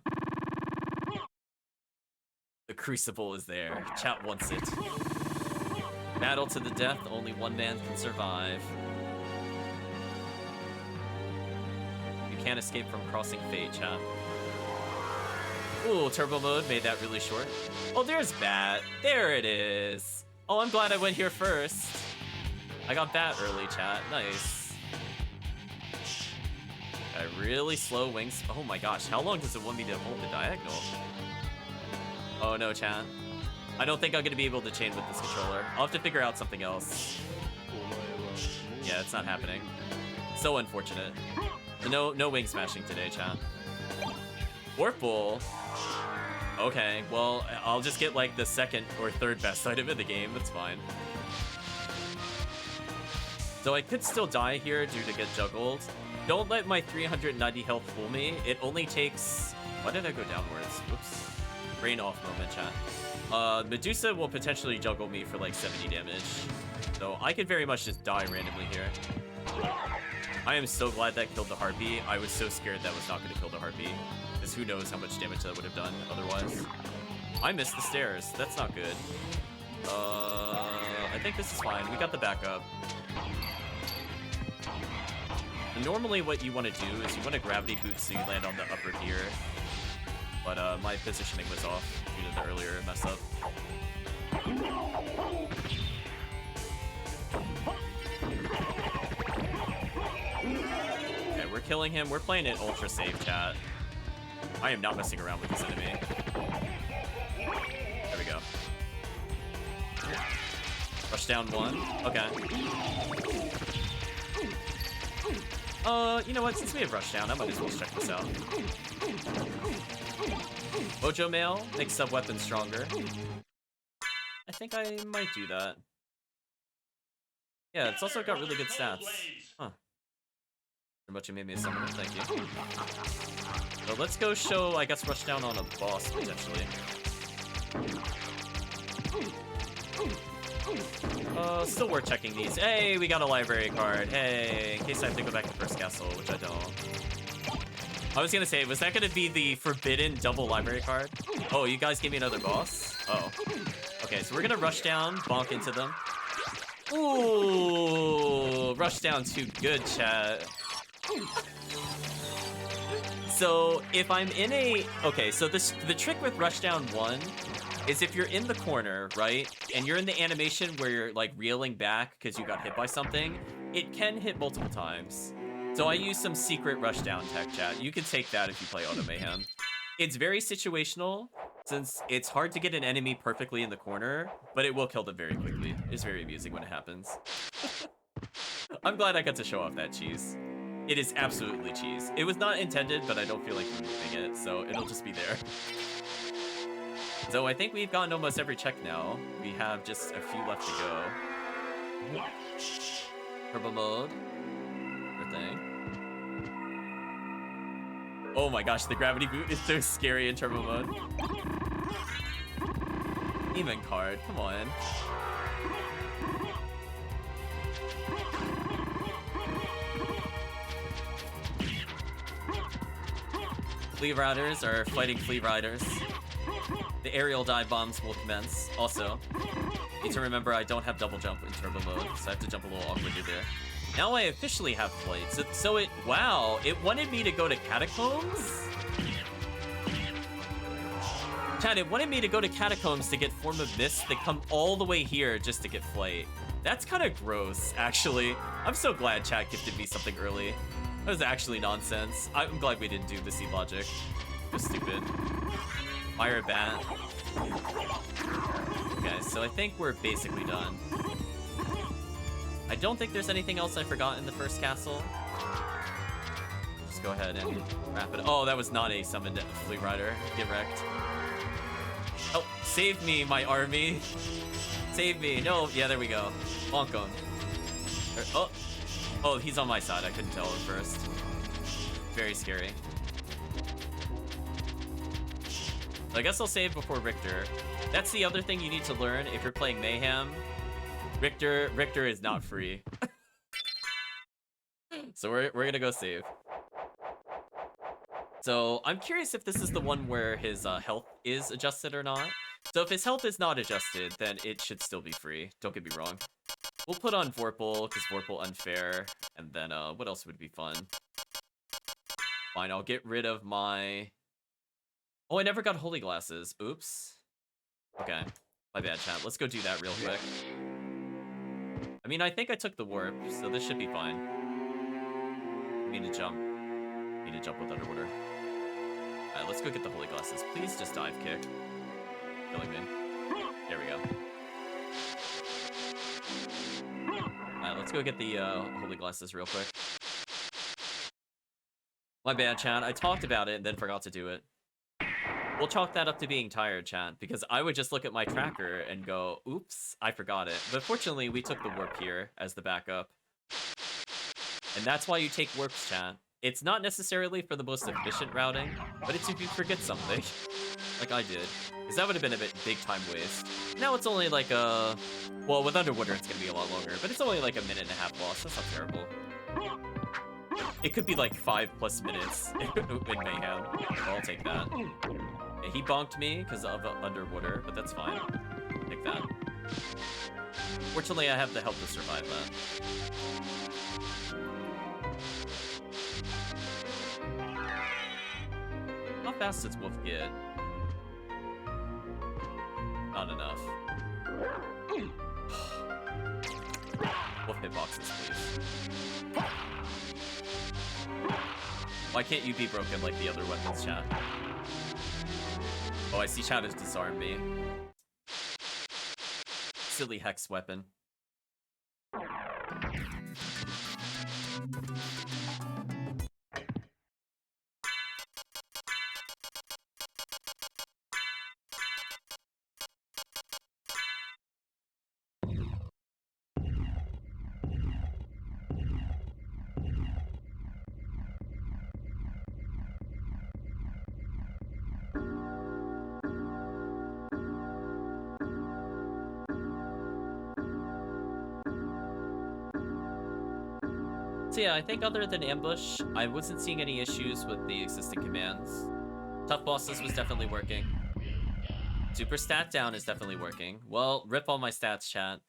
S1: The Crucible is there. Chat wants it. Battle to the death, only one man can survive. You can't escape from crossing fate, chat. Ooh, turbo mode made that really short. Oh, there's Bat. There it is. Oh, I'm glad I went here first. I got Bat early, chat. Nice. A really slow wings. Oh my gosh, how long does it want me to hold the diagonal? Oh no, chat. I don't think I'm gonna be able to chain with this controller. I'll have to figure out something else. Yeah, it's not happening. So unfortunate. No wing smashing today, chat. Warple. Okay, well, I'll just get like the second or third best item in the game. That's fine. So I could still die here due to get juggled. Don't let my 390 health fool me. It only takes... Why did I go downwards? Whoops. Brain off moment, chat. Medusa will potentially juggle me for like 70 damage. So I could very much just die randomly here. I am so glad that killed the Harpy. I was so scared that was not going to kill the Harpy. Because who knows how much damage that would have done otherwise. I missed the stairs. That's not good. I think this is fine. We got the backup. Normally what you want to do is you want to gravity boost so you land on the upper tier. But my positioning was off due to the earlier mess up. Okay, we're killing him. We're playing it ultra safe, chat. I am not messing around with this enemy. There we go. Rush down one. Okay. You know what? Since we have rush down, I might as well check this out. Mojo Mail makes sub-weapons stronger. I think I might do that. Yeah, it's also got really good stats. Huh. Very much you made me a summoner, thank you. So let's go show, I guess, rush down on a boss, potentially. Still worth checking these. Hey, we got a library card. Hey, in case I have to go back to first castle, which I don't. I was gonna say, was that gonna be the forbidden double library card? Oh, you guys gave me another boss? Oh. Okay, so we're gonna rush down, bonk into them. Ooh, rush down too good, chat. So if I'm in a... Okay, so the trick with Rushdown 1 is if you're in the corner, right? And you're in the animation where you're like reeling back because you got hit by something, it can hit multiple times. So I use some secret Rushdown tech, chat. You can take that if you play Auto-Mayhem. It's very situational since it's hard to get an enemy perfectly in the corner, but it will kill them very quickly. It's very amusing when it happens. I'm glad I got to show off that cheese. It is absolutely cheese. It was not intended, but I don't feel like removing it, so it'll just be there. So I think we've gotten almost every check now. We have just a few left to go. Turbo mode. Sure thing. Oh my gosh, the gravity boot is so scary in turbo mode. Demon card, come on. Flea Riders are fighting Flea Riders. The aerial dive bombs will commence. Also, need to remember I don't have double jump in turbo mode, so I have to jump a little awkwardly there. Now I officially have flight. So it, wow, it wanted me to go to Catacombs? Chat, it wanted me to go to Catacombs to get Form of Mist, to come all the way here just to get flight. That's kind of gross, actually. I'm so glad chat gifted me something early. That was actually nonsense. I'm glad we didn't do the seed logic. It was stupid. Fire bat. Okay, so I think we're basically done. I don't think there's anything else I forgot in the first castle. Just go ahead and wrap it. Oh, that was not a summoned Fleet Rider. Get wrecked. Oh, save me, my army. Save me. No, yeah, there we go. Bonk him. Oh, oh, he's on my side. I couldn't tell at first. Very scary. I guess I'll save before Richter. That's the other thing you need to learn if you're playing Mayhem. Richter is not free. So we're gonna go save. So I'm curious if this is the one where his health is adjusted or not. So if his health is not adjusted, then it should still be free. Don't get me wrong. We'll put on Vorpal, because Vorpal unfair. And then what else would be fun? Fine, I'll get rid of my... Oh, I never got Holy Glasses. Oops. Okay, my bad, chat. Let's go do that real quick. I mean, I think I took the warp, so this should be fine. Need to jump. Need to jump with Underwater. Alright, let's go get the Holy Glasses. Please just dive kick. Killing me. There we go. Alright, let's go get the Holy Glasses real quick. My bad, chat. I talked about it and then forgot to do it. We'll chalk that up to being tired, chat, because I would just look at my tracker and go, oops, I forgot it. But fortunately, we took the warp here as the backup. And that's why you take warps, chat. It's not necessarily for the most efficient routing, but it's if you forget something. Like I did. Because that would have been a big time waste. Now it's only like a... Well, with Underwater, it's going to be a lot longer, but it's only like a minute and a half loss. That's not terrible. It could be like 5+ minutes in Mayhem. I'll take that. Yeah, he bonked me because of Underwater, but that's fine. Take that. Fortunately, I have the help to survive that. How fast does Wolf get? Not enough. Wolf hitboxes, please. Why can't you be broken like the other weapons, chat? Oh, I see chat has disarmed me. Silly hex weapon. So yeah, I think other than Ambush, I wasn't seeing any issues with the existing commands. Tough Bosses was definitely working. Super Stat Down is definitely working. Well, rip all my stats, chat.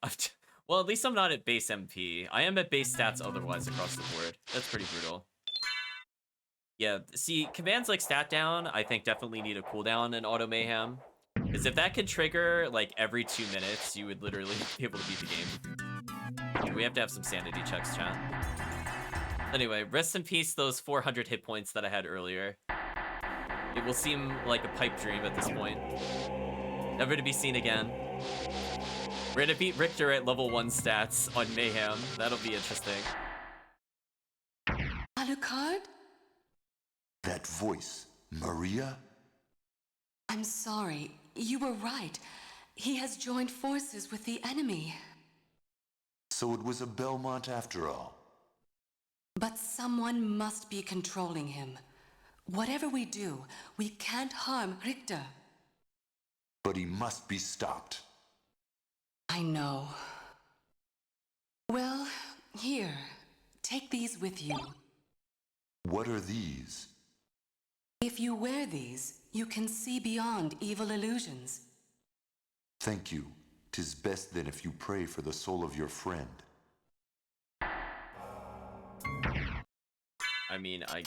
S1: Well, at least I'm not at base MP. I am at base stats otherwise across the board. That's pretty brutal. Yeah, see, commands like Stat Down, I think definitely need a cooldown in Auto-Mayhem. Because if that could trigger, like, every 2 minutes, you would literally be able to beat the game. We have to have some sanity checks, chat. Anyway, rest in peace those 400 hit points that I had earlier. It will seem like a pipe dream at this point. Never to be seen again. We're gonna beat Richter at level 1 stats on Mayhem. That'll be interesting.
S10: Alucard?
S9: That voice, Maria?
S10: I'm sorry. You were right. He has joined forces with the enemy.
S9: So it was a Belmont after all.
S10: But someone must be controlling him. Whatever we do, we can't harm Richter.
S9: But he must be stopped.
S10: I know. Well, here. Take these with you.
S9: What are these?
S10: If you wear these, you can see beyond evil illusions.
S9: Thank you. 'Tis best then if you pray for the soul of your friend.
S1: I mean, I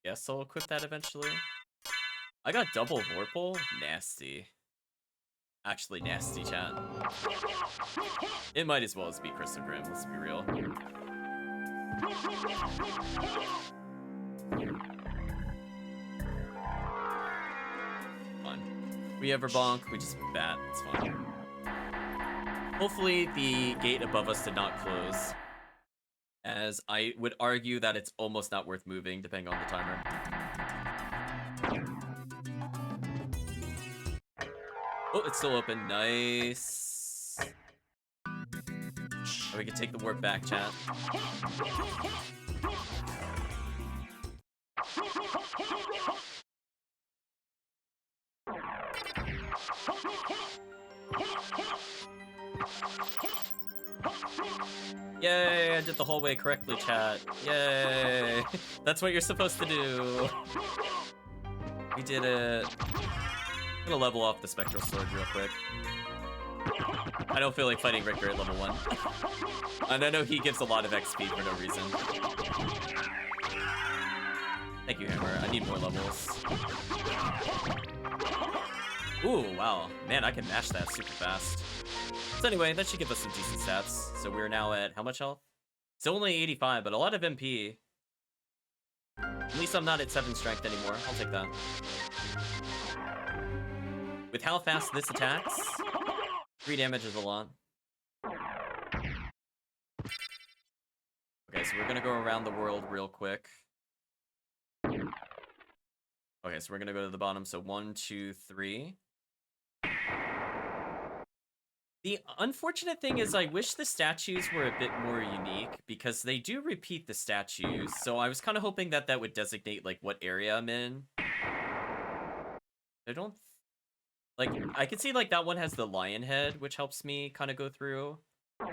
S1: guess I'll equip that eventually. I got double Vorpal? Nasty. Actually nasty, chat. It might as well as be Crystal Grim, let's be real. Fun. We ever bonk, we just bat, it's fine. Hopefully the gate above us did not close. as I would argue that it's almost not worth moving, depending on the timer. Oh, it's still open. Nice. Oh, we can take the warp back, chat. Yay, I did the whole way correctly, chat. Yay. That's what you're supposed to do. We did it. I'm gonna level off the Spectral Sword real quick. I don't feel like fighting Richter at level 1. And I know he gives a lot of XP for no reason. Thank you, Hammer. I need more levels. Ooh, wow. Man, I can mash that super fast. So anyway, that should give us some decent stats. So we're now at how much health? It's only 85, but a lot of MP. At least I'm not at 7 strength anymore. I'll take that. With how fast this attacks, 3 damage is a lot. Okay, so we're gonna go around the world real quick. Okay, so we're gonna go to the bottom. So 1, 2, 3. The unfortunate thing is I wish the statues were a bit more unique because they do repeat the statues. So I was kind of hoping that that would designate like what area I'm in. I don't like, I could see like that one has the lion head, which helps me kind of go through. I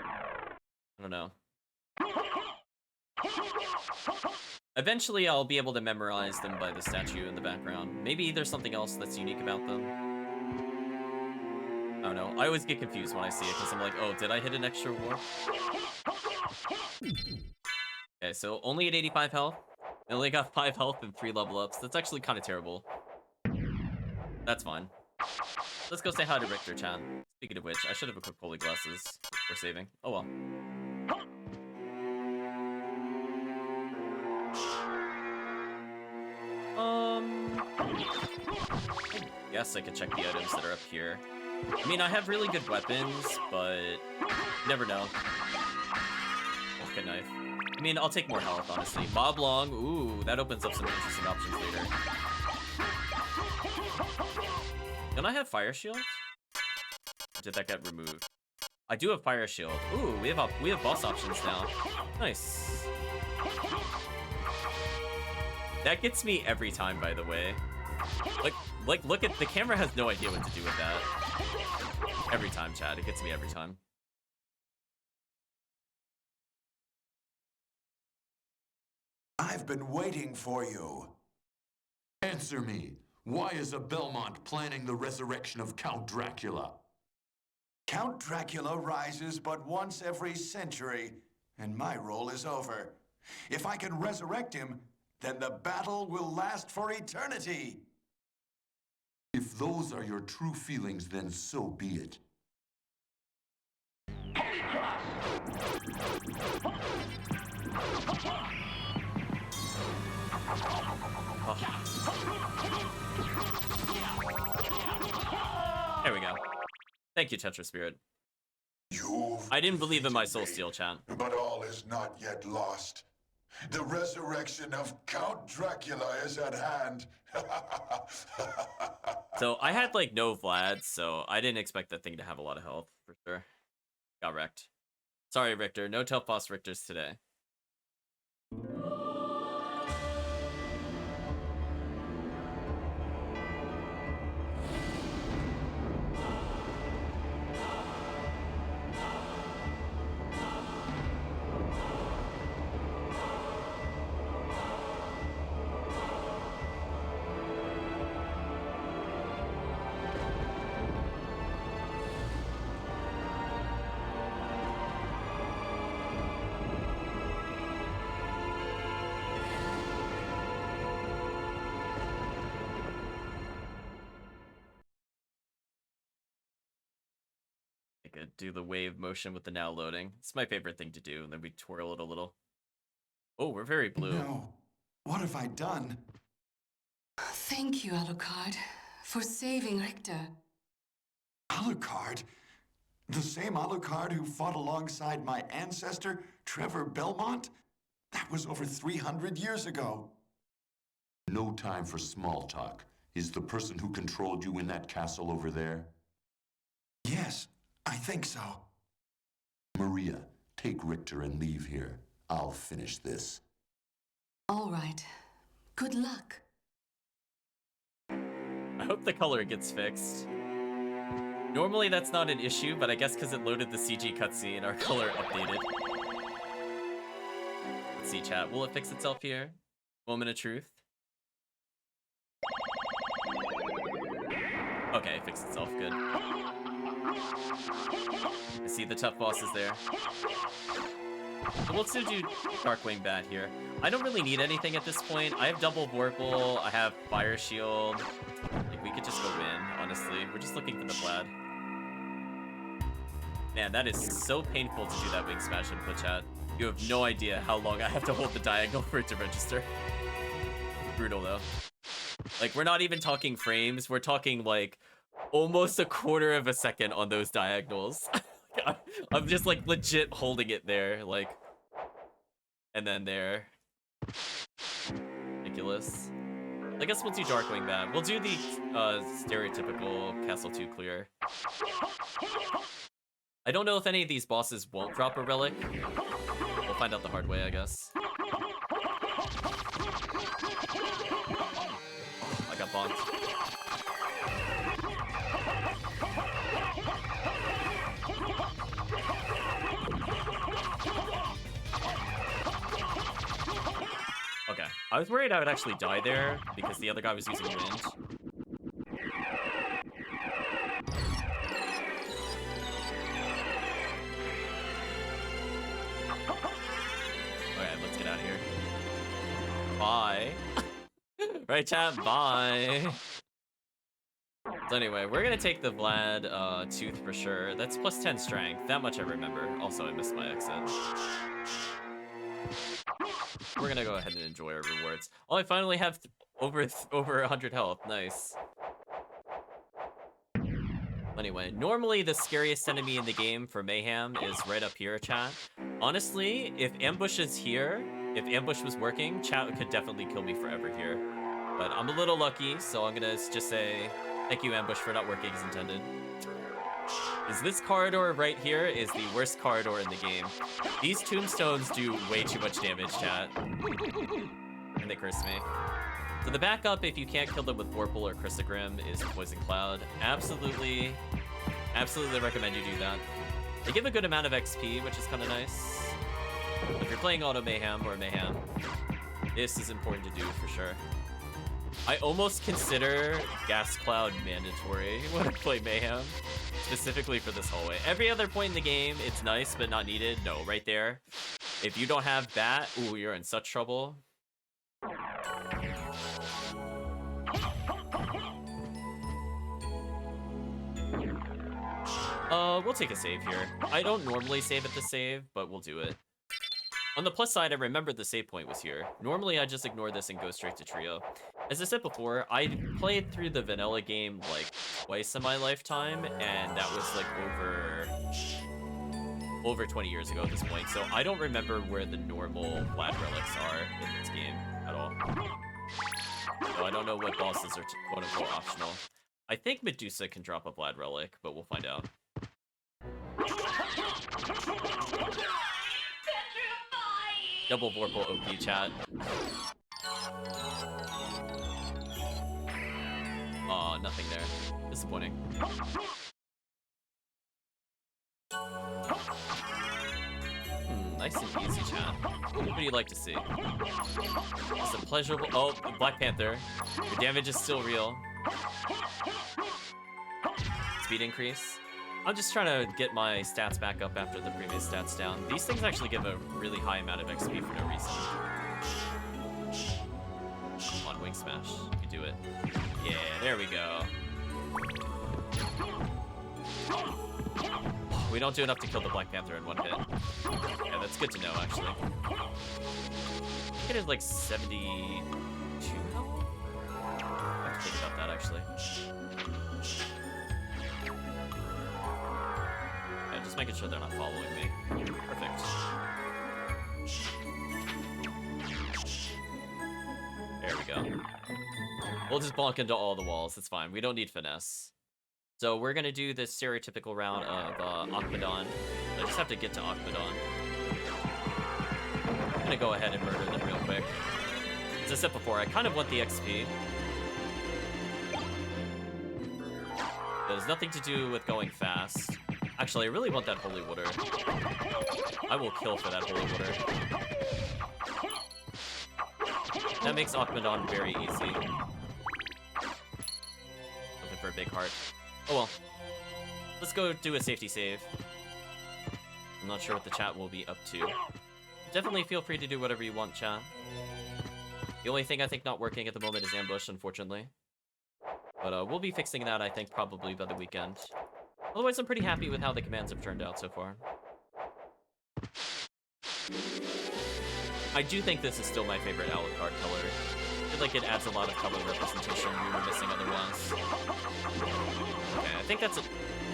S1: don't know. Eventually I'll be able to memorize them by the statue in the background. Maybe there's something else that's unique about them. I don't know. I always get confused when I see it because I'm like, oh, did I hit an extra warp? Okay, so only at 85 health. I only got 5 health and 3 level ups. That's actually kind of terrible. That's fine. Let's go say hi to Richter, chan. Speaking of which, I should have equipped holy glasses for saving. Oh well. Yes, I could check the items that are up here. I mean, I have really good weapons, but you never know. Okay, knife. I mean, I'll take more health, honestly. Bob Long, ooh, that opens up some interesting options later. Don't I have Fire Shield? Or did that get removed? I do have Fire Shield. Ooh, we have boss options now. Nice. That gets me every time, by the way. Like, look at the camera has no idea what to do with that. Every time, Chad. It gets me every time.
S2: I've been waiting for you.
S9: Answer me. Why is a Belmont planning the resurrection of Count Dracula?
S2: Count Dracula rises but once every century, and my role is over. If I can resurrect him, then the battle will last for eternity.
S9: If those are your true feelings, then so be it.
S1: There we go. Thank you, Tetra Spirit.
S2: You've
S1: I didn't believe in my soul steal, chan.
S2: But all is not yet lost. The resurrection of Count Dracula is at hand.
S1: So I had like no Vlad, so I didn't expect that thing to have a lot of health for sure. Got wrecked. Sorry, Richter. No Telfos Richters today. Do the wave motion with the now loading. It's my favorite thing to do, and then we twirl it a little. Oh, we're very blue.
S2: No. What have I done?
S10: Thank you, Alucard, for saving Richter.
S2: Alucard? The same Alucard who fought alongside my ancestor, Trevor Belmont? That was over 300 years ago.
S9: No time for small talk. Is the person who controlled you in that castle over there?
S2: Yes, I think so.
S9: Maria, take Richter and leave here. I'll finish this.
S10: All right. Good luck.
S1: I hope the color gets fixed. Normally that's not an issue, but I guess because it loaded the CG cutscene, our color updated. Let's see, chat. Will it fix itself here? Moment of truth. Okay, it fixed itself. Good. I see the tough bosses there. So we'll still do Darkwing Bat here. I don't really need anything at this point. I have double Vorpal, I have Fire Shield. Like, we could just go win, honestly. We're just looking for the Vlad. Man, that is so painful to do that Wing Smash input, chat. You have no idea how long I have to hold the diagonal for it to register. Brutal, though. Like, we're not even talking frames. We're talking, like, almost a quarter of a second on those diagonals. I'm just, like, legit holding it there, like... And then there. Ridiculous. I guess we'll do Darkwing Bat. We'll do the stereotypical Castle 2 clear. I don't know if any of these bosses won't drop a relic. We'll find out the hard way, I guess. I got bonked. Okay, I was worried I would actually die there because the other guy was using wind. Okay, let's get out of here. Bye. Right, chat? Bye. So anyway, we're gonna take the Vlad Tooth for sure. That's plus 10 strength. That much I remember. Also, I missed my exit. We're gonna go ahead and enjoy our rewards. Oh, I finally have over 100 health. Nice. Anyway, normally the scariest enemy in the game for Mayhem is right up here, chat. Honestly, if Ambush is here, if Ambush was working, chat could definitely kill me forever here. But I'm a little lucky, so I'm gonna just say thank you, Ambush, for not working as intended. Is this corridor right here is the worst corridor in the game. These tombstones do way too much damage, chat. And they curse me. So the backup, if you can't kill them with Vorpal or Chrysogrim, is Poison Cloud. Absolutely recommend you do that. They give a good amount of XP, which is kind of nice. If you're playing Auto-Mayhem or Mayhem, this is important to do for sure. I almost consider Gas Cloud mandatory when I play Mayhem, specifically for this hallway. Every other point in the game, it's nice but not needed. No, right there. If you don't have that, ooh, you're in such trouble. We'll take a save here. I don't normally save at the save, but we'll do it. On the plus side, I remembered the save point was here. Normally, I just ignore this and go straight to Trio. As I said before, I played through the vanilla game like twice in my lifetime, and that was like over 20 years ago at this point. So I don't remember where the normal Vlad relics are in this game at all. So I don't know what bosses are quote-unquote optional. I think Medusa can drop a Vlad relic, but we'll find out. Double Vorpal OP, chat. Aw, nothing there. Disappointing. Nice and easy, chat. What do you like to see? It's a pleasurable... Oh, Black Panther. Your damage is still real. Speed increase. I'm just trying to get my stats back up after the previous stats down. These things actually give a really high amount of XP for no reason. Come on, Wing Smash. You can do it. Yeah, there we go. We don't do enough to kill the Black Panther in one hit. Yeah, that's good to know, actually. It is like 72 health? I have to think about that, actually. Yeah, just making sure they're not following me. Perfect. We'll just bonk into all the walls. It's fine. We don't need finesse. So we're gonna do this stereotypical round of Akmadon. I just have to get to Akmadon. I'm gonna go ahead and murder them real quick. As I said before, I kind of want the XP. There's nothing to do with going fast. Actually, I really want that holy water. I will kill for that holy water. That makes Akmadon very easy. Looking for a big heart. Oh well. Let's go do a safety save. I'm not sure what the chat will be up to. Definitely feel free to do whatever you want, chat. The only thing I think not working at the moment is ambush, unfortunately. But we'll be fixing that, I think, probably by the weekend. Otherwise, I'm pretty happy with how the commands have turned out so far. I do think this is still my favorite Alucard color. I feel like it adds a lot of color representation we were missing otherwise. Okay, I think that's it. I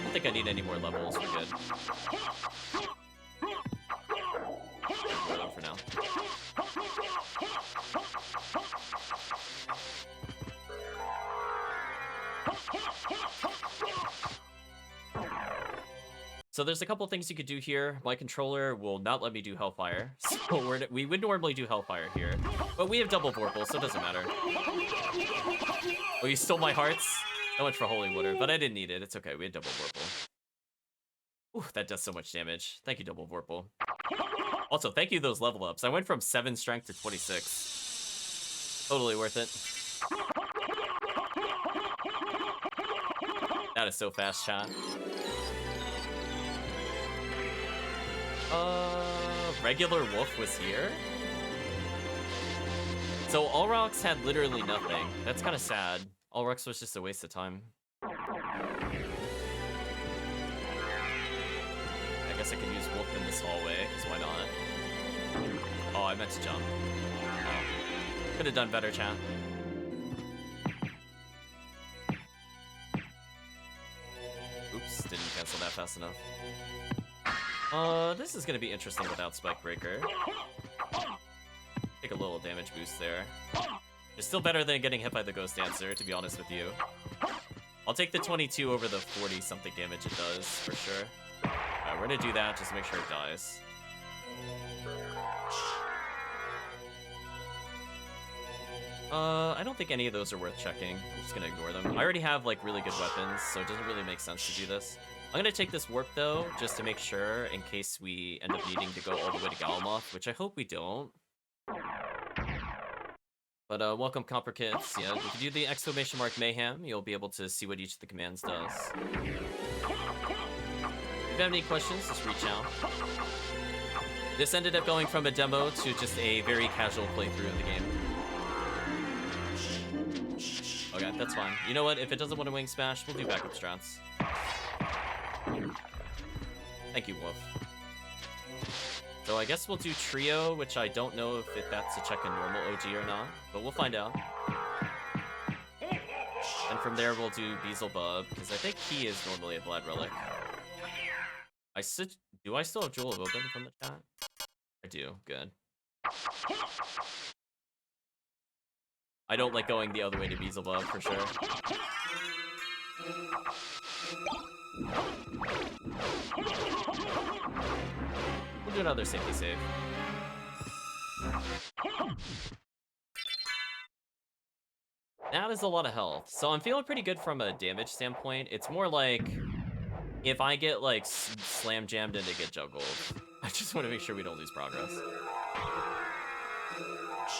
S1: don't think I need any more levels. We're good. We're done for now. So there's a couple things you could do here. My controller will not let me do Hellfire, so we would normally do Hellfire here, but we have double Vorpal, so it doesn't matter. Oh, you stole my hearts? So much for Holy Water, but I didn't need it. It's okay, we had double Vorpal. Ooh, that does so much damage. Thank you, double Vorpal. Also, thank you those level ups. I went from 7 strength to 26. Totally worth it. That is so fast, chat. Regular Wolf was here? So Ulrox had literally nothing. That's kind of sad. Ulrox was just a waste of time. I guess I could use Wolf in this hallway, because why not? Oh, I meant to jump. Oh. Could have done better, chat. Oops, didn't cancel that fast enough. This is gonna be interesting without Spike Breaker. Take a little damage boost there. It's still better than getting hit by the Ghost Dancer, to be honest with you. I'll take the 22 over the 40-something damage it does, for sure. Alright, we're gonna do that just to make sure it dies. I don't think any of those are worth checking. I'm just gonna ignore them. I already have, like, really good weapons, so it doesn't really make sense to do this. I'm gonna take this warp, though, just to make sure, in case we end up needing to go all the way to Galamoth, which I hope we don't. But, welcome, Copper Kids. Yeah, if you do the exclamation mark Mayhem, you'll be able to see what each of the commands does. If you have any questions, just reach out. This ended up going from a demo to just a very casual playthrough of the game. Okay, that's fine. You know what? If it doesn't want to wing smash, we'll do backup strats. Thank you, Wolf. So I guess we'll do Trio, which I don't know if that's a check in normal OG or not, but we'll find out. And from there we'll do Beelzebub, because I think he is normally a Blood Relic. Do I still have Jewel of Open from the chat? I do, good. I don't like going the other way to Beelzebub, for sure. We'll do another safety save. That is a lot of health. So I'm feeling pretty good from a damage standpoint. It's more like if I get like slam jammed and they get juggled. I just want to make sure we don't lose progress.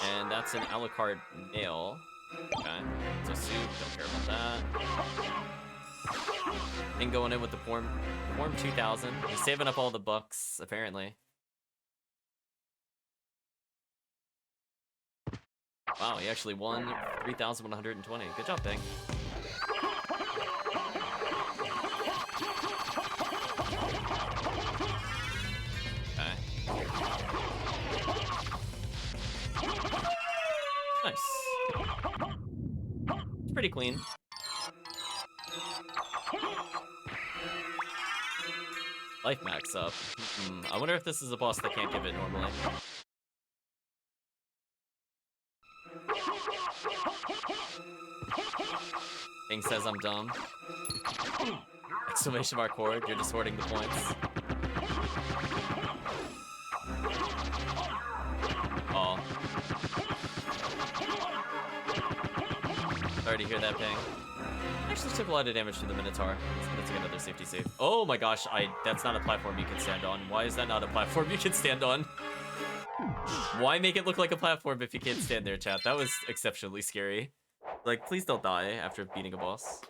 S1: And that's an Alucard nail. Okay, so soup, don't care about that. And going in with the Form 2000. He's saving up all the bucks, apparently. Wow, he actually won 3,120. Good job, Bing. Okay. Nice. It's pretty clean. Life max up. I wonder if this is a boss that can't give it normally. Thing says I'm dumb. Exclamation mark horde, you're just hoarding the points. Oh. Sorry to hear that, Ping. Actually took a lot of damage to the Minotaur. Let's get another safety save. Oh my gosh, that's not a platform you can stand on. Why is that not a platform you can stand on? Why make it look like a platform if you can't stand there, chat? That was exceptionally scary. Like, please don't die after beating a boss.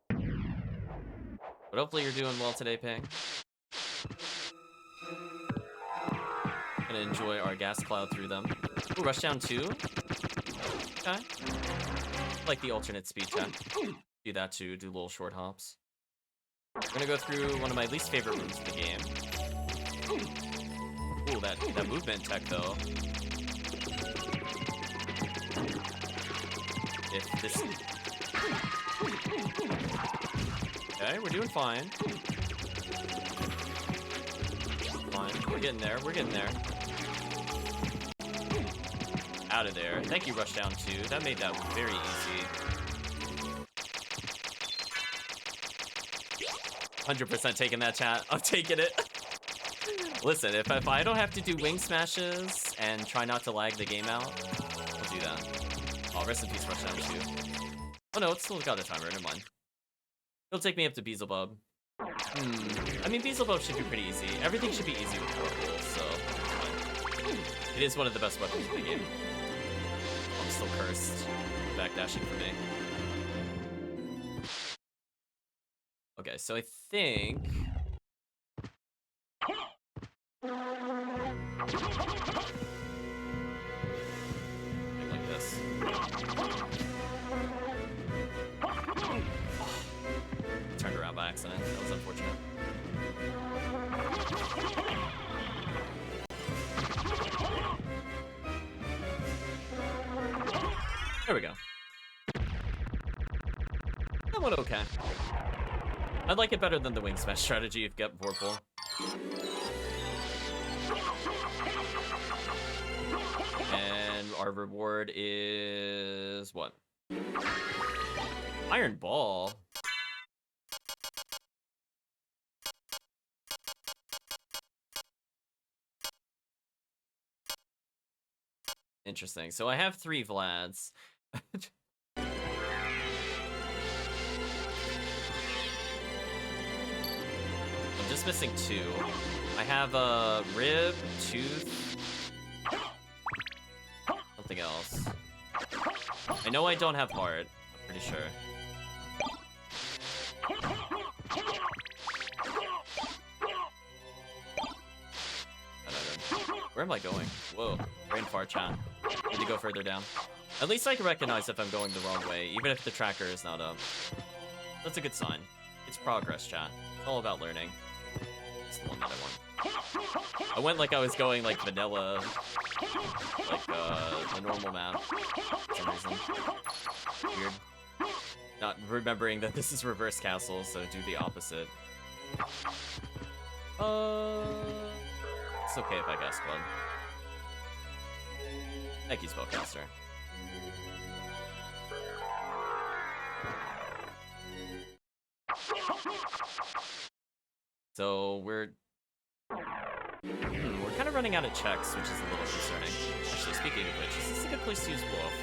S1: But hopefully you're doing well today, Ping. Gonna enjoy our gas cloud through them. Ooh, Rushdown 2. Okay. Like the alternate speed check. Do that too, do little short hops. We're gonna go through one of my least favorite rooms in the game. Ooh, that movement tech though. If this... Okay, we're doing fine. Fine, we're getting there, we're getting there. Out of there. Thank you, Rushdown 2. That made that very easy. 100% taking that, chat. I'm taking it. Listen, if I don't have to do wing smashes and try not to lag the game out, I'll do that. Oh, rest in peace, Rushdown 2. Oh no, it's still got a timer, never mind. It'll take me up to Beelzebub. I mean, Beelzebub should be pretty easy. Everything should be easy with Portable, so it is one of the best weapons in the game. I'm still cursed. Backdashing for me. Okay, so I think... like this. Oh, turned around by accident. That was unfortunate. There we go. That went okay. I'd like it better than the wing smash strategy if get Vorpal. And our reward is what? Iron Ball. Interesting. So I have 3 Vlads. I'm just missing 2. I have a rib, tooth, something else. I know I don't have heart. I'm pretty sure. Where am I going? Whoa, brain fart, chat. Need to go further down. At least I can recognize if I'm going the wrong way, even if the tracker is not up. That's a good sign. It's progress, chat. It's all about learning. It's the one that I want. I went like I was going like vanilla, like the normal map for some reason. Weird. Not remembering that this is reverse castle, so do the opposite. It's okay if I guess one. Thank you, Spellcaster. So we're kind of running out of checks, which is a little concerning. Actually, speaking of which, is this a good place to use Wolf?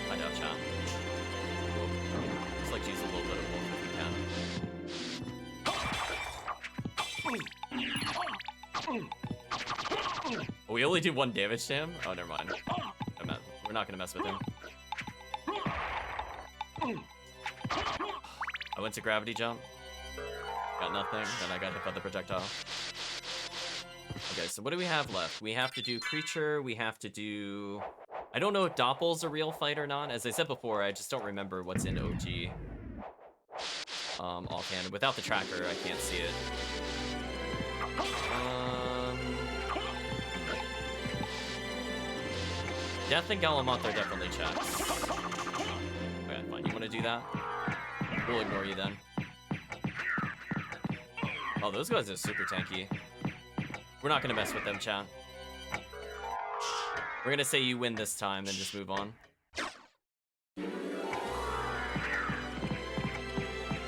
S1: Find out, chat. Cool. Just like to use a little bit of Wolf if we can. Oh, we only do 1 damage to him? Oh, never mind. We're not gonna mess with him. I went to gravity jump. Got nothing, then I got hit by the projectile. Okay, so what do we have left? We have to do creature, we have to do... I don't know if Doppel's a real fight or not. As I said before, I just don't remember what's in OG. Offhand. Without the tracker, I can't see it. Death and Galamont are definitely checks. Okay, fine. You want to do that? We'll ignore you then. Oh, those guys are super tanky. We're not gonna mess with them, chat. We're gonna say you win this time and just move on.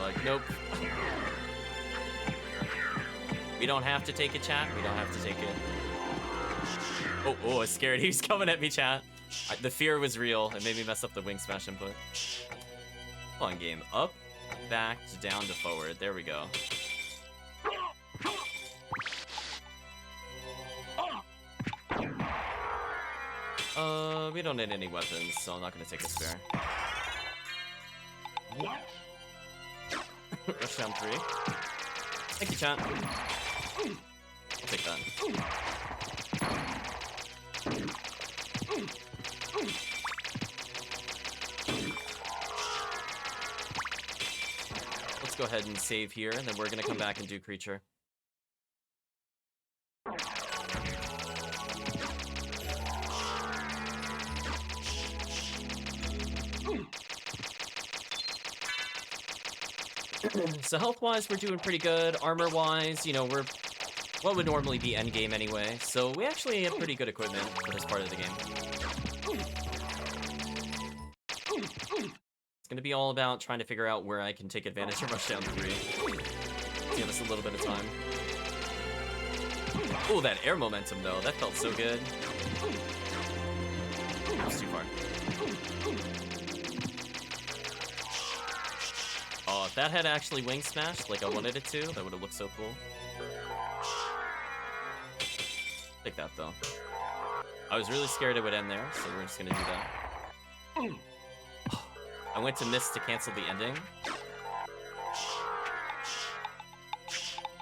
S1: Like, nope. We don't have to take it, chat. We don't have to take it. Oh, I was scared. He was coming at me, chat. The fear was real. It made me mess up the wing smash input. Come on, game. Up, back, to down, to forward. There we go. We don't need any weapons, so I'm not gonna take a spare.
S3: What?
S1: Rush down 3. Thank you, chat. I'll take that. Let's go ahead and save here, and then we're gonna come back and do creature. So health-wise, we're doing pretty good. Armor-wise, you know, we're what would normally be endgame anyway. So we actually have pretty good equipment for this part of the game. It's gonna be all about trying to figure out where I can take advantage of Rushdown 3. Give us a little bit of time. Oh, that air momentum though, that felt so good. That was too far. Oh, if that had actually wing smashed like I wanted it to, that would have looked so cool. Take that though. I was really scared it would end there, so we're just gonna do that. Oh, I went to miss to cancel the ending.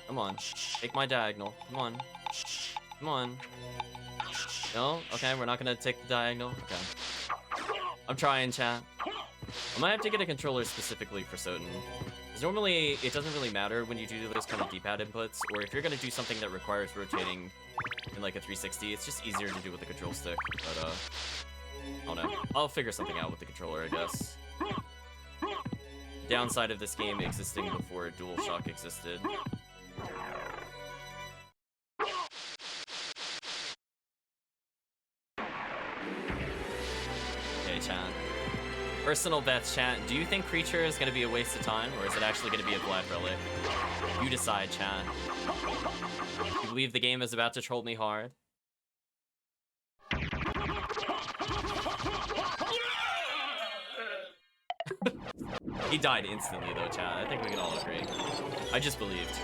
S1: Come on, take my diagonal. Come on. Come on. No? Okay, we're not gonna take the diagonal. Okay. I'm trying, chat. I might have to get a controller specifically for SotN. Because normally, it doesn't really matter when you do those kind of D-pad inputs, or if you're gonna do something that requires rotating in like a 360, it's just easier to do with the control stick. But, I don't know. I'll figure something out with the controller, I guess. Downside of this game existing before DualShock existed. Okay, chat. Personal bets, chat. Do you think Creature is going to be a waste of time, or is it actually going to be a Black Relic? You decide, chat. You believe the game is about to troll me hard? He died instantly, though, chat. I think we can all agree. I just believed.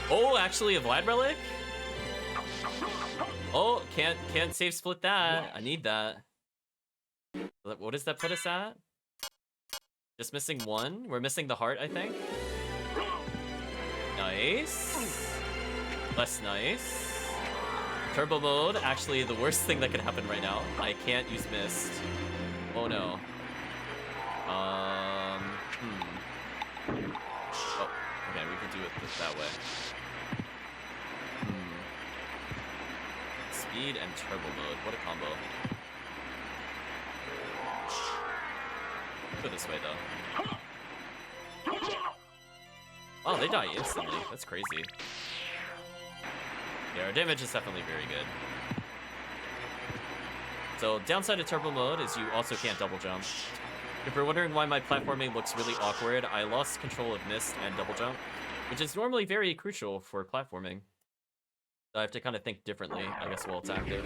S1: Oh, actually a Vlad Relic? Oh, can't save split that. I need that. What does that put us at? Just missing 1? We're missing the heart, I think. Nice. Less nice. Turbo mode, actually the worst thing that could happen right now. I can't use mist. Oh no. Oh, okay, we can do it that way. Speed and turbo mode, what a combo. Go this way, though. Oh, they die instantly. That's crazy. Yeah, our damage is definitely very good. So, downside of turbo mode is you also can't double jump. If you're wondering why my platforming looks really awkward, I lost control of mist and double jump, which is normally very crucial for platforming. So I have to kind of think differently, I guess, while it's active.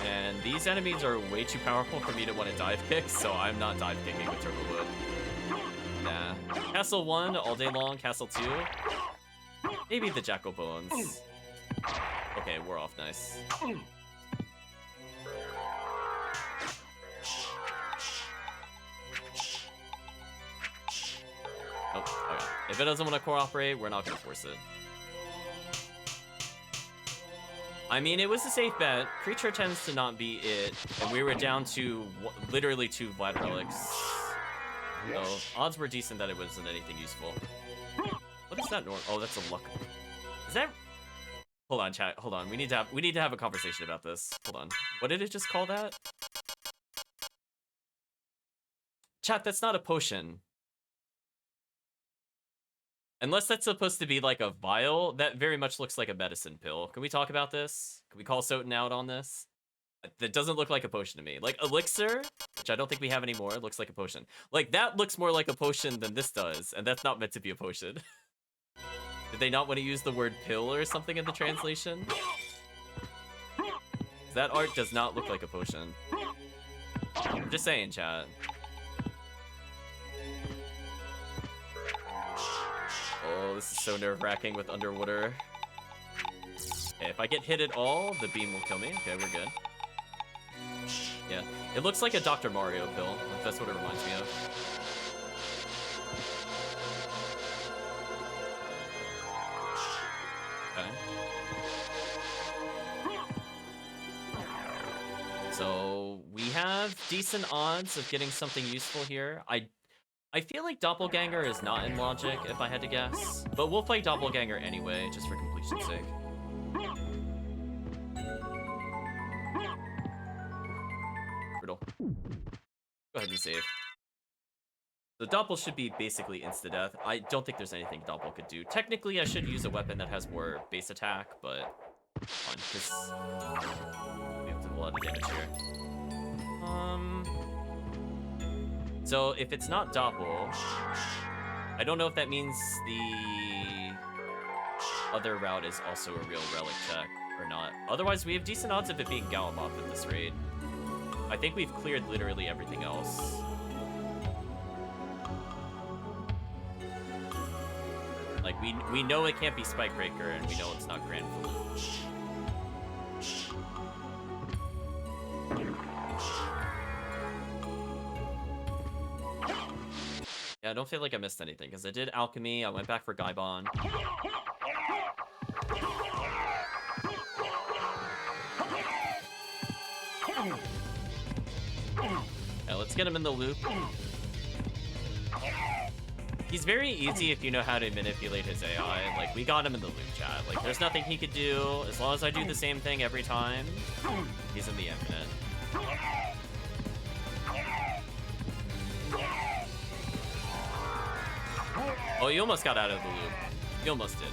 S1: And these enemies are way too powerful for me to want to dive kick, so I'm not dive kicking with Turbo Wood. Nah. Castle 1 all day long, Castle 2. Maybe the Jackal Bones. Okay, we're off, nice. Oh, okay. If it doesn't want to cooperate, we're not going to force it. I mean, it was a safe bet. Creature tends to not be it, and we were down to literally 2 Vlad Relics. So, odds were decent that it wasn't anything useful. What is that? Oh, that's a luck. Is that... Hold on, chat. Hold on. We need to have a conversation about this. Hold on. What did it just call that? Chat, that's not a potion. Unless that's supposed to be like a vial, that very much looks like a medicine pill. Can we talk about this? Can we call SotN out on this? That doesn't look like a potion to me. Like, elixir which I don't think we have anymore. It looks like a potion. Like, that looks more like a potion than this does, and that's not meant to be a potion. Did they not want to use the word pill or something in the translation? That art does not look like a potion. I'm just saying, chat. Oh, this is so nerve-wracking with underwater. Okay, if I get hit at all, the beam will kill me. Okay, we're good. Yeah, it looks like a Dr. Mario pill, if that's what it reminds me of. Okay. So, we have decent odds of getting something useful here. I feel like Doppelganger is not in logic, if I had to guess. But we'll fight Doppelganger anyway, just for completion's sake. Riddle. Go ahead and save. The Doppel should be basically insta-death. I don't think there's anything Doppel could do. Technically, I should use a weapon that has more base attack, but... fun, because... we have to do a lot of damage here. So, if it's not Doppel... I don't know if that means the... other route is also a real relic check, or not. Otherwise, we have decent odds of it being Galamoth at this raid. I think we've cleared literally everything else. Like, we know it can't be Spikebreaker, and we know it's not Grand Flute. Yeah, I don't feel like I missed anything, because I did Alchemy, I went back for Gaibon. Yeah, let's get him in the loop. He's very easy if you know how to manipulate his AI. Like, we got him in the loop, chat. Like, there's nothing he could do. As long as I do the same thing every time, he's in the infinite. Oh, you almost got out of the loop. You almost did.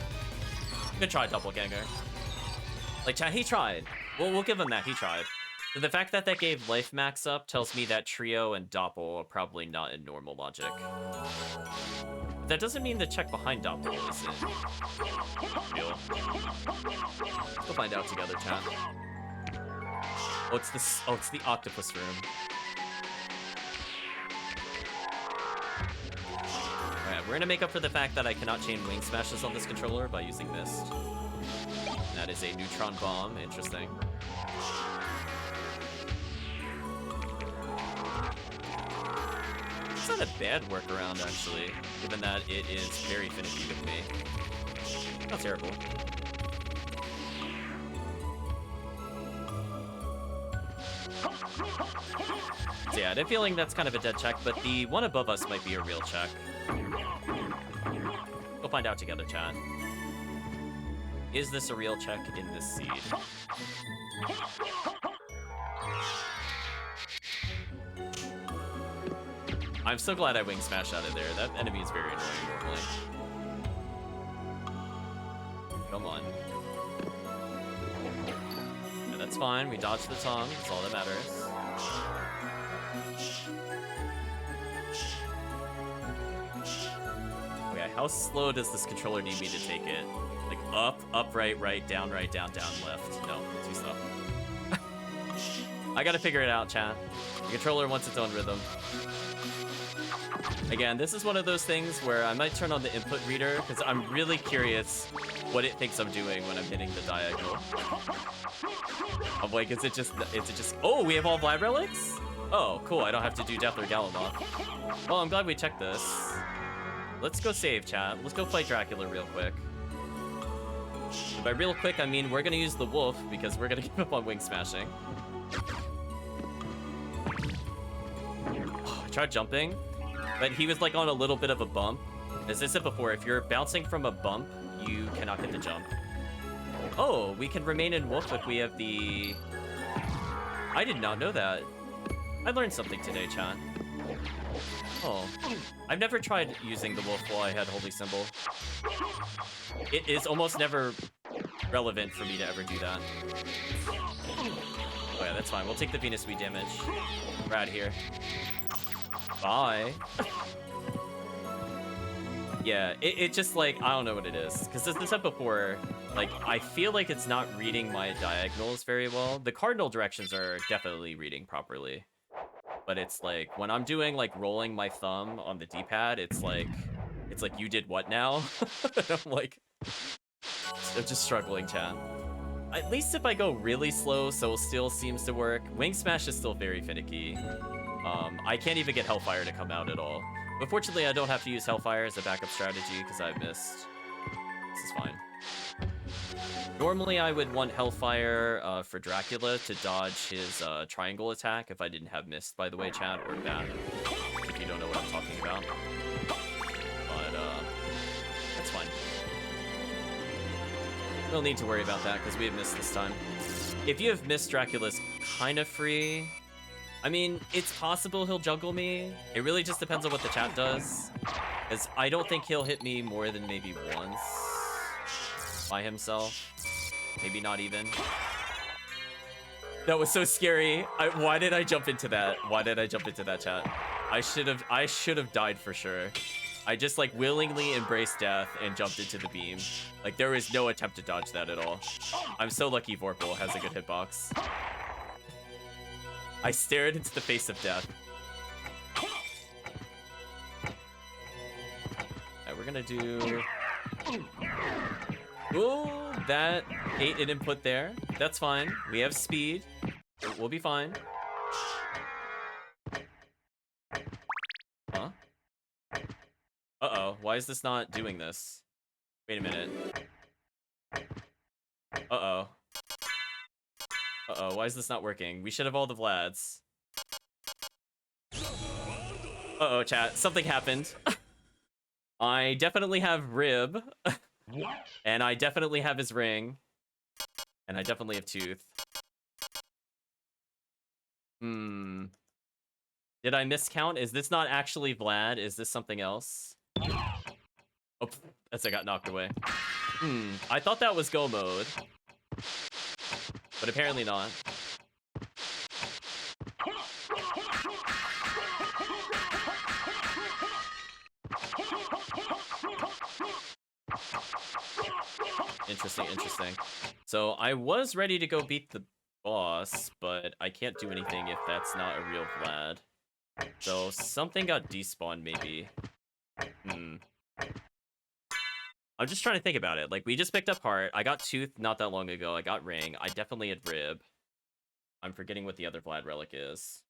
S1: Good try, Doppelganger. Like, chat, he tried. We'll give him that. He tried. So the fact that that gave life max up tells me that Trio and Doppel are probably not in normal logic. But that doesn't mean the check behind Doppel isn't real. Let's go find out together, chat. Oh, it's this. Oh, it's the octopus room. Alright, we're gonna make up for the fact that I cannot chain wing smashes on this controller by using Mist. That is a neutron bomb. Interesting. It's not a bad workaround, actually, given that it is very finicky with me. Not terrible. So yeah, I had a feeling that's kind of a dead check, but the one above us might be a real check. We'll find out together, chat. Is this a real check in this seed? I'm so glad I wing smashed out of there. That enemy is very annoying normally. Come on. Yeah, that's fine. We dodged the tongue. That's all that matters. Okay, how slow does this controller need me to take it? Like up, right, down, left. No, too slow. I gotta figure it out, chat. The controller wants its own rhythm. Again, this is one of those things where I might turn on the input reader because I'm really curious what it thinks I'm doing when I'm hitting the diagonal. I'm like, is it just, oh, we have all Vlad relics? Oh, cool, I don't have to do Death or Galamoth. Well, I'm glad we checked this. Let's go save, chat. Let's go fight Dracula real quick. And by real quick, I mean we're gonna use the wolf because we're gonna give up on wing smashing. Oh, I tried jumping, but he was like on a little bit of a bump. As I said before, if you're bouncing from a bump, you cannot get the jump. Oh, we can remain in wolf if we have the... I did not know that. I learned something today, chat. Oh, I've never tried using the wolf while I had Holy Symbol. It is almost never relevant for me to ever do that. Oh yeah, that's fine. We'll take the Venus Weed damage. We're out of here. Bye. Yeah, it just, like, I don't know what it is. Because as I said before, like, I feel like it's not reading my diagonals very well. The cardinal directions are definitely reading properly. But it's like, when I'm doing, like, rolling my thumb on the D-pad, it's like, you did what now? I'm like, I'm just struggling, chat. At least if I go really slow, Soul Steel seems to work. Wing Smash is still very finicky. I can't even get Hellfire to come out at all. But fortunately, I don't have to use Hellfire as a backup strategy because I missed. This is fine. Normally, I would want Hellfire for Dracula to dodge his triangle attack if I didn't have Mist, by the way, chat, or that, if you don't know what I'm talking about. But, that's fine. No need to worry about that because we have Mist this time. If you have Mist, Dracula's kind of free. I mean, it's possible he'll juggle me. It really just depends on what the chat does. Because I don't think he'll hit me more than maybe once by himself. Maybe not even. That was so scary. Why did I jump into that? Why did I jump into that, chat? I should have died for sure. I just, like, willingly embraced death and jumped into the beam. Like, there was no attempt to dodge that at all. I'm so lucky Vorpal has a good hitbox. I stared into the face of death. Alright, we're gonna do... Ooh, that ate an input there. That's fine. We have speed. We'll be fine. Huh? Uh-oh, why is this not doing this? Wait a minute. Uh-oh. Uh-oh, why is this not working? We should have all the Vlads. Uh-oh, chat. Something happened. I definitely have Rib. And I definitely have his ring. And I definitely have Tooth. Did I miscount? Is this not actually Vlad? Is this something else? Oh, as I got knocked away. I thought that was go mode. But apparently not. Interesting, interesting. So I was ready to go beat the boss, but I can't do anything if that's not a real Vlad. So something got despawned, maybe. I'm just trying to think about it. Like, we just picked up Heart. I got Tooth not that long ago. I got Ring. I definitely had Rib. I'm forgetting what the other Vlad relic is.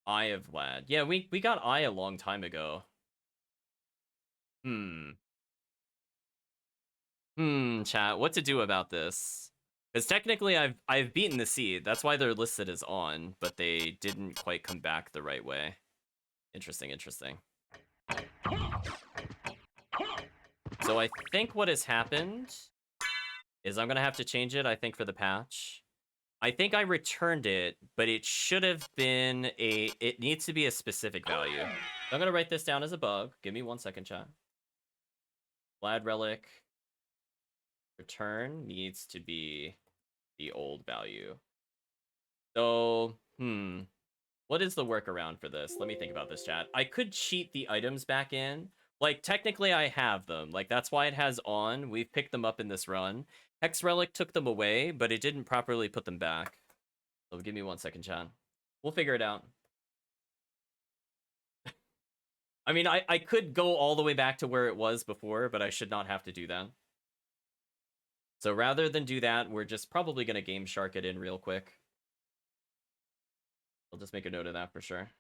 S1: Eye of Vlad. Yeah, we got Eye a long time ago. Chat, what to do about this? Because technically I've beaten the seed. That's why they're listed as on, but they didn't quite come back the right way. Interesting, interesting. So I think what has happened is I'm gonna have to change it, I think, for the patch. I think I returned it, but it should have been it needs to be a specific value. So I'm gonna write this down as a bug. Give me 1 second, chat. Vlad relic return needs to be the old value. So, what is the workaround for this? Let me think about this, chat. I could cheat the items back in. Like, technically I have them. Like, that's why it has on. We've picked them up in this run. Hex Relic took them away, but it didn't properly put them back. So give me 1 second, chat. We'll figure it out. I mean, I could go all the way back to where it was before, but I should not have to do that. So rather than do that, we're just probably going to Game Shark it in real quick. I'll just make a note of that for sure.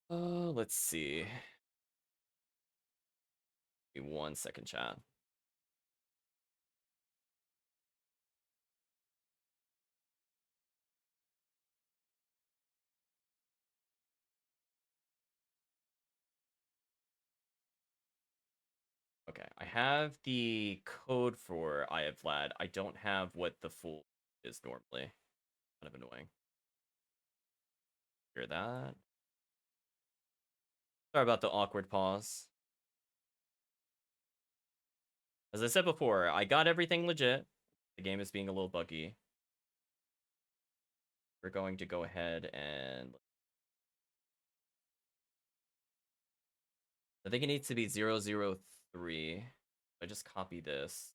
S1: Let's see. Give me 1 second, chat. Okay, I have the code for Eye of Vlad. I don't have what the full is normally. Kind of annoying. Hear that. Sorry about the awkward pause. As I said before, I got everything legit. The game is being a little buggy. We're going to go ahead and... I think it needs to be 003. I just copy this.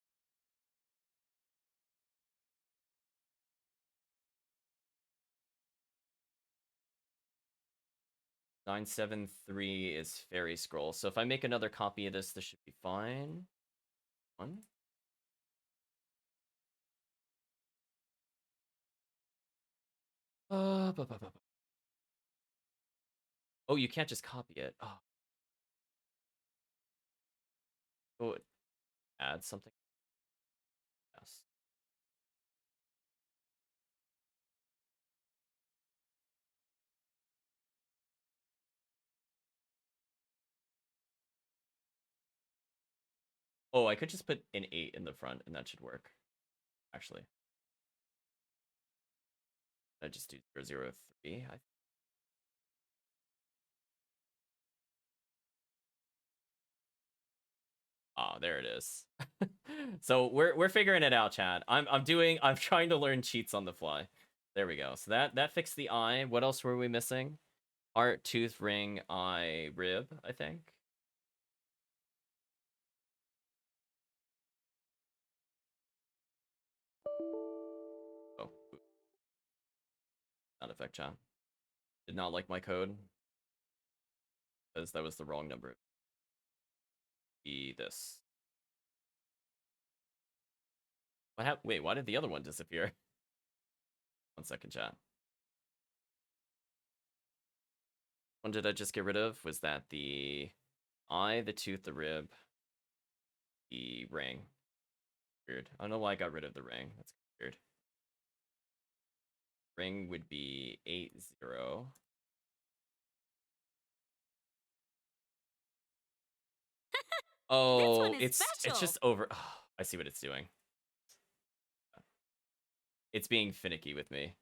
S1: (973) is Fairy Scroll. So if I make another copy of this should be fine. One. Oh, you can't just copy it. Oh, add something. Yes. Oh, I could just put an 8 in the front and that should work. Actually. I just do 003. There it is. So we're figuring it out, chat. I'm trying to learn cheats on the fly. There we go. So that fixed the eye. What else were we missing? Heart, tooth, ring, eye, rib, I think. Oh. Sound effect, chat. Did not like my code. Because that was the wrong number. Be this. What happened? Wait, why did the other one disappear? 1 second, chat. One did I just get rid of? Was that the eye, the tooth, the rib, the ring? Weird. I don't know why I got rid of the ring. That's weird. Ring would be 80. Oh, it's just over. Oh, I see what it's doing. It's being finicky with me.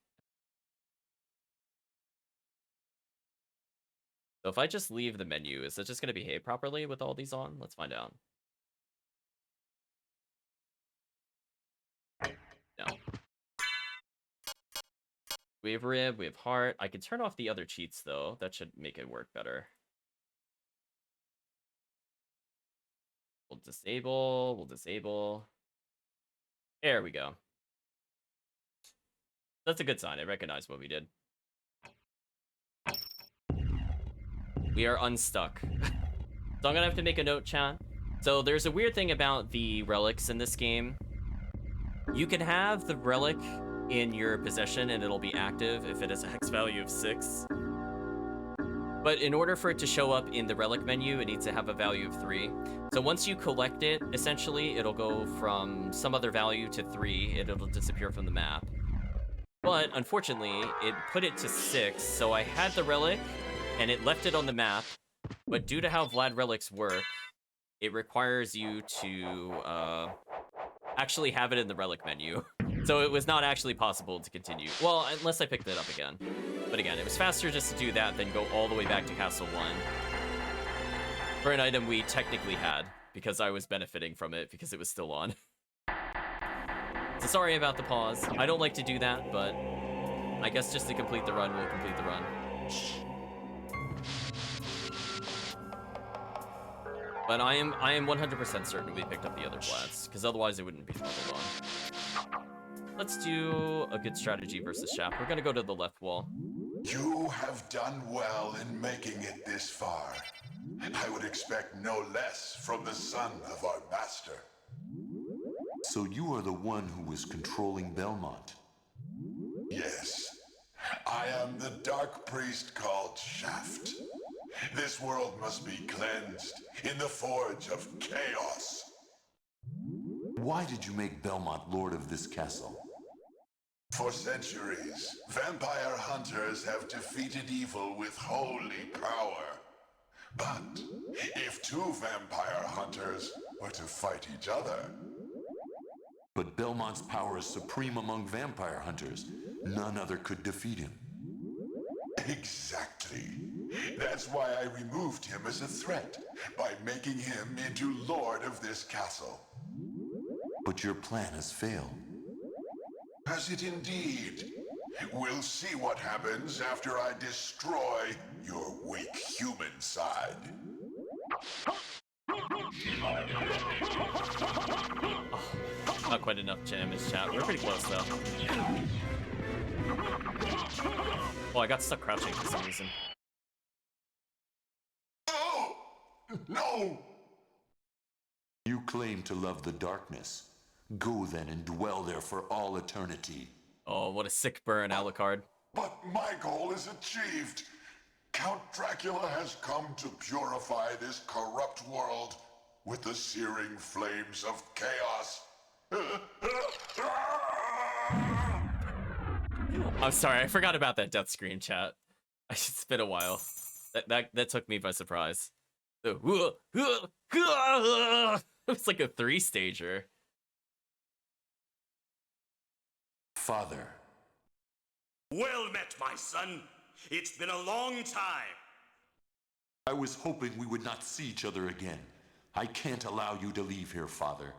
S1: So if I just leave the menu, is it just going to behave properly with all these on? Let's find out. No. We have rib, we have heart. I can turn off the other cheats though. That should make it work better. We'll disable. There we go. That's a good sign. I recognize what we did. We are unstuck. So I'm gonna have to make a note, chat. So there's a weird thing about the relics in this game. You can have the relic in your possession and it'll be active if it has a hex value of 6. But in order for it to show up in the relic menu, it needs to have a value of 3. So once you collect it, essentially, it'll go from some other value to 3. It'll disappear from the map. But unfortunately, it put it to 6, so I had the relic, and it left it on the map. But due to how Vlad relics work, it requires you to actually have it in the relic menu. So it was not actually possible to continue. Well, unless I picked it up again. But again, it was faster just to do that than go all the way back to Castle 1. For an item we technically had, because I was benefiting from it because it was still on. So sorry about the pause. I don't like to do that, but I guess just to complete the run, we'll complete the run. But I am 100% certain we picked up the other Vlads, because otherwise it wouldn't be smuggled on. Let's do a good strategy versus Shaft. We're gonna go to the left wall.
S2: You have done well in making it this far. I would expect no less from the son of our master.
S9: So you are the one who is controlling Belmont?
S2: Yes. I am the dark priest called Shaft. This world must be cleansed in the forge of chaos.
S9: Why did you make Belmont lord of this castle?
S2: For centuries, vampire hunters have defeated evil with holy power. But if two vampire hunters were to fight each other...
S9: But Belmont's power is supreme among vampire hunters. None other could defeat him.
S2: Exactly. That's why I removed him as a threat, by making him into Lord of this castle.
S9: But your plan has failed.
S2: Has it indeed? We'll see what happens after I destroy your weak human side.
S1: Not quite enough damage, chat. We're pretty close, though. Oh, I got stuck crouching for some reason.
S2: Oh! No!
S9: You claim to love the darkness. Go then and dwell there for all eternity.
S1: Oh, what a sick burn, Alucard.
S2: But my goal is achieved. Count Dracula has come to purify this corrupt world with the searing flames of chaos.
S1: I'm sorry, I forgot about that death screen, chat. It's been a while. That took me by surprise. It was like a 3-stager.
S9: Father.
S3: Well met, my son. It's been a long time.
S9: I was hoping we would not see each other again. I can't allow you to leave here, Father.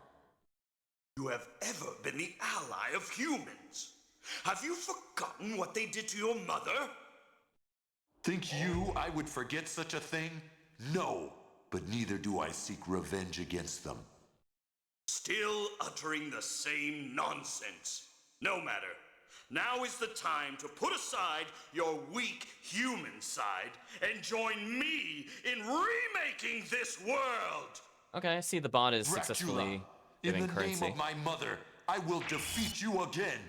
S3: You have ever been the ally of humans. Have you forgotten what they did to your mother?
S9: Think you I would forget such a thing? No, but neither do I seek revenge against them.
S3: Still uttering the same nonsense. No matter. Now is the time to put aside your weak human side and join me in remaking this world.
S1: Okay, I see the bot is
S9: Dracula,
S1: successfully
S9: in
S1: giving
S9: the
S1: currency.
S9: name of my mother, I will defeat you again.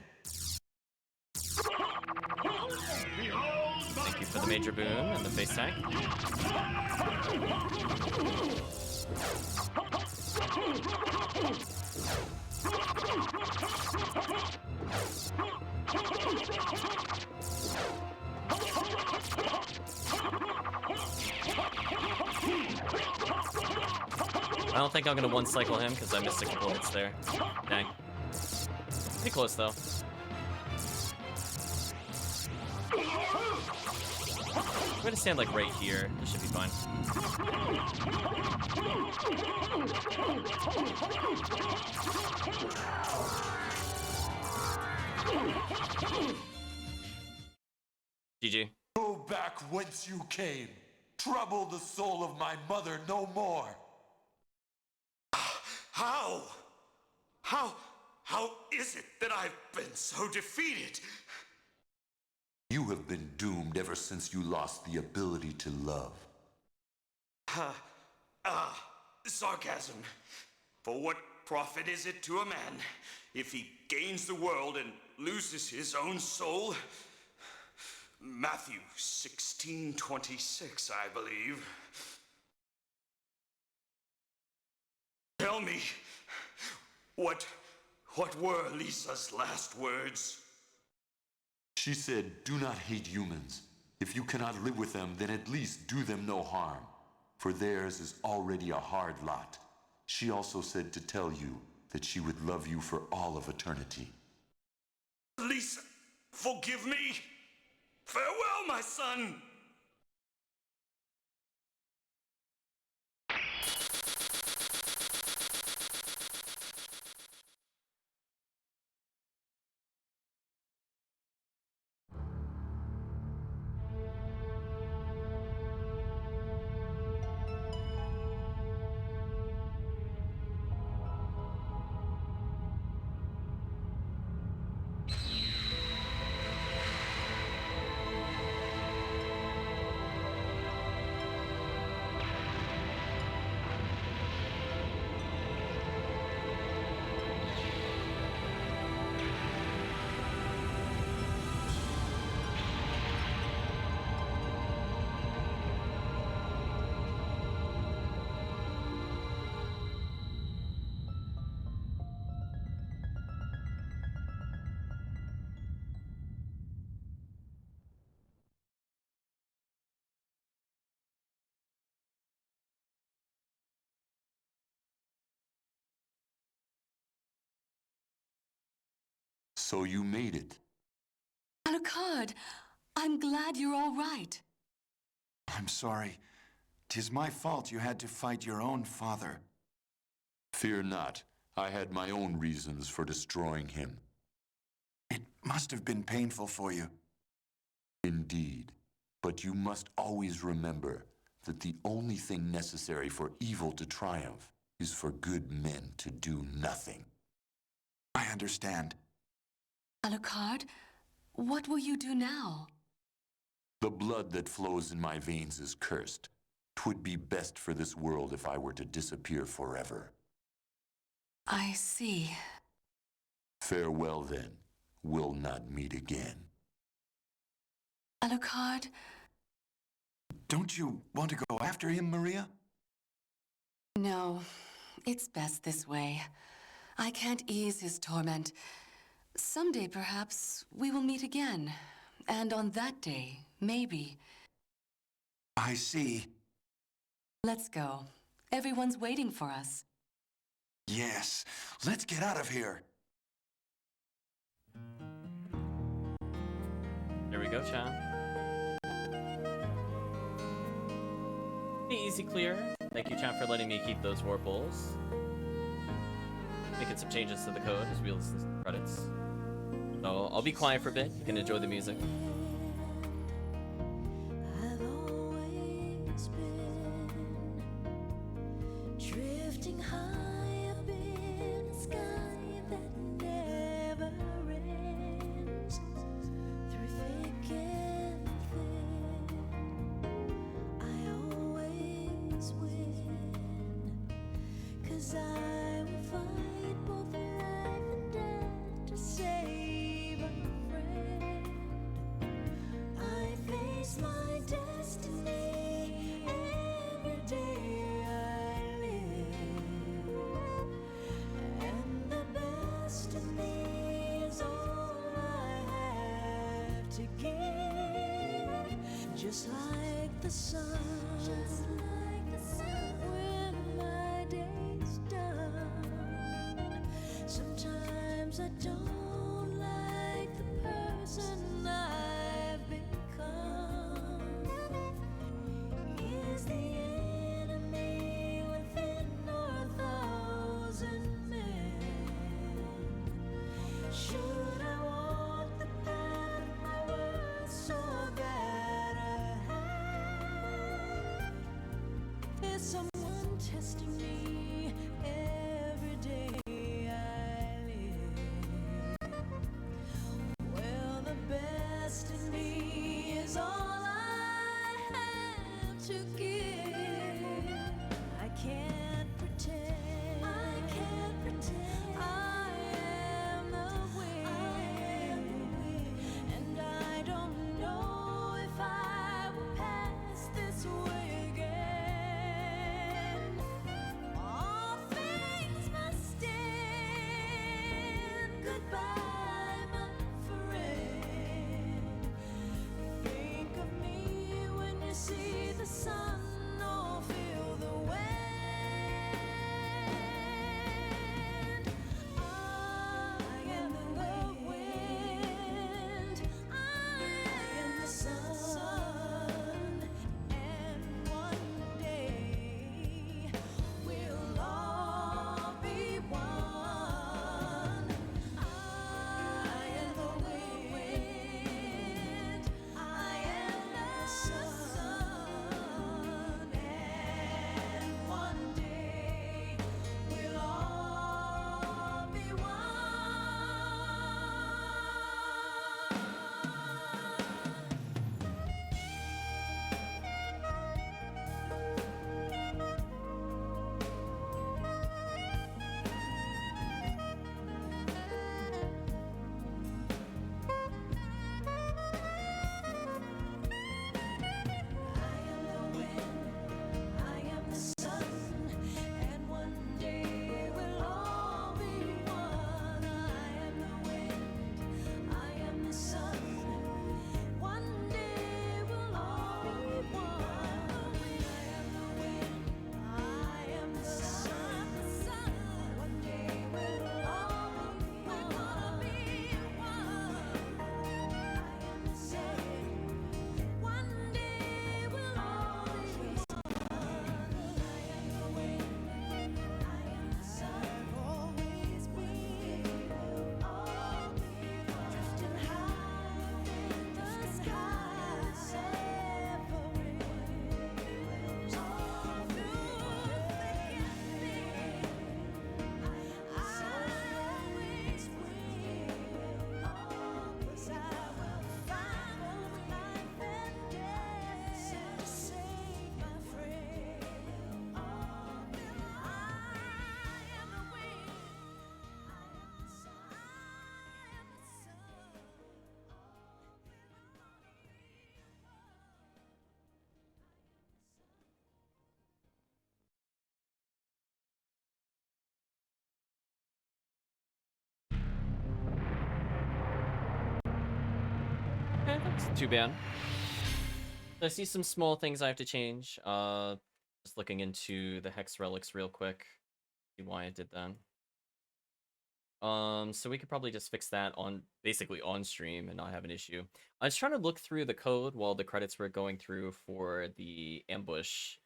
S1: Thank you for the major boom and the face tag. I don't think I'm gonna one-cycle him because I missed a couple hits there. Dang. Pretty close though. I'm gonna stand like right here. This should be fine. GG.
S9: Go back whence you came. Trouble the soul of my mother no more.
S3: How? How is it that I've been so defeated?
S9: You have been doomed ever since you lost the ability to love.
S3: Sarcasm. For what profit is it to a man if he gains the world and loses his own soul? Matthew 16:26, I believe. Tell me, what were Lisa's last words?
S9: She said, do not hate humans. If you cannot live with them, then at least do them no harm. For theirs is already a hard lot. She also said to tell you that she would love you for all of eternity.
S3: Lisa, forgive me. Farewell, my son.
S9: So you made it.
S10: Alucard, I'm glad you're all right.
S2: I'm sorry. 'Tis my fault you had to fight your own father.
S9: Fear not. I had my own reasons for destroying him.
S2: It must have been painful for you.
S9: Indeed. But you must always remember that the only thing necessary for evil to triumph is for good men to do nothing.
S2: I understand.
S10: Alucard, what will you do now?
S9: The blood that flows in my veins is cursed. 'Twould be best for this world if I were to disappear forever.
S10: I see.
S9: Farewell, then. We'll not meet again.
S10: Alucard,
S2: Don't you want to go after him, Maria?
S10: no. It's best this way. I can't ease his torment. Someday, perhaps, we will meet again. And on that day, maybe.
S2: I see.
S10: Let's go. Everyone's waiting for us.
S2: Yes, let's get out of here.
S1: There we go, Chan. Easy clear. Thank you, Chan, for letting me keep those warp bowls. Making some changes to the code as we listen to the credits. So I'll be quiet for a bit. You can enjoy the music.
S11: I've always been drifting high up in a sky that never ends. Through thick and thin, I always win. 'Cause I will fight both life and death to save a friend. I face my destiny every day I live, and the best of me is all I have to give. Just like the sun, when my day's done. Sometimes I don't like the person I've become. Is the enemy within our 1,000 men? Should I walk the path my worth so bad I have? Is someone testing me every day I live? Well, the best in me is all I have to give. I can't pretend. I am the wind. And I don't know if I will pass this way again. All things must end. Goodbye, my friend. Think of me when you see the sun
S1: It's too bad. I see some small things I have to change. Just looking into the hex relics real quick. See why I did that. So we could probably just fix that on basically on stream and not have an issue. I was trying to look through the code while the credits were going through for the ambush,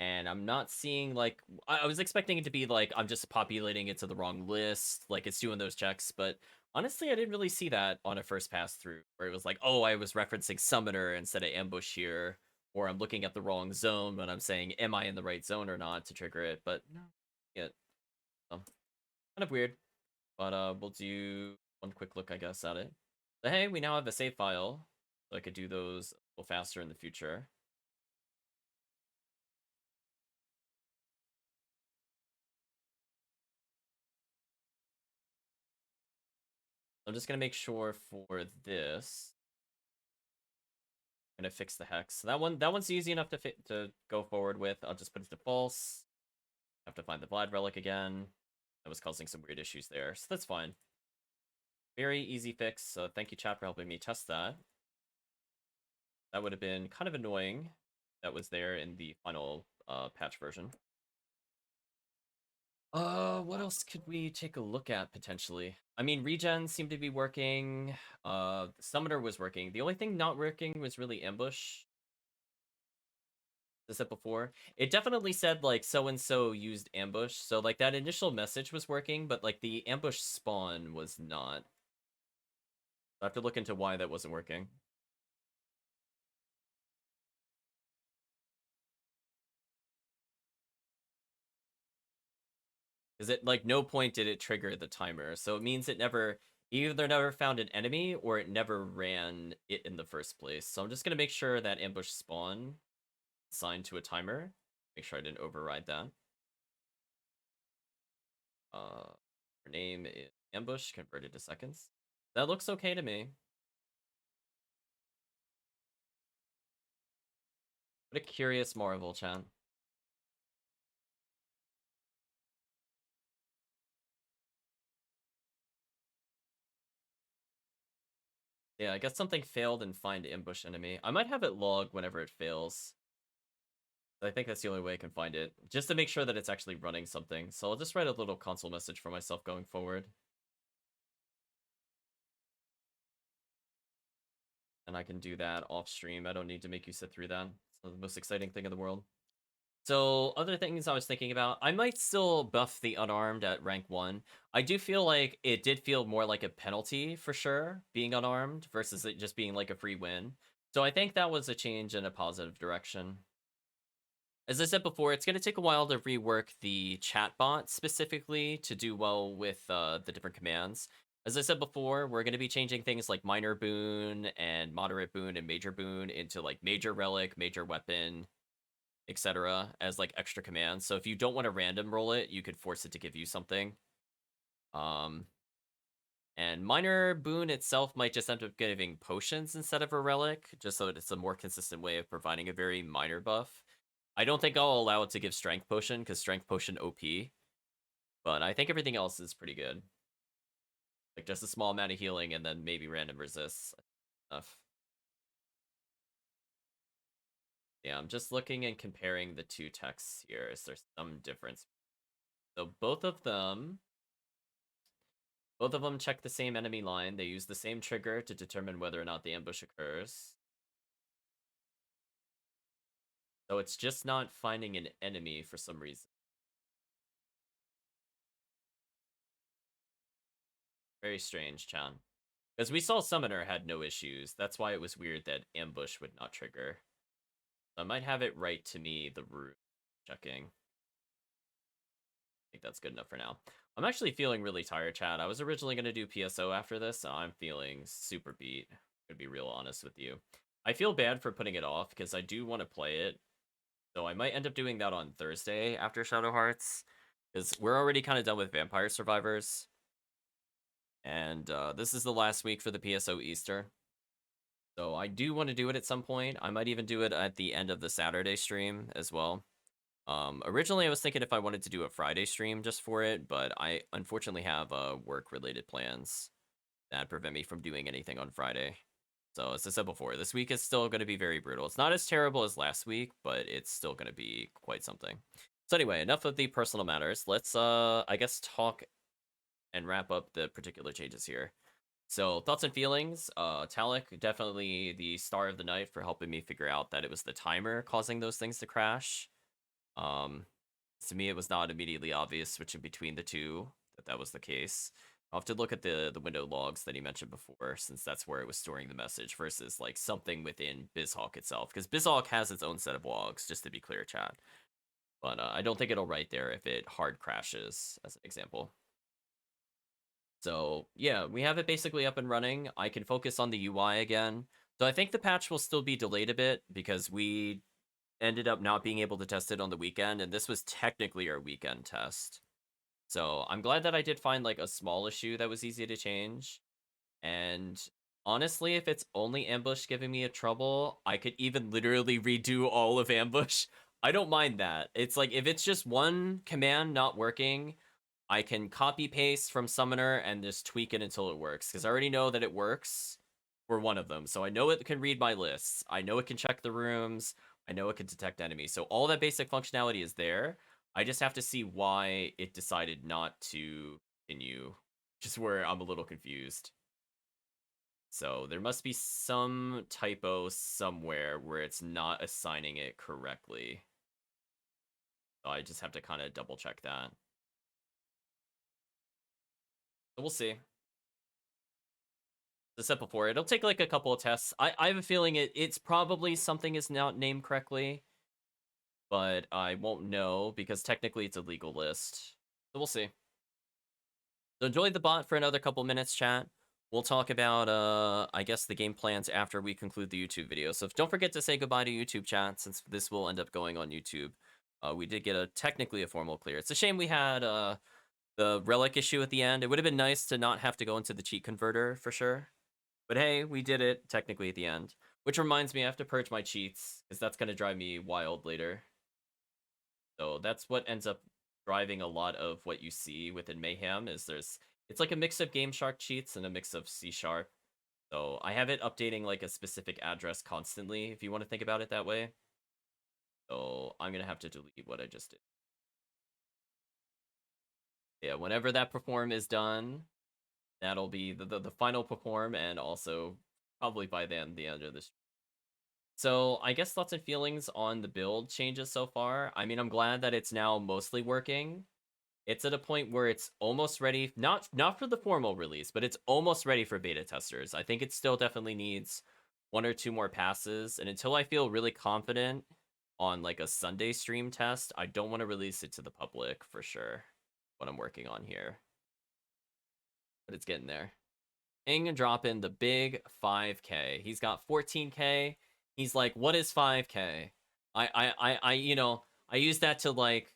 S1: and I'm not seeing like I was expecting it to be like I'm just populating it to the wrong list, like it's doing those checks, but honestly I didn't really see that on a first pass through where it was like, oh, I was referencing summoner instead of ambush here, or I'm looking at the wrong zone when I'm saying am I in the right zone or not to trigger it, but no, yeah, so, kind of weird. But we'll do one quick look, I guess, at it. So hey, we now have a save file, so I could do those a little faster in the future. I'm just gonna make sure for this. I'm gonna fix the hex. So that one's easy enough to go forward with. I'll just put it to false. Have to find the Vlad relic again. That was causing some weird issues there, so that's fine. Very easy fix. So thank you, chat, for helping me test that. That would have been kind of annoying. That was there in the final patch version. What else could we take a look at potentially? I mean, regen seemed to be working. Summoner was working. The only thing not working was really ambush. As I said before, it definitely said like so and so used ambush. So like that initial message was working, but like the ambush spawn was not. I have to look into why that wasn't working. Is it like no point did it trigger the timer, so it means it never either never found an enemy or it never ran it in the first place. So I'm just gonna make sure that ambush spawn assigned to a timer. Make sure I didn't override that. Her name is ambush converted to seconds. That looks okay to me. What a curious marvel, chan. Yeah, I guess something failed and find ambush enemy. I might have it log whenever it fails. I think that's the only way I can find it, just to make sure that it's actually running something. So I'll just write a little console message for myself going forward. And I can do that off stream. I don't need to make you sit through that. It's the most exciting thing in the world. So other things I was thinking about, I might still buff the unarmed at rank 1. I do feel like it did feel more like a penalty for sure, being unarmed, versus it just being like a free win. So I think that was a change in a positive direction. As I said before, it's going to take a while to rework the chatbot specifically to do well with the different commands. As I said before, we're going to be changing things like minor boon and moderate boon and major boon into like major relic, major weapon, etc. as like extra commands. So if you don't want to random roll it, you could force it to give you something. And minor boon itself might just end up giving potions instead of a relic, just so it's a more consistent way of providing a very minor buff. I don't think I'll allow it to give strength potion, because strength potion OP. But I think everything else is pretty good. Like just a small amount of healing and then maybe random resists. Enough. Yeah, I'm just looking and comparing the two texts here. Is there some difference? So both of them check the same enemy line. They use the same trigger to determine whether or not the ambush occurs. So it's just not finding an enemy for some reason. Very strange, Chan. Because we saw Summoner had no issues. That's why it was weird that ambush would not trigger. So I might have it right to me, the root checking. I think that's good enough for now. I'm actually feeling really tired, chat. I was originally going to do PSO after this, so I'm feeling super beat. I'm going to be real honest with you. I feel bad for putting it off, because I do want to play it. So I might end up doing that on Thursday after Shadow Hearts, because we're already kind of done with Vampire Survivors. And this is the last week for the PSO Easter. So I do want to do it at some point. I might even do it at the end of the Saturday stream as well. Originally I was thinking if I wanted to do a Friday stream just for it, but I unfortunately have work-related plans that prevent me from doing anything on Friday. So as I said before, this week is still going to be very brutal. It's not as terrible as last week, but it's still going to be quite something. So anyway, enough of the personal matters. Let's, I guess, talk and wrap up the particular changes here. So thoughts and feelings. Talik, definitely the star of the night for helping me figure out that it was the timer causing those things to crash. To me, it was not immediately obvious switching between the two that was the case. I'll have to look at the window logs that he mentioned before, since that's where it was storing the message versus like something within BizHawk itself, because BizHawk has its own set of logs, just to be clear, chat. But I don't think it'll write there if it hard crashes, as an example. So yeah, we have it basically up and running. I can focus on the UI again. So I think the patch will still be delayed a bit because we ended up not being able to test it on the weekend, and this was technically our weekend test. So I'm glad that I did find like a small issue that was easy to change. And honestly, if it's only Ambush giving me a trouble, I could even literally redo all of Ambush. I don't mind that. It's like if it's just one command not working, I can copy paste from Summoner and just tweak it until it works, because I already know that it works for one of them. So I know it can read my lists. I know it can check the rooms. I know it can detect enemies. So all that basic functionality is there. I just have to see why it decided not to continue, just where I'm a little confused. So there must be some typo somewhere where it's not assigning it correctly. So I just have to kind of double check that. So we'll see. As I said before, it'll take like a couple of tests. I have a feeling it's probably something is not named correctly, but I won't know because technically it's a legal list. So we'll see. So enjoy the bot for another couple minutes, chat. We'll talk about, I guess, the game plans after we conclude the YouTube video. So don't forget to say goodbye to YouTube, chat, since this will end up going on YouTube. We did get technically a formal clear. It's a shame we had the relic issue at the end. It would have been nice to not have to go into the cheat converter for sure. But hey, we did it technically at the end. Which reminds me, I have to purge my cheats, because that's going to drive me wild later. So that's what ends up driving a lot of what you see within Mayhem, is it's like a mix of Game Shark cheats and a mix of C#. So I have it updating like a specific address constantly, if you want to think about it that way. So I'm going to have to delete what I just did. Yeah, whenever that perform is done, that'll be the final perform, and also probably by then the end of this. So I guess thoughts and feelings on the build changes so far. I mean, I'm glad that it's now mostly working. It's at a point where it's almost ready, not for the formal release, but it's almost ready for beta testers. I think it still definitely needs 1 or 2 more passes, and until I feel really confident on like a Sunday stream test, I don't want to release it to the public for sure, what I'm working on here. But it's getting there. Ing dropping the big 5K. He's got 14K. He's like, what is 5K? I you know, I use that to like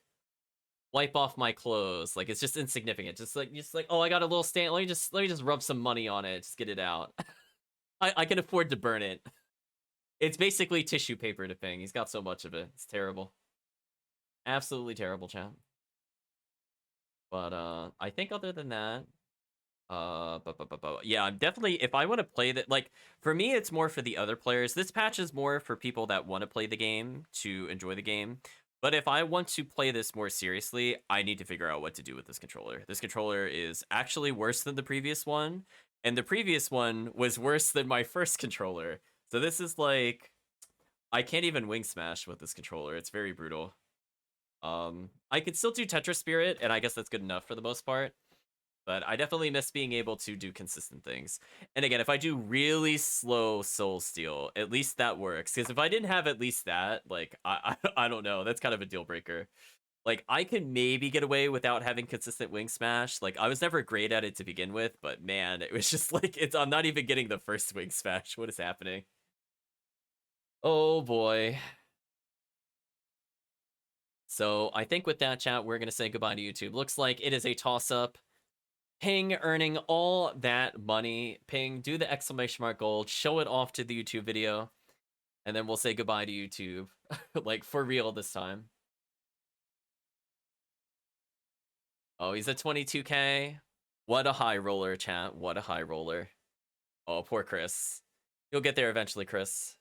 S1: wipe off my clothes. Like it's just insignificant. Just like, oh, I got a little stand. Let me just rub some money on it. Just get it out. I can afford to burn it. It's basically tissue paper to Ping. He's got so much of it. It's terrible. Absolutely terrible, chat. But I think other than that, yeah, I'm definitely, if I want to play that, like, for me, it's more for the other players. This patch is more for people that want to play the game, to enjoy the game. But if I want to play this more seriously, I need to figure out what to do with this controller. This controller is actually worse than the previous one, and the previous one was worse than my first controller. So this is like, I can't even wing smash with this controller. It's very brutal. I could still do Tetris Spirit, and I guess that's good enough for the most part. But I definitely miss being able to do consistent things. And again, if I do really slow Soul Steal, at least that works. Because if I didn't have at least that, like, I don't know. That's kind of a deal breaker. Like, I can maybe get away without having consistent wing smash. Like, I was never great at it to begin with, but man, it was just like, I'm not even getting the first wing smash. What is happening? Oh boy. So I think with that, chat, we're going to say goodbye to YouTube. Looks like it is a toss-up. Ping earning all that money. Ping, do the exclamation mark gold, show it off to the YouTube video, and then we'll say goodbye to YouTube. Like, for real this time. Oh, he's at 22K. What a high roller, chat. What a high roller. Oh, poor Chris. You'll get there eventually, Chris.